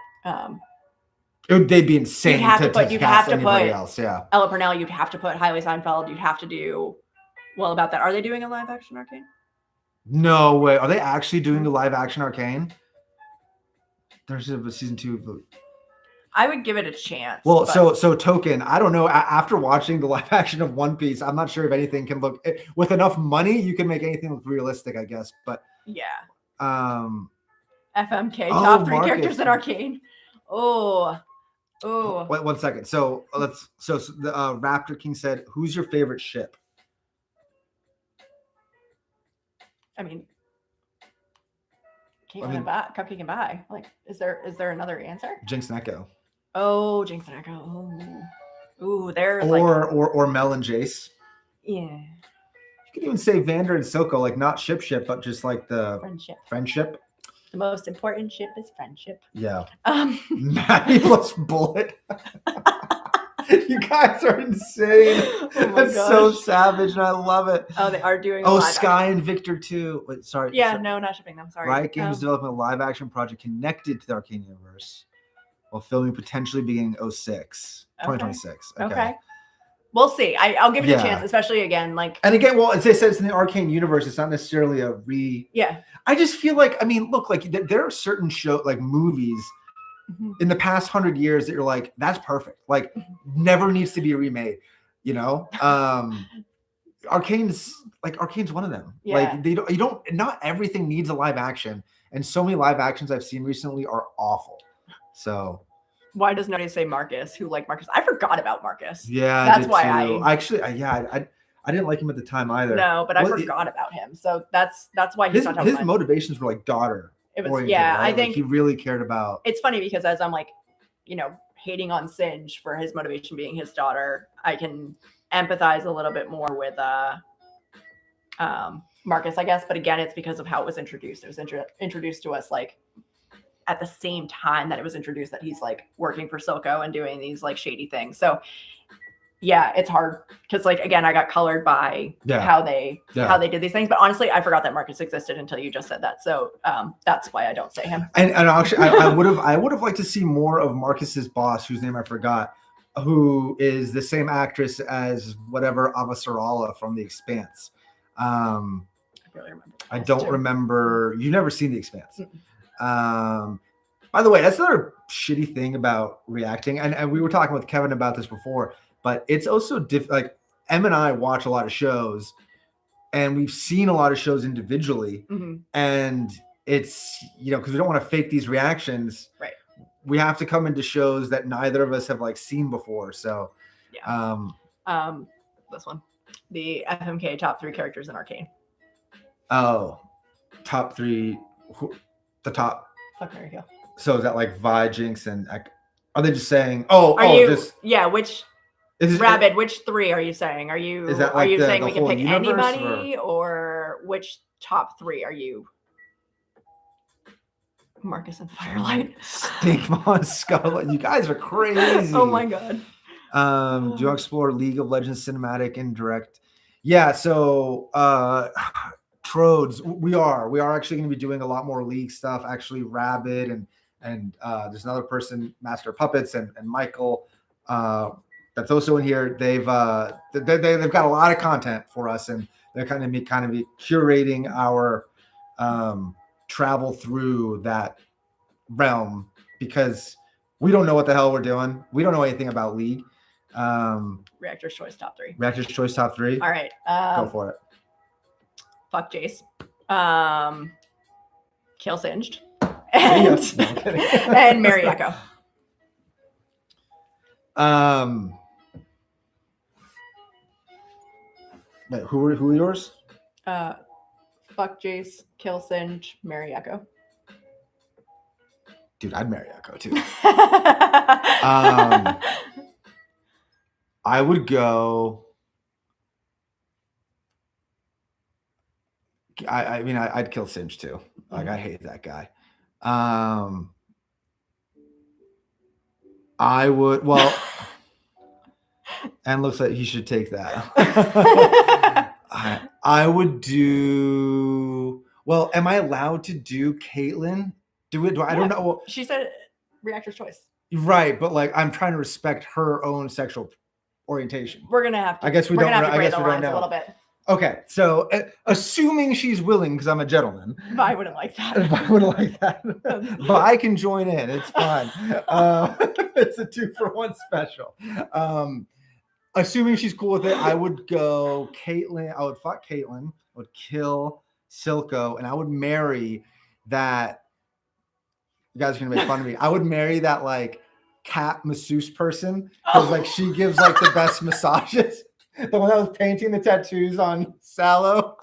They'd be insane. You'd have to put else. Yeah, Ella Purnell. You'd have to put Hailey Steinfeld. You'd have to do well about that. Are they doing a live action Arcane? No way. Are they actually doing the live action Arcane? There's a season 2. I would give it a chance. Well, so Token, I don't know. After watching the live action of One Piece, I'm not sure if anything can look with enough money. You can make anything look realistic, I guess. But yeah. Oh, FMK top 3 Marcus. characters in Arcane. Oh. Wait 1 second. So the Raptor King said, "Who's your favorite ship?" I mean, Cupcake and Vi. Like, is there another answer? Jinx and Echo. Oh, Jinx and Echo. Ooh, they're or Mel and Jace. Yeah. You could even say Vander and Silco, like not ship, but just like the friendship. The most important ship is friendship. Yeah. Maddie plus Bullet. You guys are insane. That's so savage, and I love it. Oh, they are doing. Sky and Victor too. Wait, sorry. Yeah, no, not shipping them. Sorry. Riot Games developing a live action project connected to the Arcane universe, while filming potentially beginning 2026. Okay. We'll see. I'll give it a chance, especially again, like. And again, well, as they said, it's in the Arcane universe. It's not necessarily a Yeah. I just feel like, I mean, look, like there are certain movies in the past 100 years that you're like, that's perfect. Like, never needs to be remade. Arcane's one of them. Yeah. Like not everything needs a live action, and so many live actions I've seen recently are awful. So why does nobody say Marcus? Who like Marcus? I forgot about Marcus. Yeah, that's why I didn't like him at the time either. No, but I forgot about him. So that's why he's not his motivations were like daughter. It was oriented, right? I think like he really cared about. It's funny because as I'm like, hating on Singe for his motivation being his daughter, I can empathize a little bit more with Marcus, I guess. But again, it's because of how it was introduced. It was introduced to us like at the same time that it was introduced that he's like working for Silco and doing these like shady things. So yeah, it's hard because like again, I got colored by how they did these things. But honestly, I forgot that Marcus existed until you just said that. So that's why I don't say him. And actually, I would have liked to see more of Marcus's boss, whose name I forgot, who is the same actress as whatever Avasarala from The Expanse. particularly remember. I don't remember. You've never seen The Expanse. By the way, that's another shitty thing about reacting. And we were talking with Kevin about this before, but it's also like Em and I watch a lot of shows, and we've seen a lot of shows individually, and it's, because we don't want to fake these reactions. Right. We have to come into shows that neither of us have like seen before. So, yeah. This one, the FMK top 3 characters in Arcane. Oh, top 3, the top. Fuck, Mary Kill. So is that like Vi, Jinx, and are they just saying? Which Rabbit? Which 3 are you saying? Are you saying we can pick anybody, or which top 3 are you? Marcus and Firelight. Stigma, Scarlet. You guys are crazy. Oh my god. Do you explore League of Legends cinematic indirect? Yeah. So Trodes, we are actually going to be doing a lot more League stuff. Actually, Rabbit and there's another person, Master of Puppets, and Michael. That's also in here. They've got a lot of content for us, and they're kind of be curating our travel through that realm, because we don't know what the hell we're doing. We don't know anything about League. Reactor's Choice top 3. Reactor's Choice top 3. All right. Go for it. Fuck Jace. Kill Singed. And Marry Echo. Wait, who are yours? Fuck Jace, Kill Singe, Marry Echo. Dude, I'd marry Echo too. I would go. I'd kill Singe too. Like, I hate that guy. I would. Well, and looks like he should take that. I would do. Well, am I allowed to do Caitlyn? I don't know. Well, she said Reactor's Choice. Right, but like, I'm trying to respect her own sexual orientation. We're gonna have to. I guess we don't. I guess we don't know. A little bit. Okay, so assuming she's willing, because I'm a gentleman. I wouldn't like that. I wouldn't like that. But I can join in. It's fine. It's a 2-for-1 special. Assuming she's cool with it, I would go Caitlyn. I would fuck Caitlyn. I would kill Silco, and I would marry that. You guys are gonna make fun of me. I would marry that like cat masseuse person, because like she gives like the best massages. The one that was painting the tattoos on Sallow.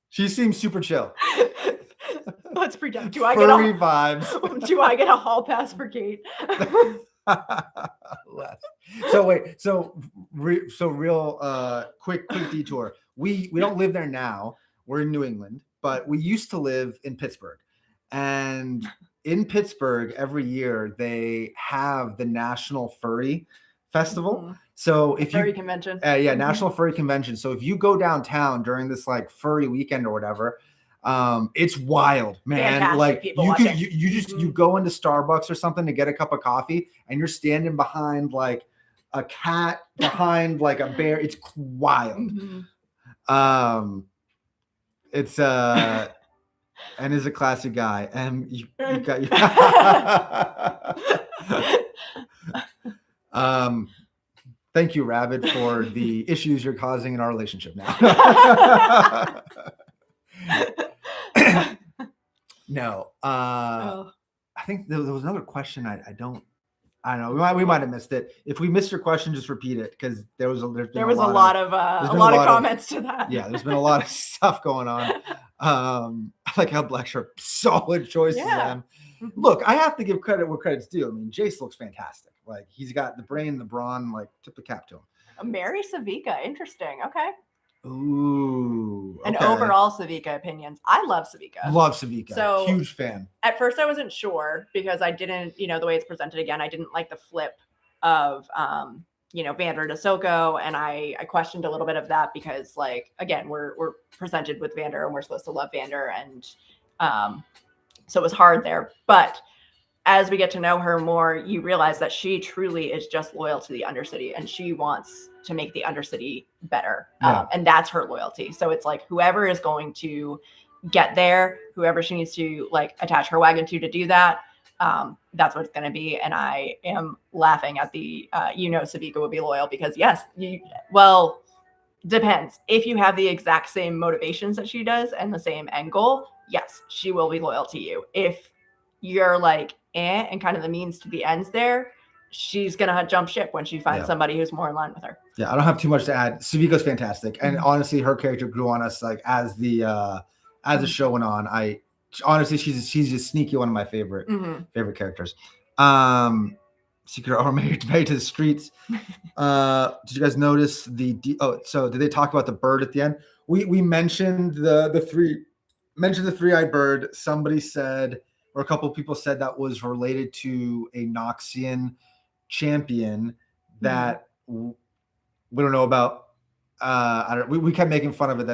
She seems super chill. Let's pretend. Furry vibes. Do I get a hall pass for Kate? Less. So wait. So real quick detour. We don't live there now. We're in New England, but we used to live in Pittsburgh, and in Pittsburgh every year they have the National Furry Festival. So if Furry Convention. National Furry Convention. So if you go downtown during this like furry weekend or whatever, it's wild, man. Fantastic. Like you go into Starbucks or something to get a cup of coffee, and you're standing behind like a cat, behind like a bear. It's wild. It's and is a classy guy, and you got thank you, Rabbit, for the issues you're causing in our relationship now. No, I think there was another question. I don't know. We might have missed it. If we missed your question, just repeat it, because there was a lot of comments to that. Yeah, there's been a lot of stuff going on. I like how Blackshark, solid choices. Yeah. Look, I have to give credit where credit's due. I mean, Jace looks fantastic. Like, he's got the brain, the brawn. Like, tip the cap to him. Mary Savika, interesting. Okay. Ooh. Okay. And overall Savika opinions. I love Savika. Love Savika. So huge fan. At first I wasn't sure, because I didn't, the way it's presented again, I didn't like the flip of Vander to Silco, and I questioned a little bit of that, because like, again, we're presented with Vander and we're supposed to love Vander, and so it was hard there. But as we get to know her more, you realize that she truly is just loyal to the Undercity, and she wants to make the Undercity better. Yeah. And that's her loyalty. So it's like whoever is going to get there, whoever she needs to like attach her wagon to do that, that's what it's going to be. And I am laughing at the, Savika would be loyal because yes, depends. If you have the exact same motivations that she does and the same end goal, yes, she will be loyal to you. If you're like, and kind of the means to the ends there, she's gonna jump ship when she finds somebody who's more in line with her. Yeah, I don't have too much to add. Savika's fantastic, and honestly, her character grew on us like as the show went on. She's just sneaky one of my favorite characters. Secret or married to the streets. Did you guys notice so did they talk about the bird at the end? We mentioned the three-eyed bird. Somebody said, or a couple of people said, that was related to a Noxian champion that we don't know about. We kept making fun of it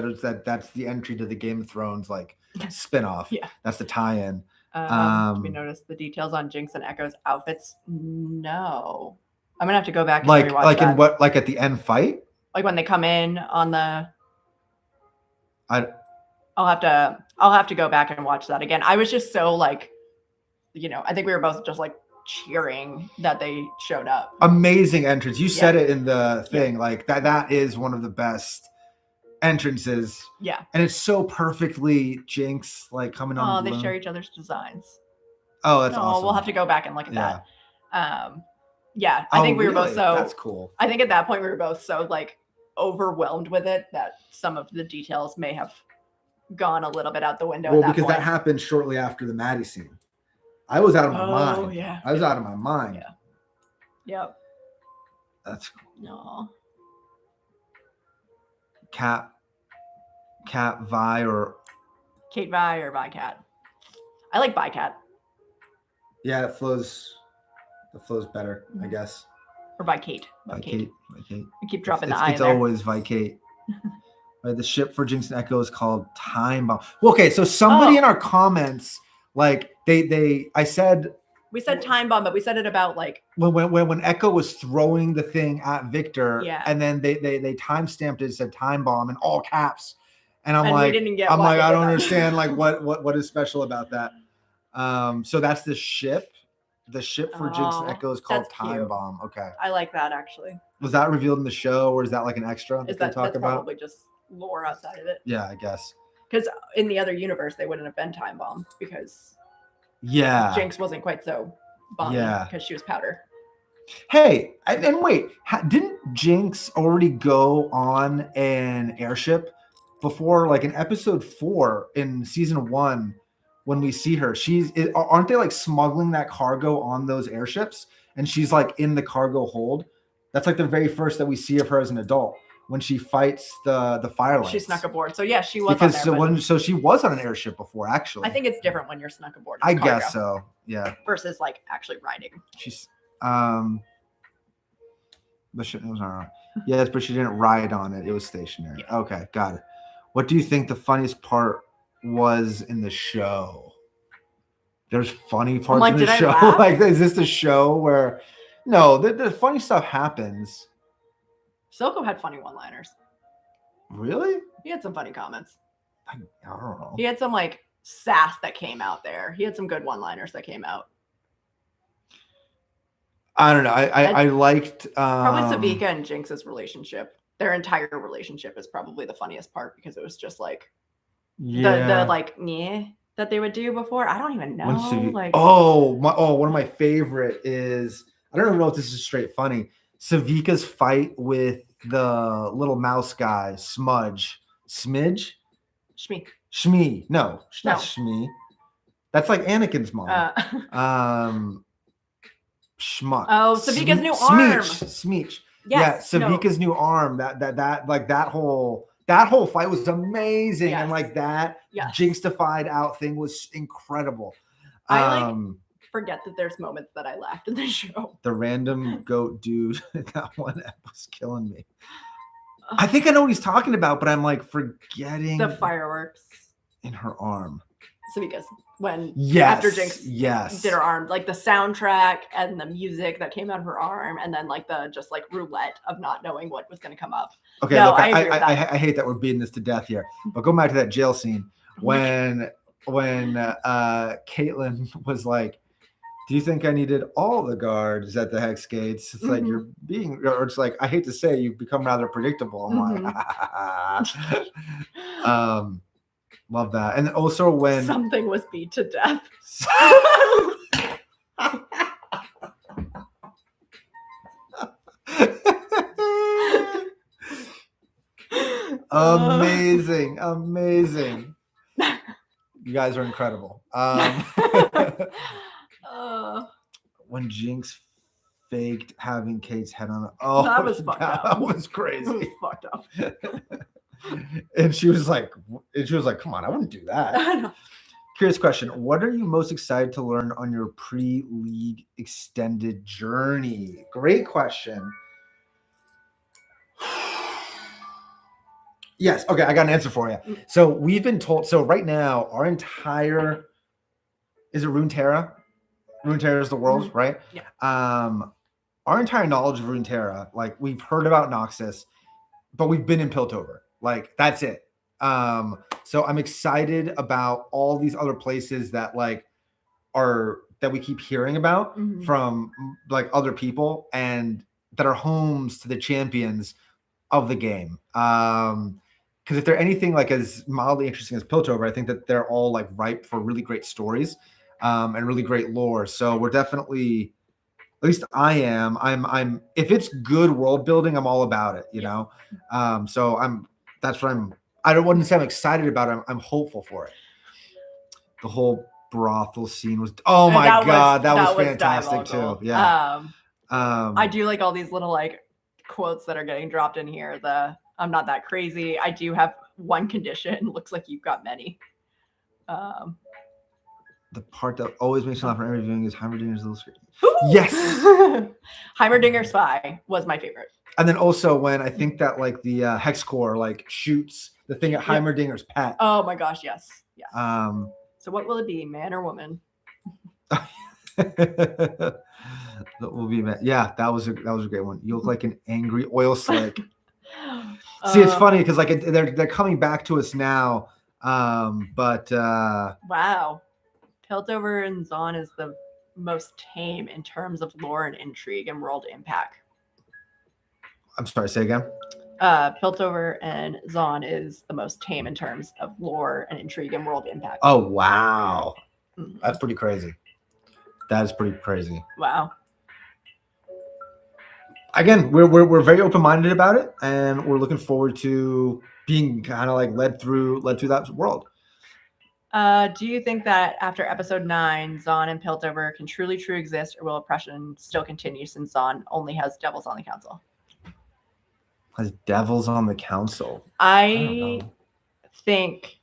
that's the entry to the Game of Thrones like spinoff. Yeah, that's the tie-in. Did we notice the details on Jinx and Echo's outfits? No, I'm gonna have to go back and rewatch like that. In what, like at the end fight, like when they come in on the. I'll have to go back and watch that again. I was just so like, I think we were both just like cheering that they showed up. Amazing entrance. You said it in the thing, like that is one of the best entrances. Yeah. And it's so perfectly Jinx, like coming on. Oh, they share each other's designs. Oh, that's awesome. We'll have to go back and look at that. I think we were both so. That's cool. I think at that point we were both so like overwhelmed with it that some of the details may have gone a little bit out the window. Well, because that happened shortly after the Maddie scene. I was out of my mind. Yeah. I was out of my mind. Yeah. Yep. That's cool. No. Cat Vi or Kate Vi or Vicat. I like Vicat. Yeah, it flows better, I guess. Or Vicate. Vicate. I keep dropping the I. It's always Vicate. Right, the ship for Jinx and Echo is called Time Bomb. Well, okay, so somebody in our comments, like I said. We said Time Bomb, but we said it about like when Echo was throwing the thing at Victor, and then they time stamped it, said Time Bomb in all caps, and I'm like, I don't understand like what is special about that. So that's the ship. The ship for Jinx and Echo is called Time Bomb. Okay, I like that actually. Was that revealed in the show, or is that like an extra that they talk about? Probably just lore outside of it. Yeah, I guess. Because in the other universe, they wouldn't have been Time Bomb because Jinx wasn't quite so bomby because she was powder. Hey, and wait, didn't Jinx already go on an airship before, like in episode 4 in season 1? When we see her, aren't they like smuggling that cargo on those airships? And she's like in the cargo hold. That's like the very first that we see of her as an adult when she fights the Firelights. She snuck aboard. So yeah, she was on there. So she was on an airship before, actually. I think it's different when you're snuck aboard. I guess so. Yeah. Versus like actually riding. She's the ship was on. Yes, but she didn't ride on it. It was stationary. Yeah. Okay, got it. What do you think the funniest part was in the show? There's funny parts in the show. Like, is this the show where the funny stuff happens? Silco had funny one-liners. Really? He had some funny comments. I don't know. He had some like sass that came out there. He had some good one-liners that came out. I don't know. I liked probably Savika and Jinx's relationship. Their entire relationship is probably the funniest part because it was just like the like that they would do before. I don't even know. One of my favorite is, I don't even know if this is straight funny, Savika's fight with the little mouse guy, Shmee. No, not Shmee. That's like Anakin's mom. Schmuck. Oh, Savika's new arm. Smeech. Yes, Savika's new arm. That whole fight was amazing, and like that Jinxified out thing was incredible. I forget that there's moments that I laughed in the show. The random goat dude, that one was killing me. I think I know what he's talking about, but I'm like forgetting the fireworks in her arm. Savika's when Yes. after Jinx Yes. did her arm, like the soundtrack and the music that came out of her arm, and then like the just like roulette of not knowing what was going to come up. Okay, No, look, I agree with I that. hate that we're beating this to death here, but go back to that jail scene when Caitlyn was like, "Do you think I needed all the guards at the Hex Gates?" It's like you're being, or it's like I hate to say, you've become rather predictable. I'm like, love that, and also when Something was beat to death. Amazing. You guys are incredible. When Jinx faked having Kate's head on it. Oh, that was fucked up. That was crazy. It was fucked up. And she was like, come on, I wouldn't do that. Curious question. What are you most excited to learn on your pre-league extended journey? Great question. Yes. Okay, I got an answer for you. So we've been told, so right now, our entire, is it Runeterra? Runeterra is the world, right? Yeah. Our entire knowledge of Runeterra, like we've heard about Noxus, but we've been in Piltover. Like that's it. So I'm excited about all these other places that like are that we keep hearing about from like other people and that are homes to the champions of the game. Because if they're anything like as mildly interesting as Piltover, I think that they're all like ripe for really great stories and really great lore. So we're definitely, at least I am. I'm. If it's good world building, I'm all about it. You know. So I'm. That's what I'm. I don't want to say I'm excited about it. I'm hopeful for it. The whole brothel scene was. Oh my god, that was fantastic too. Yeah. I do like all these little like quotes that are getting dropped in here. I'm not that crazy. I do have one condition. Looks like you've got many. The part that always makes me laugh when interviewing is Heimerdinger's little screen. Yes. Heimerdinger Spy was my favorite. And then also when I think that like the Hex Core like shoots the thing at Heimerdinger's pet. Oh my gosh, yes. So what will it be, man or woman? That will be man. Yeah, that was a great one. You look like an angry oil slick. See, it's funny because like they're coming back to us now. But wow. Piltover and Zaun is the most tame in terms of lore and intrigue and world impact. I'm sorry, say again. Piltover and Zaun is the most tame in terms of lore and intrigue and world impact. Oh wow, that's pretty crazy. That is pretty crazy. Wow. Again, we're very open-minded about it, and we're looking forward to being kind of like led through that world. Do you think that after episode 9, Zaun and Piltover can truly exist, or will oppression still continue since Zaun only has devils on the council? Has devils on the council? I think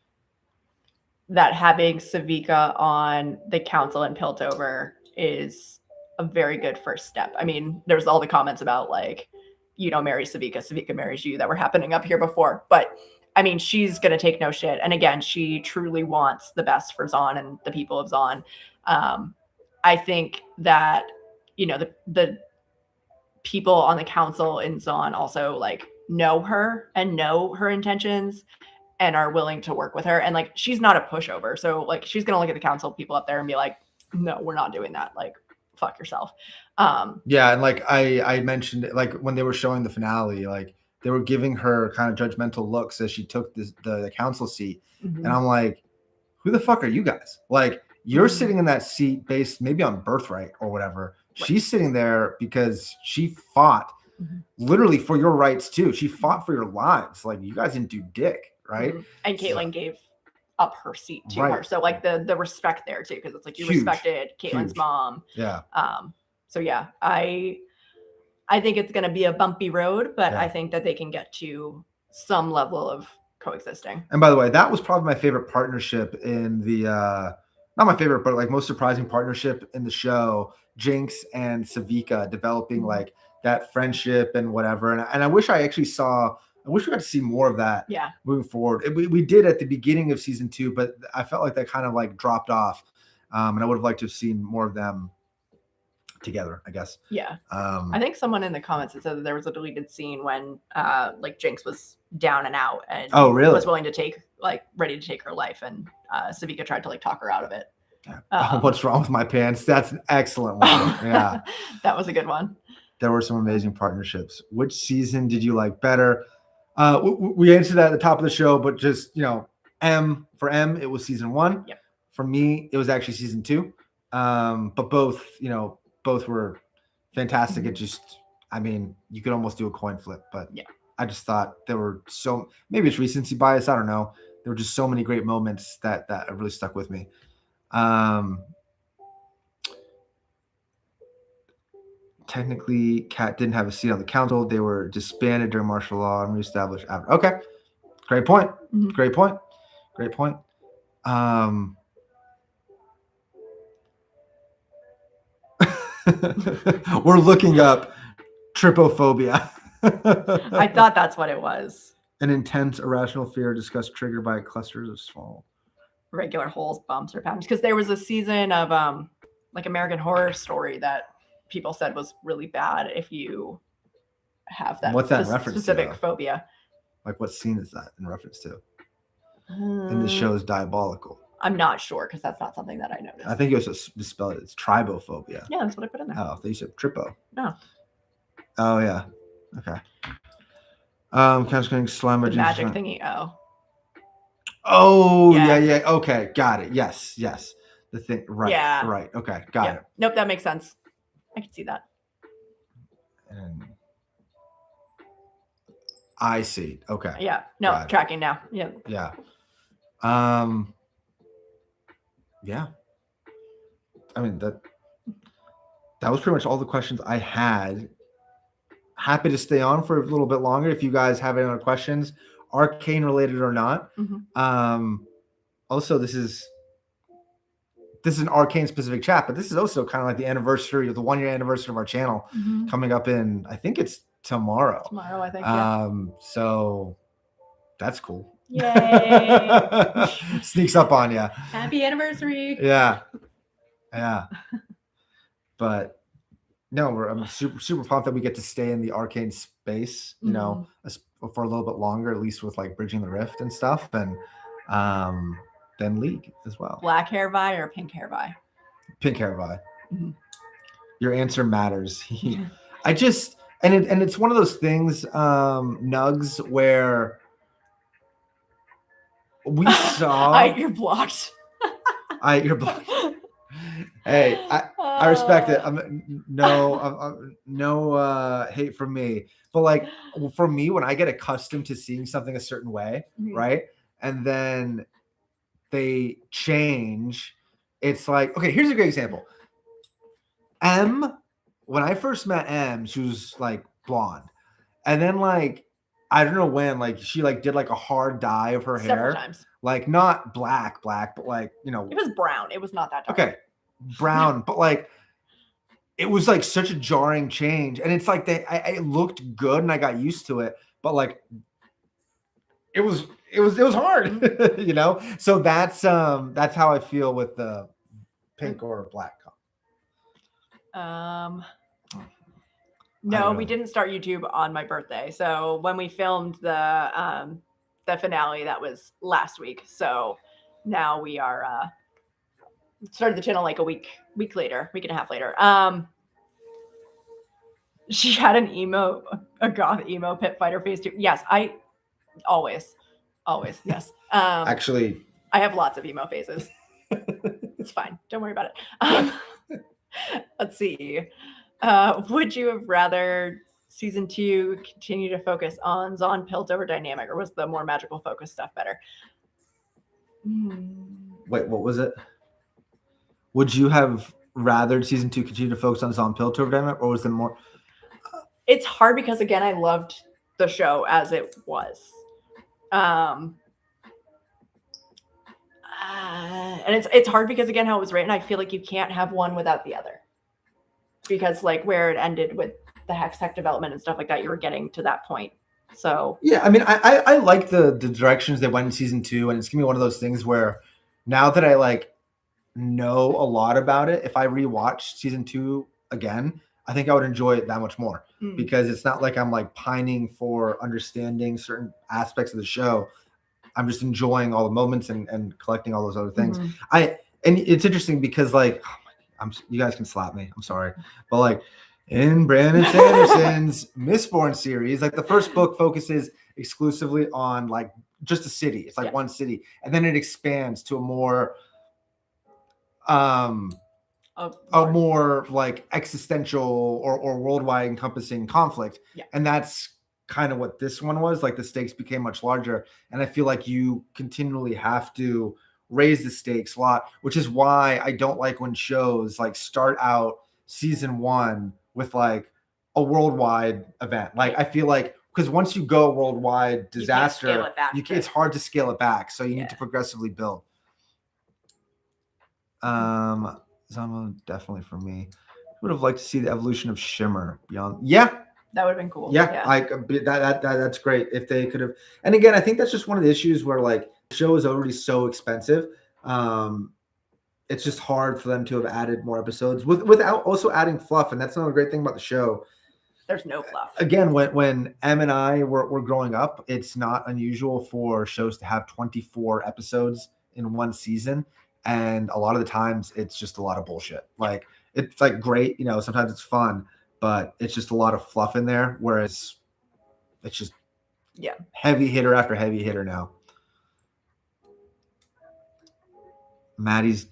that having Savika on the council in Piltover is a very good first step. I mean, there's all the comments about like, you don't marry Savika, Savika marries you that were happening up here before, but I mean, she's going to take no shit. And again, she truly wants the best for Zaun and the people of Zaun. I think that, you know, the people on the council in Zaun also like know her and know her intentions and are willing to work with her. And like, she's not a pushover. So like, she's going to look at the council people up there and be like, no, we're not doing that. Like, fuck yourself. Yeah. And like, I mentioned like when they were showing the finale, like, they were giving her kind of judgmental looks as she took the council seat. And I'm like, who the fuck are you guys? Like, you're sitting in that seat based maybe on birthright or whatever. Right. She's sitting there because she fought literally for your rights too. She fought for your lives. Like, you guys didn't do dick, right? And Caitlyn gave up her seat to her. So like the respect there too, because it's like you respected Caitlyn's mom. Yeah. So yeah, I think it's going to be a bumpy road, but I think that they can get to some level of coexisting. And by the way, that was probably my favorite partnership in the, not my favorite, but like most surprising partnership in the show, Jinx and Savika developing like that friendship and whatever. And I wish I actually saw I wish we got to see more of that Yeah. moving forward. We did at the beginning of season 2, but I felt like that kind of like dropped off. And I would have liked to have seen more of them together, I guess. Yeah. I think someone in the comments had said that there was a deleted scene when like Jinx was down and out and was willing to ready to take her life, and Savika tried to like talk her out of it. What's wrong with my pants? That's an excellent one. Yeah. That was a good one. There were some amazing partnerships. Which season did you like better? We answered that at the top of the show, but just, M, it was season 1. Yep. For me, it was actually season 2. But both were fantastic. It just, you could almost do a coin flip, but yeah, I just thought there were maybe it's recency bias, I don't know. There were just so many great moments that really stuck with me. Technically, Kat didn't have a seat on the council. They were disbanded during martial law and reestablished after. Okay. Great point. Mm-hmm. Great point. We're looking up trypophobia. I thought that's what it was. An intense, irrational fear discussed triggered by clusters of small regular holes, bumps, or patterns. Because there was a season of like American Horror Story that people said was really bad if you have that. What's that reference specific to, phobia? Like what scene is that in reference to? And the show is diabolical. I'm not sure because that's not something that I noticed. I think it was misspelled. It's tribophobia. Yeah, that's what I put in there. Oh, they said tripo. No. Oh yeah. Okay. Getting slime. The magic thingy. Oh yeah. Okay, got it. Yes. The thing. Right. Yeah. Right. Okay, got it. Nope, that makes sense. I can see that. And I see. Okay. Yeah. No, tracking now. Yeah. Yeah. Yeah. That was pretty much all the questions I had. Happy to stay on for a little bit longer if you guys have any other questions, Arcane related or not. Mm-hmm. Also, this is an Arcane specific chat, but this is also kind of like the anniversary of the 1-year anniversary of our channel coming up in, I think it's tomorrow. I think. Yeah. So that's cool. Yay! Sneaks up on you. Happy anniversary. Yeah. But no, I'm super pumped that we get to stay in the Arcane space, for a little bit longer, at least with like Bridging the Rift and stuff, and then League as well. Black hair Vi or pink hair Vi? Pink hair Vi. Mm-hmm. Your answer matters. I just and it's one of those things, Nugs, where we saw. You're blocked. You're blocked. Hey, I respect it. No hate from me. But like for me, when I get accustomed to seeing something a certain way, right? And then they change, it's like, okay, here's a great example. When I first met she was like blonde. And then like, I don't know when, like she like did like a hard dye of her Several hair. Times. Like not black, but like, it was brown. It was not that dark. Okay. Brown, but like it was like such a jarring change, and it's like it looked good and I got used to it, but like it was hard. So that's how I feel with the pink or black No, we didn't start YouTube on my birthday. So when we filmed the finale, that was last week. So now we are started the channel like a week and a half later. She had a goth emo pit fighter face too. Yes, I always, yes. Actually, I have lots of emo faces. It's fine. Don't worry about it. Let's see. Would you have rather season 2 continue to focus on Zon Piltover dynamic, or was the more magical focus stuff better? Wait, what was it? Would you have rather season 2 continue to focus on Zon Piltover dynamic, or was there more? It's hard because again, I loved the show as it was. And it's hard because again, how it was written, I feel like you can't have one without the other. Because like where it ended with the Hex Tech development and stuff like that, you were getting to that point So yeah, I mean, I like the directions they went in season 2, and it's gonna be one of those things where now that I like know a lot about it, if I rewatch season 2 again, I think I would enjoy it that much more because it's not like I'm like pining for understanding certain aspects of the show. I'm just enjoying all the moments and collecting all those other things. And it's interesting because like you guys can slap me. I'm sorry, but like in Brandon Sanderson's Mistborn series, like the first book focuses exclusively on like just a city. It's like one city, and then it expands to a more a more like existential or worldwide encompassing conflict. And that's kind of what this one was. Like the stakes became much larger, and I feel like you continually have to raise the stakes a lot, which is why I don't like when shows like start out season 1 with like a worldwide event. Like I feel like because once you go worldwide disaster, it's hard to scale it back. So you need to progressively build. Zama definitely for me. I would have liked to see the evolution of Shimmer beyond. Yeah, that would have been cool. Yeah, like that's great if they could have. And again, I think that's just one of the issues where like the show is already so expensive. It's just hard for them to have added more episodes without also adding fluff. And that's another great thing about the show. There's no fluff. Again, when Em and I were growing up, it's not unusual for shows to have 24 episodes in one season. And a lot of the times it's just a lot of bullshit. Like it's like great, you know, sometimes it's fun, but it's just a lot of fluff in there. Whereas it's just heavy hitter after heavy hitter now. Maddie's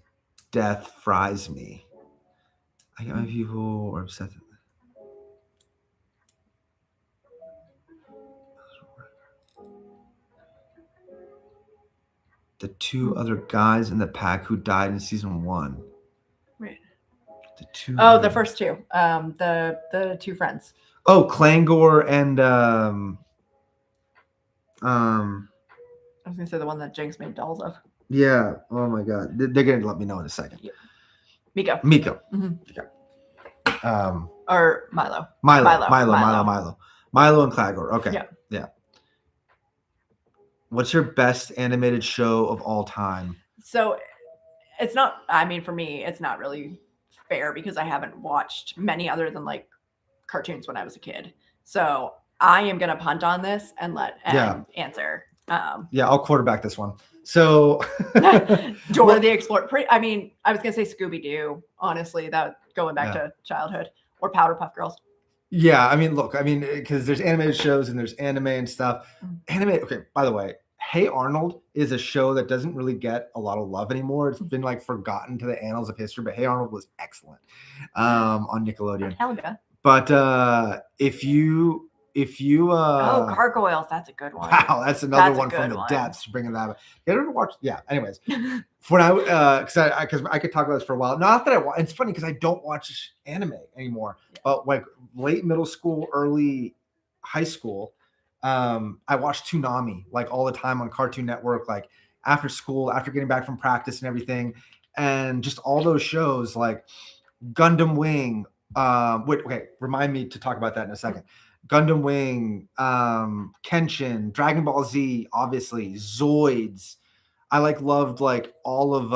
death fries me. I get my people are upset. The 2 other guys in the pack who died in season 1. Right. The 2. Oh, the first 2. The 2 friends. Oh, Clangor and I was gonna say the one that Jinx made dolls of. Yeah. Oh my god. They're gonna let me know in a second. Yeah. Miko. Mm-hmm. Okay. Or Milo. Milo and Clangor. Okay. Yeah. What's your best animated show of all time? So it's not, I mean, for me, it's not really fair because I haven't watched many other than like cartoons when I was a kid. So I am going to punt on this and let Em answer. I'll quarterback this one. So Dora the Explorer. I mean, I was going to say Scooby-Doo, honestly, that going back to childhood, or Powderpuff Girls. Yeah, I mean, look, because there's animated shows and there's anime and stuff. Okay, by the way, Hey Arnold is a show that doesn't really get a lot of love anymore. It's been like forgotten to the annals of history, but Hey Arnold was excellent on Nickelodeon. Helga. But if you Gargoyles, that's a good one. Wow, that's another one from the depths, bringing that up. You ever watch? Yeah. Anyways, when because I could talk about this for a while. Not that I watch. It's funny because I don't watch anime anymore. But like late middle school, early high school, I watched Toonami like all the time on Cartoon Network, like after school, after getting back from practice and everything, and just all those shows like Gundam Wing. Remind me to talk about that in a second. Gundam Wing, Kenshin, Dragon Ball Z, obviously, Zoids. I loved all of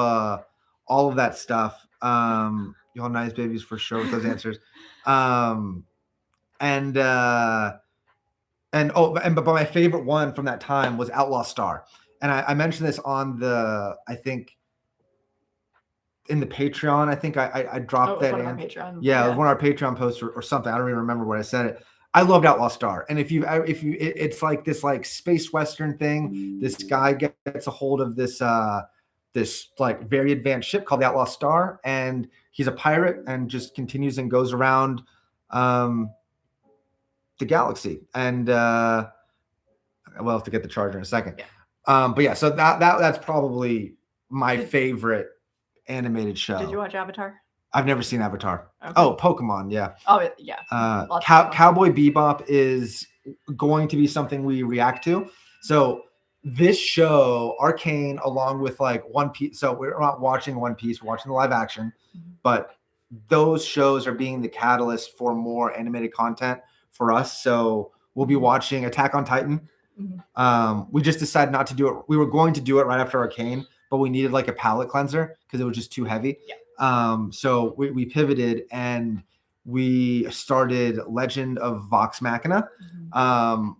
that stuff. Y'all nice babies for sure with those answers. But my favorite one from that time was Outlaw Star. And I mentioned this on I think in the Patreon. I think I dropped that in. Patreon. Yeah, it was one of our Patreon posts or something. I don't even remember where I said it. I loved Outlaw Star. And it's like this like space Western thing. This guy gets a hold of this like very advanced ship called the Outlaw Star, and he's a pirate and just continues and goes around the galaxy. And we'll have to get the charger in a second. Yeah. But yeah, so that's probably my favorite animated show. Did you watch Avatar? I've never seen Avatar. Okay. Oh, Pokemon, yeah. Oh, yeah. Cowboy Bebop is going to be something we react to. So this show, Arcane, along with like One Piece. So we're not watching One Piece, we're watching the live action, but those shows are being the catalyst for more animated content for us. So we'll be watching Attack on Titan. We just decided not to do it. We were going to do it right after Arcane, but we needed like a palate cleanser because it was just too heavy. So we pivoted and we started Legend of Vox Machina,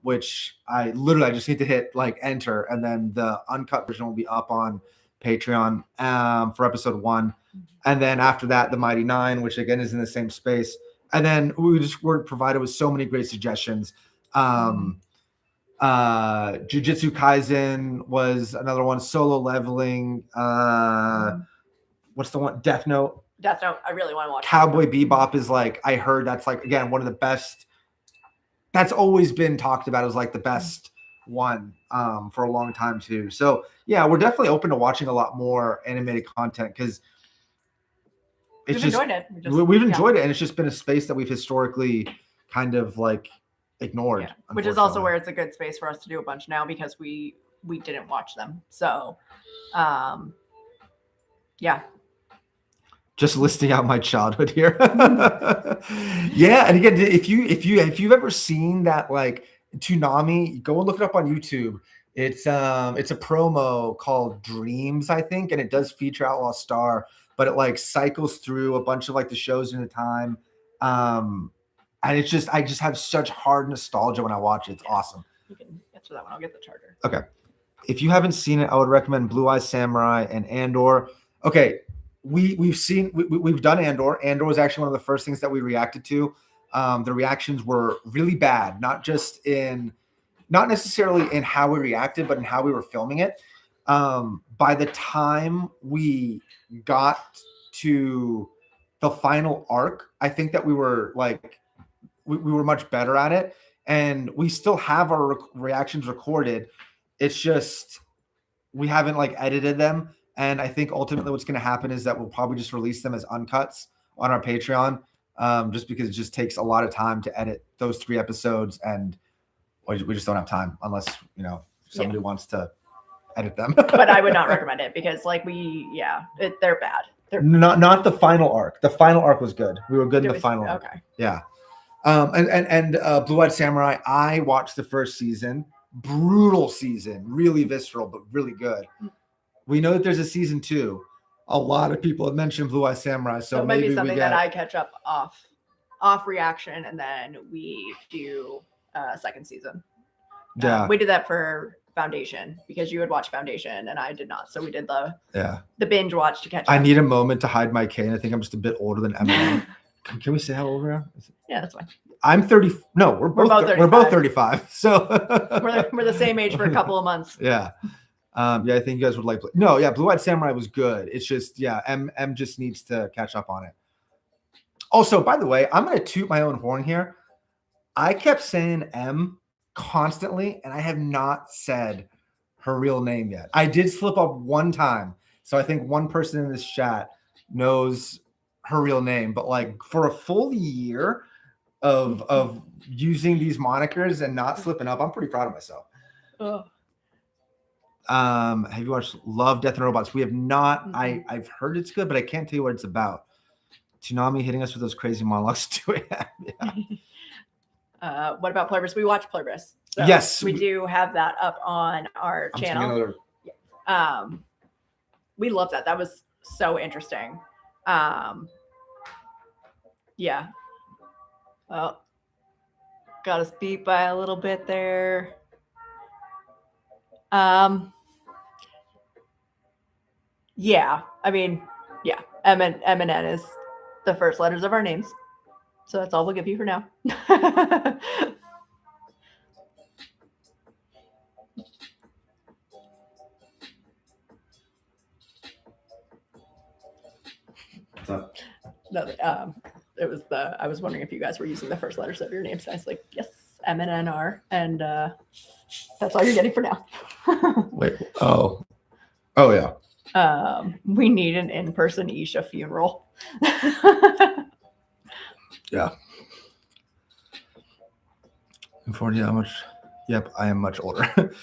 which I just need to hit like enter, and then the uncut version will be up on Patreon for episode 1. And then after that, the Mighty Nine, which again is in the same space. And then we just were provided with so many great suggestions. Jujutsu Kaisen was another one. Solo Leveling. What's the one? Death Note. Death Note. I really want to watch. Cowboy Bebop is like, I heard that's like, again, one of the best. That's always been talked about as like the best one for a long time too. So yeah, we're definitely open to watching a lot more animated content because we've enjoyed it. We've enjoyed it, and it's just been a space that we've historically kind of like ignored. Yeah. Which is also where it's a good space for us to do a bunch now because we didn't watch them. So yeah. Just listing out my childhood here. Yeah, and again, if you've ever seen that like Toonami, go and look it up on YouTube. It's a promo called Dreams, I think, and it does feature Outlaw Star, but it like cycles through a bunch of like the shows in a time. And it's just, I just have such hard nostalgia when I watch it. It's awesome. You can answer that one. I'll get the charger. Okay. If you haven't seen it, I would recommend Blue Eye Samurai and Andor. Okay. We've done Andor. Andor was actually one of the first things that we reacted to. The reactions were really bad, not necessarily in how we reacted, but in how we were filming it. By the time we got to the final arc, I think that we were like, we were much better at it, and we still have our reactions recorded. It's just, we haven't like edited them. And I think ultimately what's going to happen is that we'll probably just release them as uncuts on our Patreon, just because it just takes a lot of time to edit those 3 episodes, and we just don't have time unless, somebody wants to edit them. But I would not recommend it because like they're bad. They're not the final arc. The final arc was good. We were good in the final arc. Okay. Yeah. And Blue Eyed Samurai, I watched the first season. Brutal season. Really visceral, but really good. We know that there's a season 2. A lot of people have mentioned Blue Eye Samurai, so it might be something that I catch up off reaction, and then we do a second season. Yeah, we did that for Foundation because you would watch Foundation and I did not, so we did the binge watch to catch up. I need a moment to hide my cane. I think I'm just a bit older than Emily. Can we say how old we are? Yeah, that's fine. I'm 30. No, we're both 35. We're both 35. So we're the same age for a couple of months. Yeah. I think you guys would like. No, yeah, Blue Eyed Samurai was good. It's just, M just needs to catch up on it. Also, by the way, I'm going to toot my own horn here. I kept saying M constantly, and I have not said her real name yet. I did slip up one time, so I think one person in this chat knows her real name. But like for a full year of using these monikers and not slipping up, I'm pretty proud of myself. Oh. Have you watched Love, Death, and Robots? We have not. I've heard it's good, but I can't tell you what it's about. Toonami hitting us with those crazy monologues to it. Yeah. What about Pluribus? We watch Pluribus. So yes, we do have that up on our channel. We love that. That was so interesting. Yeah. Oh, got us beat by a little bit there. Yeah, I mean, yeah, M and N is the first letters of our names. So that's all we'll give you for now. What's up? No, it was I was wondering if you guys were using the first letters of your names. I was like, yes, M and N are, and that's all you're getting for now. Wait, oh yeah. We need an in-person Isha funeral. Yeah. 40, how much? Yep, I am much older.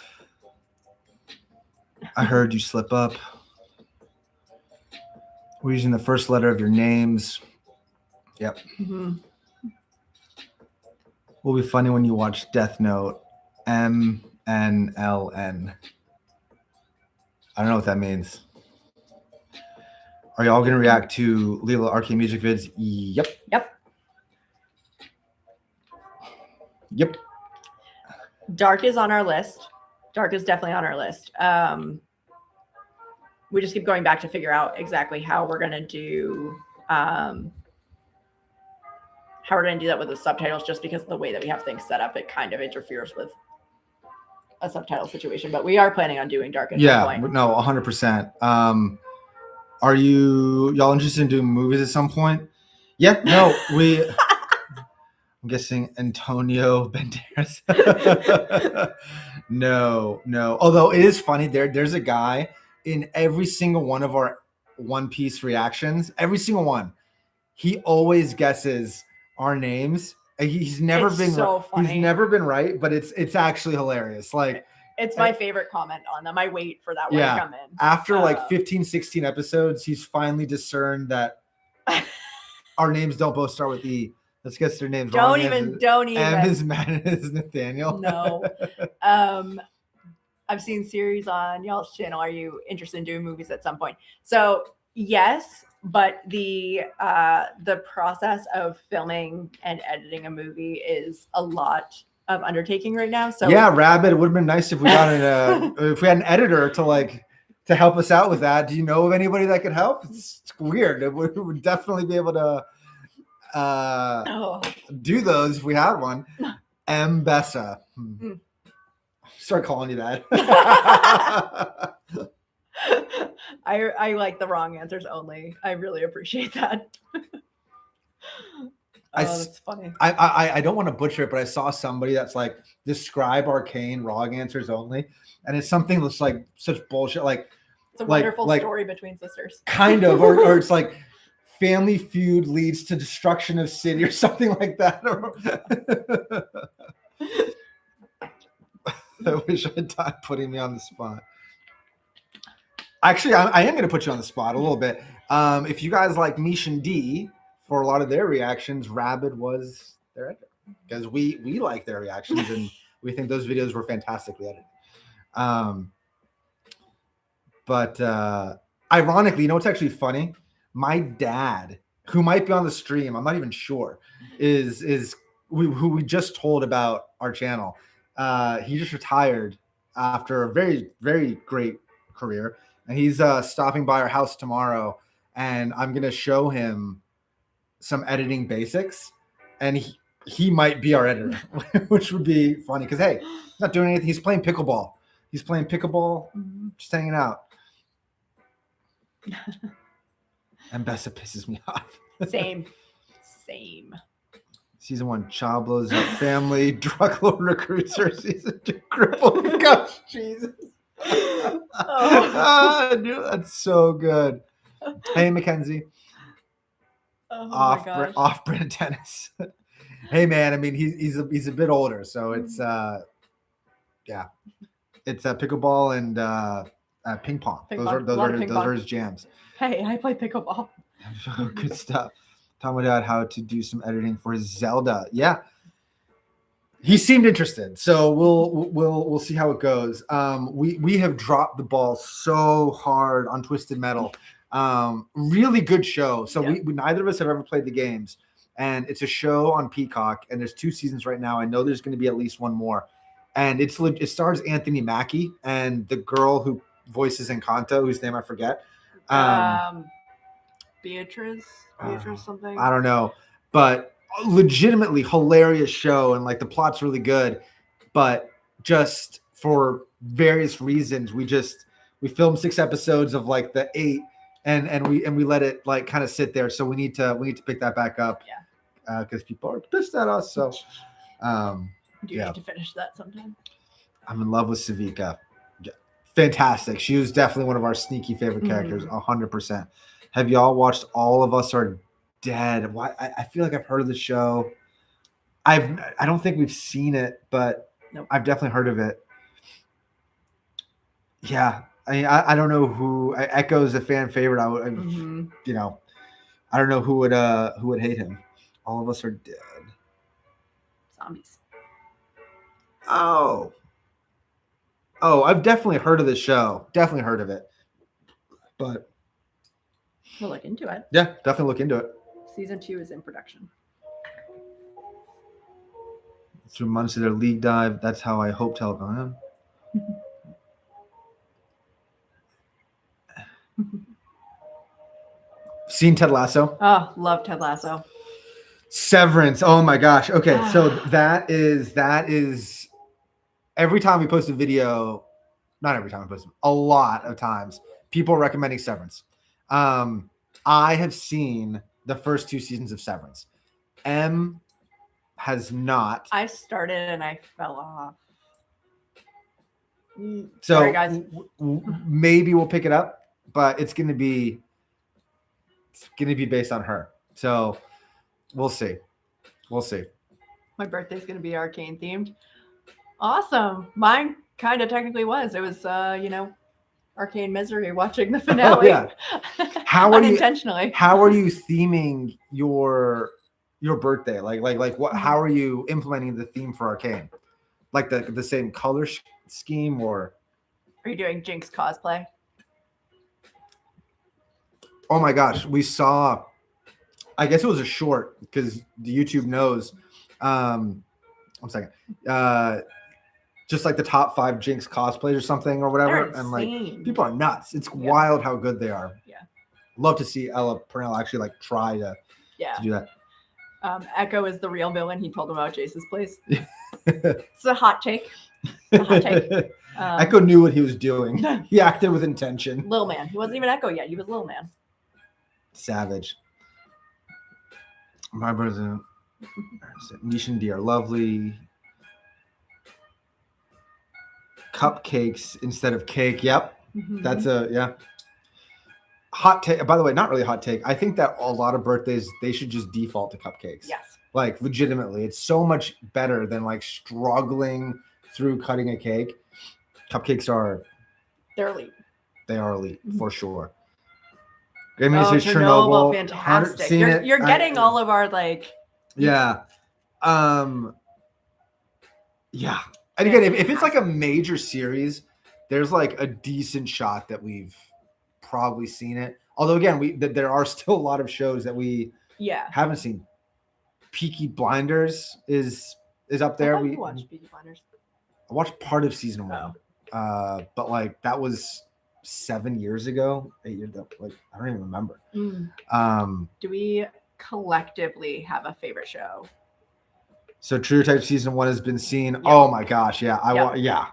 I heard you slip up. We're using the first letter of your names. Yep. Mm-hmm. will be funny when you watch Death Note. MNLN. I don't know what that means. Are y'all gonna react to Lila Arcane music vids? Yep. Yep. Dark is on our list. Dark is definitely on our list. We just keep going back to figure out exactly how we're gonna do that with the subtitles, just because of the way that we have things set up, it kind of interferes with a subtitle situation. But we are planning on doing Dark at some point. No, 100%. Are y'all interested in doing movies at some point? Yeah, no, I'm guessing Antonio Banderas. No. Although it is funny, there's a guy in every single one of our One Piece reactions, every single one. He always guesses our names. He's never been right, but it's actually hilarious. Like, it's my favorite comment on them. I wait for that one to come in. After like 15, 16 episodes, he's finally discerned that our names don't both start with E. Let's guess their names. Don't even. M is Matt and is Nathaniel. No. I've seen series on y'all's channel. Are you interested in doing movies at some point? So yes, but the process of filming and editing a movie is a lot of undertaking right now. So yeah, Rabbit, it would have been nice if we got if we had an editor to help us out with that. Do you know of anybody that could help? It's weird. We would definitely be able to do those if we had one. Mbessa. Start calling you that. I like the wrong answers only. I really appreciate that. That's funny. I don't want to butcher it, but I saw somebody that's like, describe Arcane wrong answers only, and it's something that's like such bullshit. Like, it's a wonderful story between sisters. Kind of, or it's like family feud leads to destruction of city or something like that. I wish I had time putting me on the spot. Actually, I am going to put you on the spot a little bit. If you guys like Mish and D, for a lot of their reactions, Rabid was their editor, because we like their reactions and we think those videos were fantastically edited. But ironically, you know what's actually funny? My dad, who might be on the stream, I'm not even sure, who we just told about our channel. He just retired after a very, very great career, and he's stopping by our house tomorrow, and I'm gonna show him some editing basics, and he might be our editor, which would be funny because, hey, he's not doing anything. He's playing pickleball. Just hanging out. And Bessa pisses me off. Same. Season 1, Chablo's family, drug lord recruits her. Season 2, crippled. Gosh, Jesus. Dude, that's so good. Hey, Mackenzie. Off-brand tennis. Hey, man. I mean, he's a bit older, so it's it's pickleball and ping pong. Those are his jams. Hey, I play pickleball. Good stuff. Tell my dad how to do some editing for Zelda. Yeah, he seemed interested, so we'll see how it goes. We have dropped the ball so hard on Twisted Metal. Really good show. So we neither of us have ever played the games, and it's a show on Peacock, and there's 2 seasons right now. I know there's going to be at least one more, and it stars Anthony Mackie and the girl who voices Encanto, whose name I forget. Beatrice something. I don't know, but legitimately hilarious show, and like the plot's really good, but just for various reasons we filmed 6 episodes of like the 8, and we let it like kind of sit there. So we need to pick that back up. Because people are pissed at us. So do you need to finish that sometime? I'm in love with Savika. Fantastic. She was definitely one of our sneaky favorite characters. 100%. Have y'all watched All of Us Are Dead? Why? I feel like I've heard of the show. I don't think we've seen it, but nope. I've definitely heard of it. Yeah, I mean, I don't know who. Echo is a fan favorite. I would, I don't know who would hate him. All of Us Are Dead. Zombies. Oh, I've definitely heard of this show. Definitely heard of it. But We'll look into it. yeah, definitely look into it. Season 2 is in production. Through months of their league dive. That's how I hope to help them. Seen Ted Lasso? Oh, love Ted Lasso. Severance. Oh my gosh. Okay, so that is every time we post a video, not every time we post, a lot of times, people are recommending Severance. I have seen the first 2 seasons of Severance. M has not. I started and I fell off. So sorry, guys. Maybe we'll pick it up, but it's gonna be based on her. So we'll see. My birthday's gonna be Arcane themed. Awesome. Mine kind of technically was. It was Arcane misery watching the finale. Oh, yeah. How are you unintentionally? How are you theming your birthday? Like what? How are you implementing the theme for Arcane? Like the same color scheme, or are you doing Jinx cosplay? Oh my gosh, we saw. I guess it was a short because the YouTube knows. 1 second. Just like the top 5 Jinx cosplays or something or whatever, They're and like insane. people are nuts. It's wild how good they are. Yeah. Love to see Ella Parental actually like try to do that. Echo is the real villain. He told him about Jace's place. It's a hot take. Echo knew what he was doing. He acted with intention. Lil Man. He wasn't even Echo yet. He was Lil Man. Savage. My brother, Niche and D are lovely. Cupcakes instead of cake. Yep. That's hot take. By the way, not really hot take. I think that a lot of birthdays, they should just default to cupcakes. Yes. Like legitimately, it's so much better than like struggling through cutting a cake. Cupcakes they're elite. They are elite for sure. Chernobyl, fantastic. You're getting all of our like. Yeah. Yeah. And again, if it's like a major series, there's like a decent shot that we've probably seen it. Although again, there are still a lot of shows that we haven't seen. Peaky Blinders is up there. We watched Peaky Blinders. I watched part of season 1, but like that was 7 years ago, 8 years ago. Like I don't even remember. Do we collectively have a favorite show? So True Detective season 1 has been seen. Yep. Oh my gosh, yeah.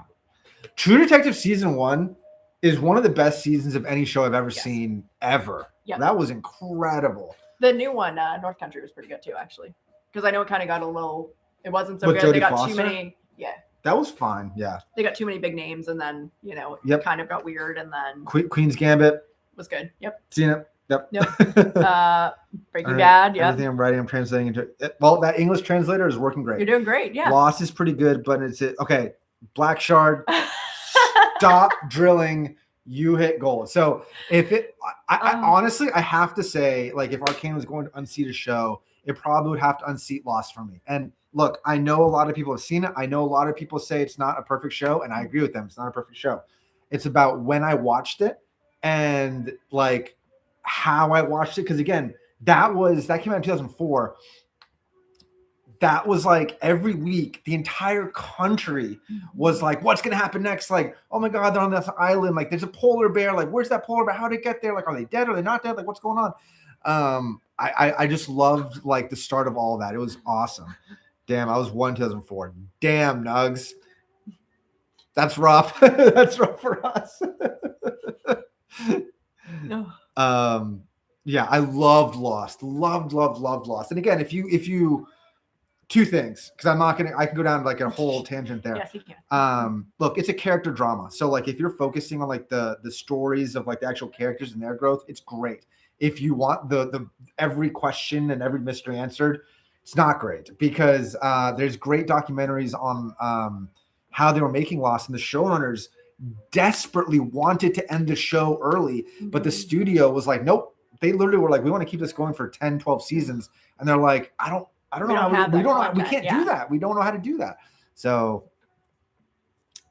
True Detective season 1 is one of the best seasons of any show I've ever seen ever. Yep. That was incredible. The new one, North Country, was pretty good too, actually. Because I know it kind of got a little. It wasn't so good. Jodie they got Foster? Too many. Yeah. That was fine. Yeah. They got too many big names, and then it kind of got weird, and then Queen's Gambit was good. Yep. Seen it. Yep. Breaking Bad. Yep. Everything I'm writing, I'm translating into. Well, that English translator is working great. You're doing great. Yeah. Lost is pretty good, but it's okay. Black Shard. Stop drilling. You hit gold. So if I honestly, I have to say, like, if Arcane was going to unseat a show, it probably would have to unseat Lost for me. And look, I know a lot of people have seen it. I know a lot of people say it's not a perfect show, and I agree with them. It's not a perfect show. It's about when I watched it and like how I watched it. Because again, that came out in 2004. That was like every week, the entire country was like, what's going to happen next? Like, oh my God, they're on this island. Like, there's a polar bear. Like, where's that polar bear? How did it get there? Like, are they dead? Are they not dead? Like, what's going on? I just loved like the start of all of that. It was awesome. Damn, I was 2004. Damn, Nugs. That's rough. That's rough for us. Yeah, I loved Lost. Loved Lost. And again, if you two things, because I can go down like a whole tangent there. Yes, you can. Look, it's a character drama. So like if you're focusing on like the stories of like the actual characters and their growth, it's great. If you want the every question and every mystery answered, it's not great, because there's great documentaries on how they were making Lost, and the showrunners desperately wanted to end the show early, but the studio was like, nope. They literally were like, we want to keep this going for 10, 12 seasons. And they're like, I don't We know don't how have we that don't know, we content, can't yeah. do that. We don't know how to do that. So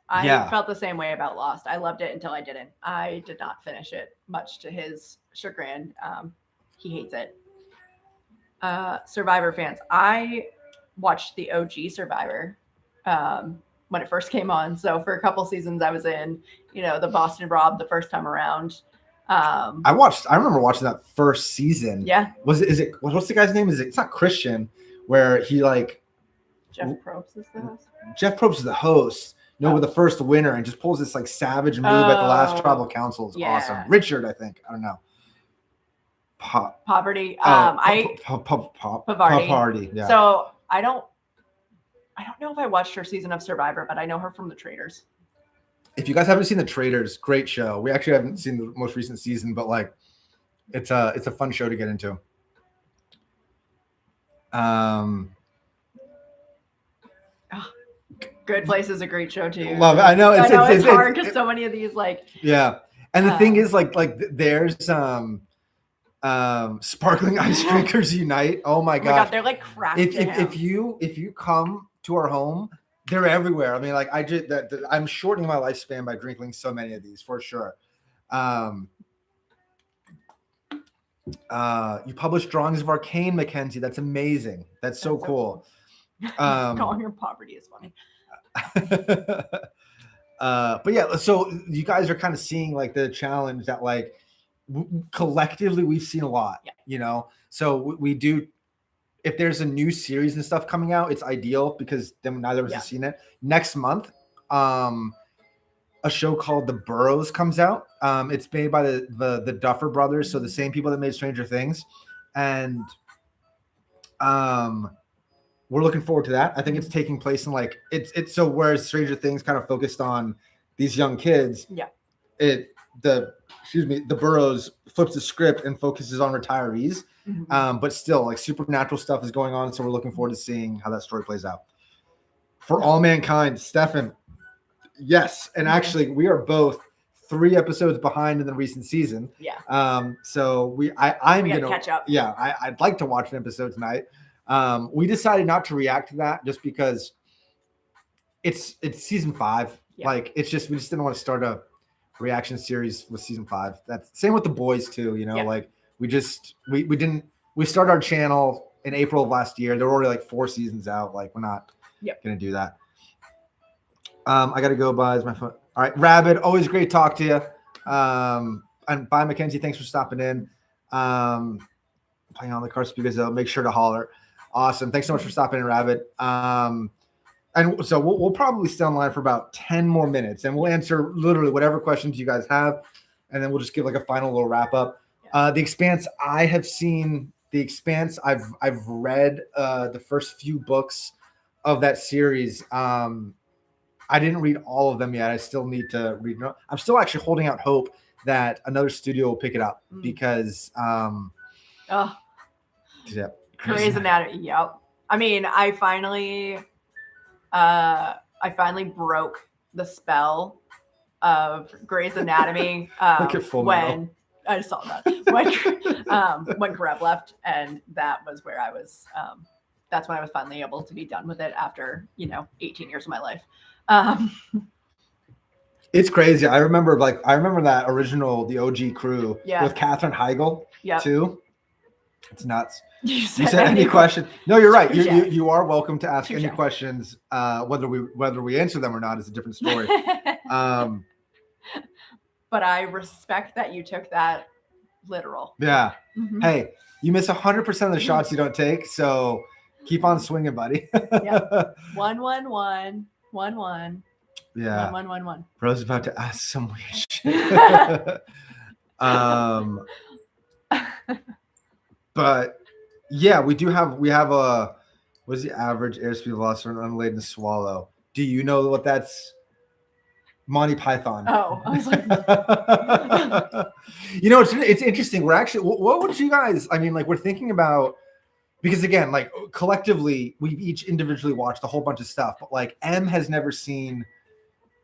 I felt the same way about Lost. I loved it until I didn't. I did not finish it, much to his chagrin. He hates it. Survivor fans, I watched the OG Survivor when it first came on. So for a couple seasons, I was in, the Boston Rob the first time around. I remember watching that first season. Yeah. What's the guy's name? It's not Christian, where he like Jeff Probst is the host. Jeff Probst is the host. No, but the first winner, and just pulls this like savage move at the last tribal council. Is awesome. Richard, I think. I don't know. Poverty. Pavardi. Yeah. So I don't know if I watched her season of Survivor, but I know her from The Traitors. If you guys haven't seen The Traitors, great show. We actually haven't seen the most recent season, but like, it's a fun show to get into. Good Place is a great show too. Love it. I know it's hard because so many of these like. Yeah, and the thing is, like there's Sparkling Ice Drinkers Unite. Oh my god, they're like crap. If you come to our home, they're everywhere. I mean, like I'm shortening my lifespan by drinking so many of these for sure. You published drawings of Arcane, Mackenzie. That's amazing. That's so cool. Calling her poverty is funny. But yeah, so you guys are kind of seeing like the challenge that like collectively we've seen a lot. Yeah. So we do. If there's a new series and stuff coming out, it's ideal because then neither of us have seen it. Next month, a show called The Burrows comes out. It's made by the Duffer Brothers, so the same people that made Stranger Things, and we're looking forward to that. I think it's taking place in like it's so whereas Stranger Things kind of focused on these young kids. Yeah. The Burrows flips the script and focuses on retirees. Mm-hmm. But still like supernatural stuff is going on. So we're looking forward to seeing how that story plays out. For All Mankind, Stefan. Yes. And actually we are both 3 episodes behind in the recent season. Yeah. So I'm going to catch up. Yeah. I'd like to watch an episode tonight. We decided not to react to that just because it's season 5. Yeah. Like we just didn't want to start a reaction series with season 5. That's same with The Boys too. Like we started our channel in April of last year. There were already like 4 seasons out. Like we're not going to do that. I got to go by my phone. All right. Rabbit, always great talk to you. And bye, Mackenzie. Thanks for stopping in. Playing on the car speakers though. Make sure to holler. Awesome. Thanks so much for stopping in, Rabbit. And so we'll probably stay online for about 10 more minutes and we'll answer literally whatever questions you guys have. And then we'll just give like a final little wrap up. The Expanse, I have seen The Expanse. I've read the first few books of that series. I didn't read all of them yet. I still need to read. I'm still actually holding out hope that another studio will pick it up because Grey's Anatomy. Yep. I mean, I finally broke the spell of Grey's Anatomy when I saw that when Karev left, and that was where I was. That's when I was finally able to be done with it after 18 years of my life. It's crazy. I remember that original, the OG crew with Katherine Heigl too. It's nuts. You said any question? No, you're right. You are welcome to ask any questions. Whether we answer them or not is a different story. But I respect that you took that literal. Yeah. Mm-hmm. Hey, you miss 100% of the shots you don't take, so keep on swinging, buddy. 1-1-1. 1-1. Yeah. 1-1-1-1. Bro's about to ask some weird shit. But yeah, we have a what is the average airspeed velocity of an unladen swallow? Do you know what that's? Monty Python. Oh, I was like, it's interesting. We're actually, what would you guys? I mean, like we're thinking about because again, like collectively, we've each individually watched a whole bunch of stuff, but like M has never seen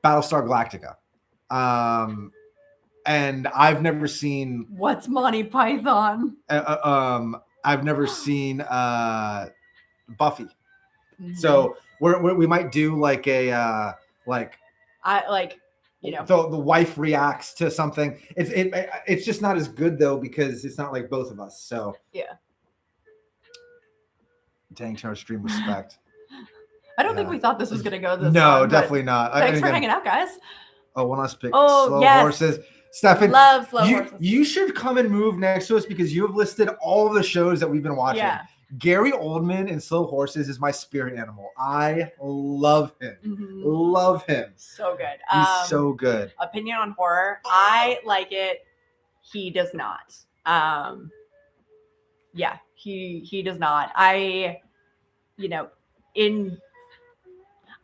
Battlestar Galactica, and I've never seen. What's Monty Python? I've never seen Buffy. Mhm. So we might do like a like I like, you know, the wife reacts to something. It's just not as good though because it's not like both of us. So yeah. dang, to our stream respect. I don't think we thought this was gonna go this long. No, definitely not. Thanks for hanging out, guys. Oh, one last pick. Oh, Slow yes. Horses. Stefan, Love Slow Horses. You should come and move next to us because you have listed all of the shows that we've been watching. Yeah. Gary Oldman in Slow Horses is my spirit animal. I love him. Love him. So good. He's so good. Opinion on horror. I like it. He does not. Yeah, he does not. I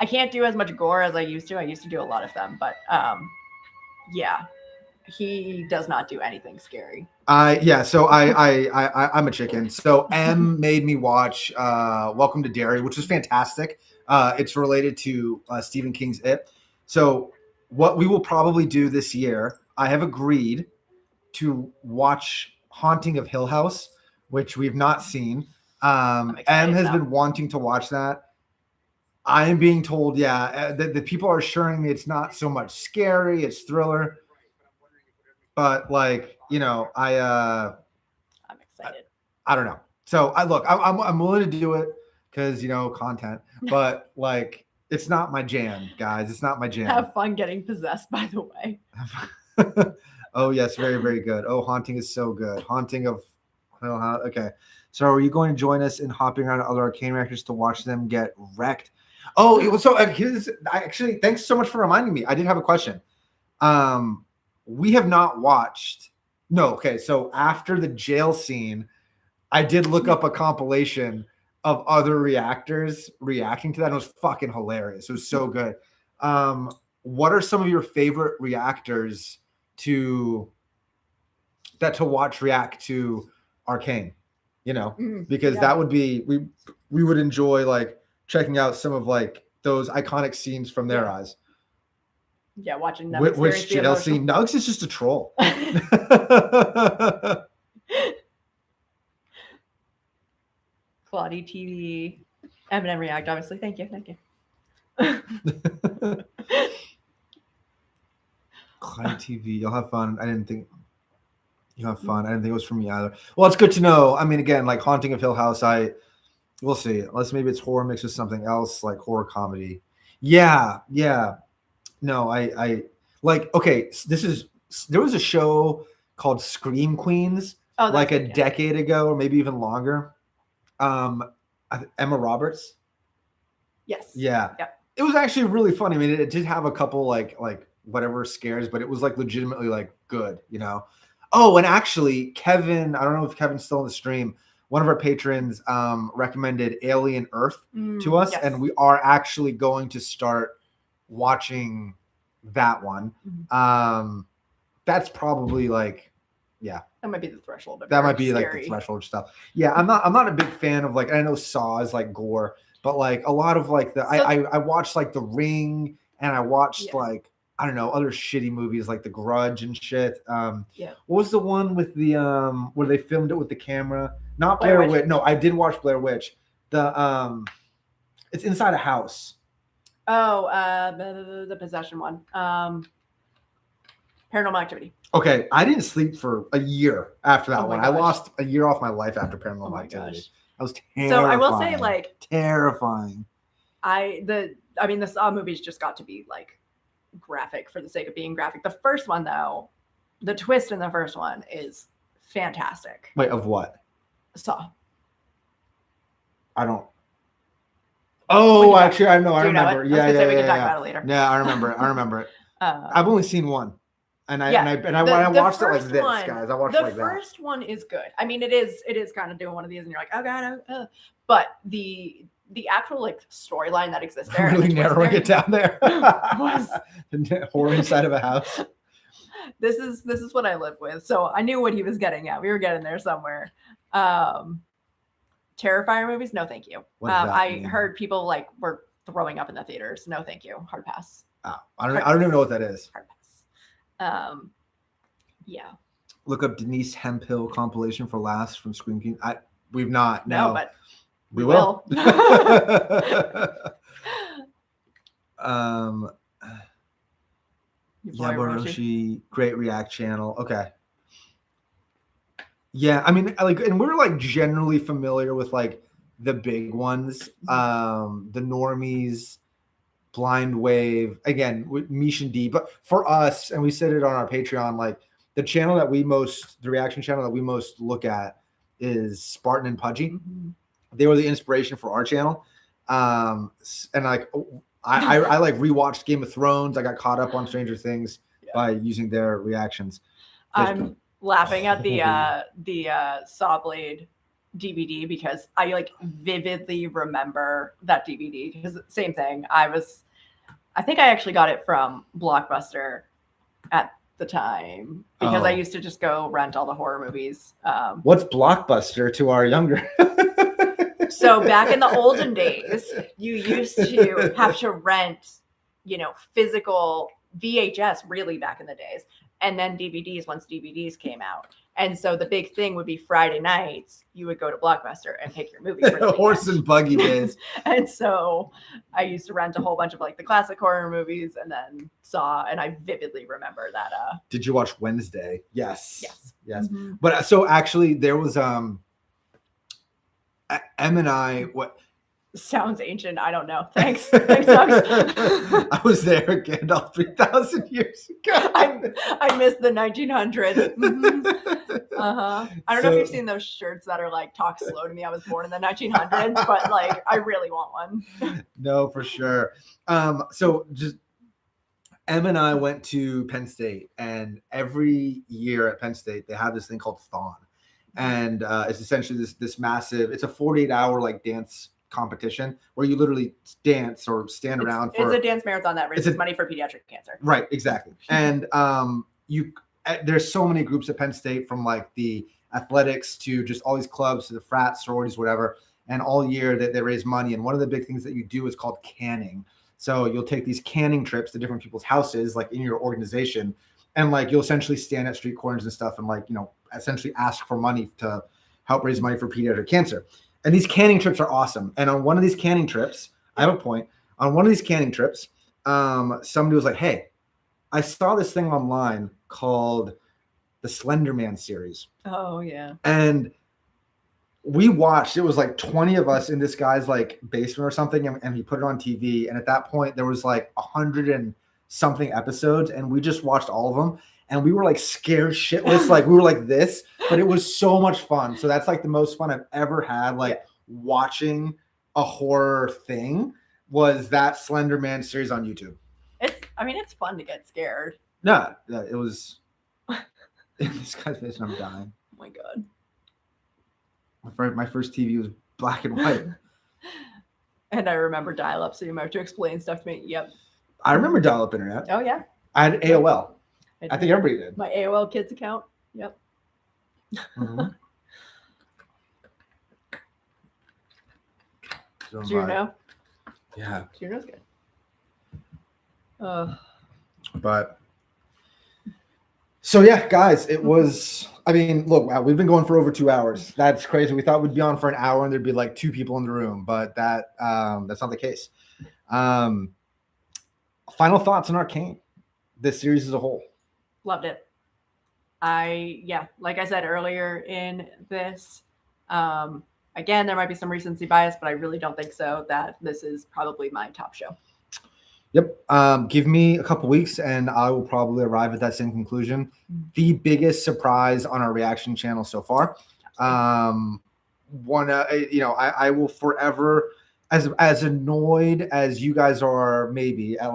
can't do as much gore as I used to. I used to do a lot of them, but yeah, he does not do anything scary. So I'm a chicken. So M made me watch Welcome to Derry, which was fantastic. It's related to Stephen King's It. So what we will probably do this year, I have agreed to watch Haunting of Hill House, which we've not seen. M has been wanting to watch that. I am being told, that the people are assuring me it's not so much scary, it's thriller. But like, I'm excited. I don't know. So I'm willing to do it because content, but like it's not my jam, guys. It's not my jam. Have fun getting possessed, by the way. Oh yes, very, very good. Oh, Haunting is so good. Haunting of okay. So are you going to join us in hopping around other Arcane reactors to watch them get wrecked? Oh, it was so actually thanks so much for reminding me. I did have a question. We have not watched. No, okay. So after the jail scene, I did look up a compilation of other reactors reacting to that. And it was fucking hilarious. It was so good. What are some of your favorite reactors to watch react to Arcane? Because that would be we would enjoy like checking out some of like those iconic scenes from their eyes. Yeah, watching them. Which jail scene? Nugs is just a troll. Claudie TV, Eminem React, obviously. Thank you. Claudie TV, you'll have fun. I didn't think you'll have fun. I didn't think it was for me either. Well, it's good to know. I mean, again, like Haunting of Hill House, we'll see. Unless maybe it's horror mixed with something else, like horror comedy. Yeah. No, I like. Okay, there was a show called Scream Queens, like a decade ago, or maybe even longer. Emma Roberts. Yes. Yeah. It was actually really funny. I mean, it did have a couple like whatever scares, but it was like legitimately like good, Oh, and actually, Kevin, I don't know if Kevin's still in the stream. One of our patrons recommended Alien Earth to us, and we are actually going to start watching that one. That's probably like, that might be the threshold. That might be like the threshold stuff. Yeah, I'm not a big fan of like, I know Saw is like gore, but like a lot of like I watched like The Ring, and I watched like, I don't know, other shitty movies like The Grudge and shit. What was the one with the where they filmed it with the camera? Not Blair Witch. No, I did watch Blair Witch. The it's inside a house. Oh, the possession one. Paranormal Activity. Okay, I didn't sleep for a year after that one. I lost a year off my life after Paranormal Activity. I was terrifying. So I will say, like, terrifying. The Saw movies just got to be like graphic for the sake of being graphic. The first one, though, the twist in the first one is fantastic. Wait, of what? Saw. I don't. Oh, actually, I know. I remember. We can talk about it later. Yeah, I remember it. I've only seen one. And I watched it like this, guys. I watched it like that. The first one is good. I mean, it is kind of doing one of these, and you're like, oh god, but the actual like storyline that exists there, really narrowing it down there, was horror inside of a house. This is what I live with, so I knew what he was getting at. We were getting there somewhere. Terrifier movies, no, thank you. I heard people like were throwing up in the theaters. No, thank you. Hard pass. Oh, I don't even know what that is. Hard pass. Yeah. Look up Denise Hemphill compilation for Last from Scream King. We've not. No, but We will. Yaboroshi, great React channel. Okay. Yeah, I mean, like, and we're like generally familiar with like the big ones, the normies, Blind Wave, again with Mish and D. But for us, and we said it on our Patreon, like the reaction channel that we most look at is Spartan and Pudgy. Mm-hmm. They were the inspiration for our channel, and like I like rewatched Game of Thrones. I got caught up on Stranger Things by using their reactions. I'm laughing at the Sawblade DVD because I like vividly remember that DVD because same thing. I think I actually got it from Blockbuster at the time because I used to just go rent all the horror movies. What's Blockbuster to our younger? So back in the olden days, you used to have to rent, physical VHS really back in the days. And then DVDs once DVDs came out. And so the big thing would be Friday nights, you would go to Blockbuster and pick your movie for the horse and buggy days. And so I used to rent a whole bunch of like the classic horror movies and then and I vividly remember that. Did you watch Wednesday? Yes. Mm-hmm. But so actually there was Em and I sounds ancient. I don't know. Thanks, Doug. I was there Gandalf 3,000 years ago. I missed the 1900s. Mm-hmm. I don't know if you've seen those shirts that are like "Talk slow to me." I was born in the 1900s, but like I really want one. No, for sure. So just Em and I went to Penn State, and every year at Penn State they have this thing called Thon, and it's essentially this massive. It's a 48-hour like dance competition where you literally dance or stand around for. It's a dance marathon that raises money for pediatric cancer. Right, exactly. And there's so many groups at Penn State, from like the athletics to just all these clubs to the frats, sororities, whatever. And all year that they raise money. And one of the big things that you do is called canning. So you'll take these canning trips to different people's houses, like in your organization, and like you'll essentially stand at street corners and stuff, and like essentially ask for money to help raise money for pediatric cancer. And these canning trips are awesome. And on one of these canning trips, I have a point. On one of these canning trips, somebody was like, "Hey, I saw this thing online called the Slender Man series." Oh, yeah. And we watched, it was like 20 of us in this guy's like basement or something. And he put it on TV. And at that point, there was like 100 and something episodes. And we just watched all of them. And we were like scared shitless. Like we were like this, but it was so much fun. So that's like the most fun I've ever had. Like watching a horror thing was that Slender Man series on YouTube. It's fun to get scared. No, it was. This guy's face, and I'm dying. Oh my God. My first TV was black and white. And I remember dial-up, so you might have to explain stuff to me. Yep. I remember dial-up internet. Oh, yeah. I had AOL. I think everybody did. My AOL Kids account. Yep. Mm-hmm. Do you know? Yeah. Juno's good. But so yeah, guys, it was. I mean, look, wow, we've been going for over 2 hours. That's crazy. We thought we'd be on for an hour and there'd be like 2 people in the room, but that's not the case. Final thoughts on Arcane, this series as a whole. Loved it. Like I said earlier in this, again, there might be some recency bias, but I really don't think so, that this is probably my top show. Yep. Give me a couple weeks and I will probably arrive at that same conclusion. The biggest surprise on our reaction channel so far. I will forever, as annoyed as you guys are maybe at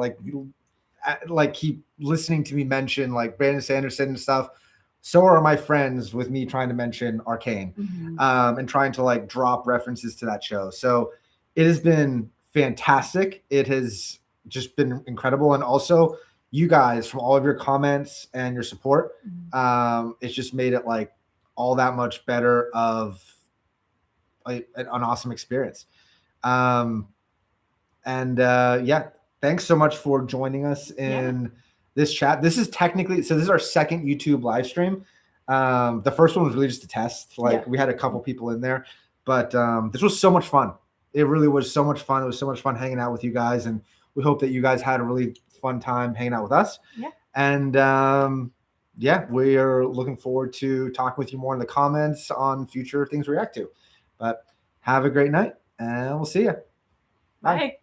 keep listening to me mention like Brandon Sanderson and stuff. So are my friends with me trying to mention Arcane, and trying to like drop references to that show. So it has been fantastic. It has just been incredible. And also you guys, from all of your comments and your support, it's just made it like all that much better of an awesome experience. Thanks so much for joining us in this chat. This is our second YouTube live stream. The first one was really just a test. We had a couple people in there. But this was so much fun. It really was so much fun. It was so much fun hanging out with you guys, and we hope that you guys had a really fun time hanging out with us. Yeah. And yeah, we are looking forward to talking with you more in the comments on future things we react to. But have a great night, and we'll see you. Bye.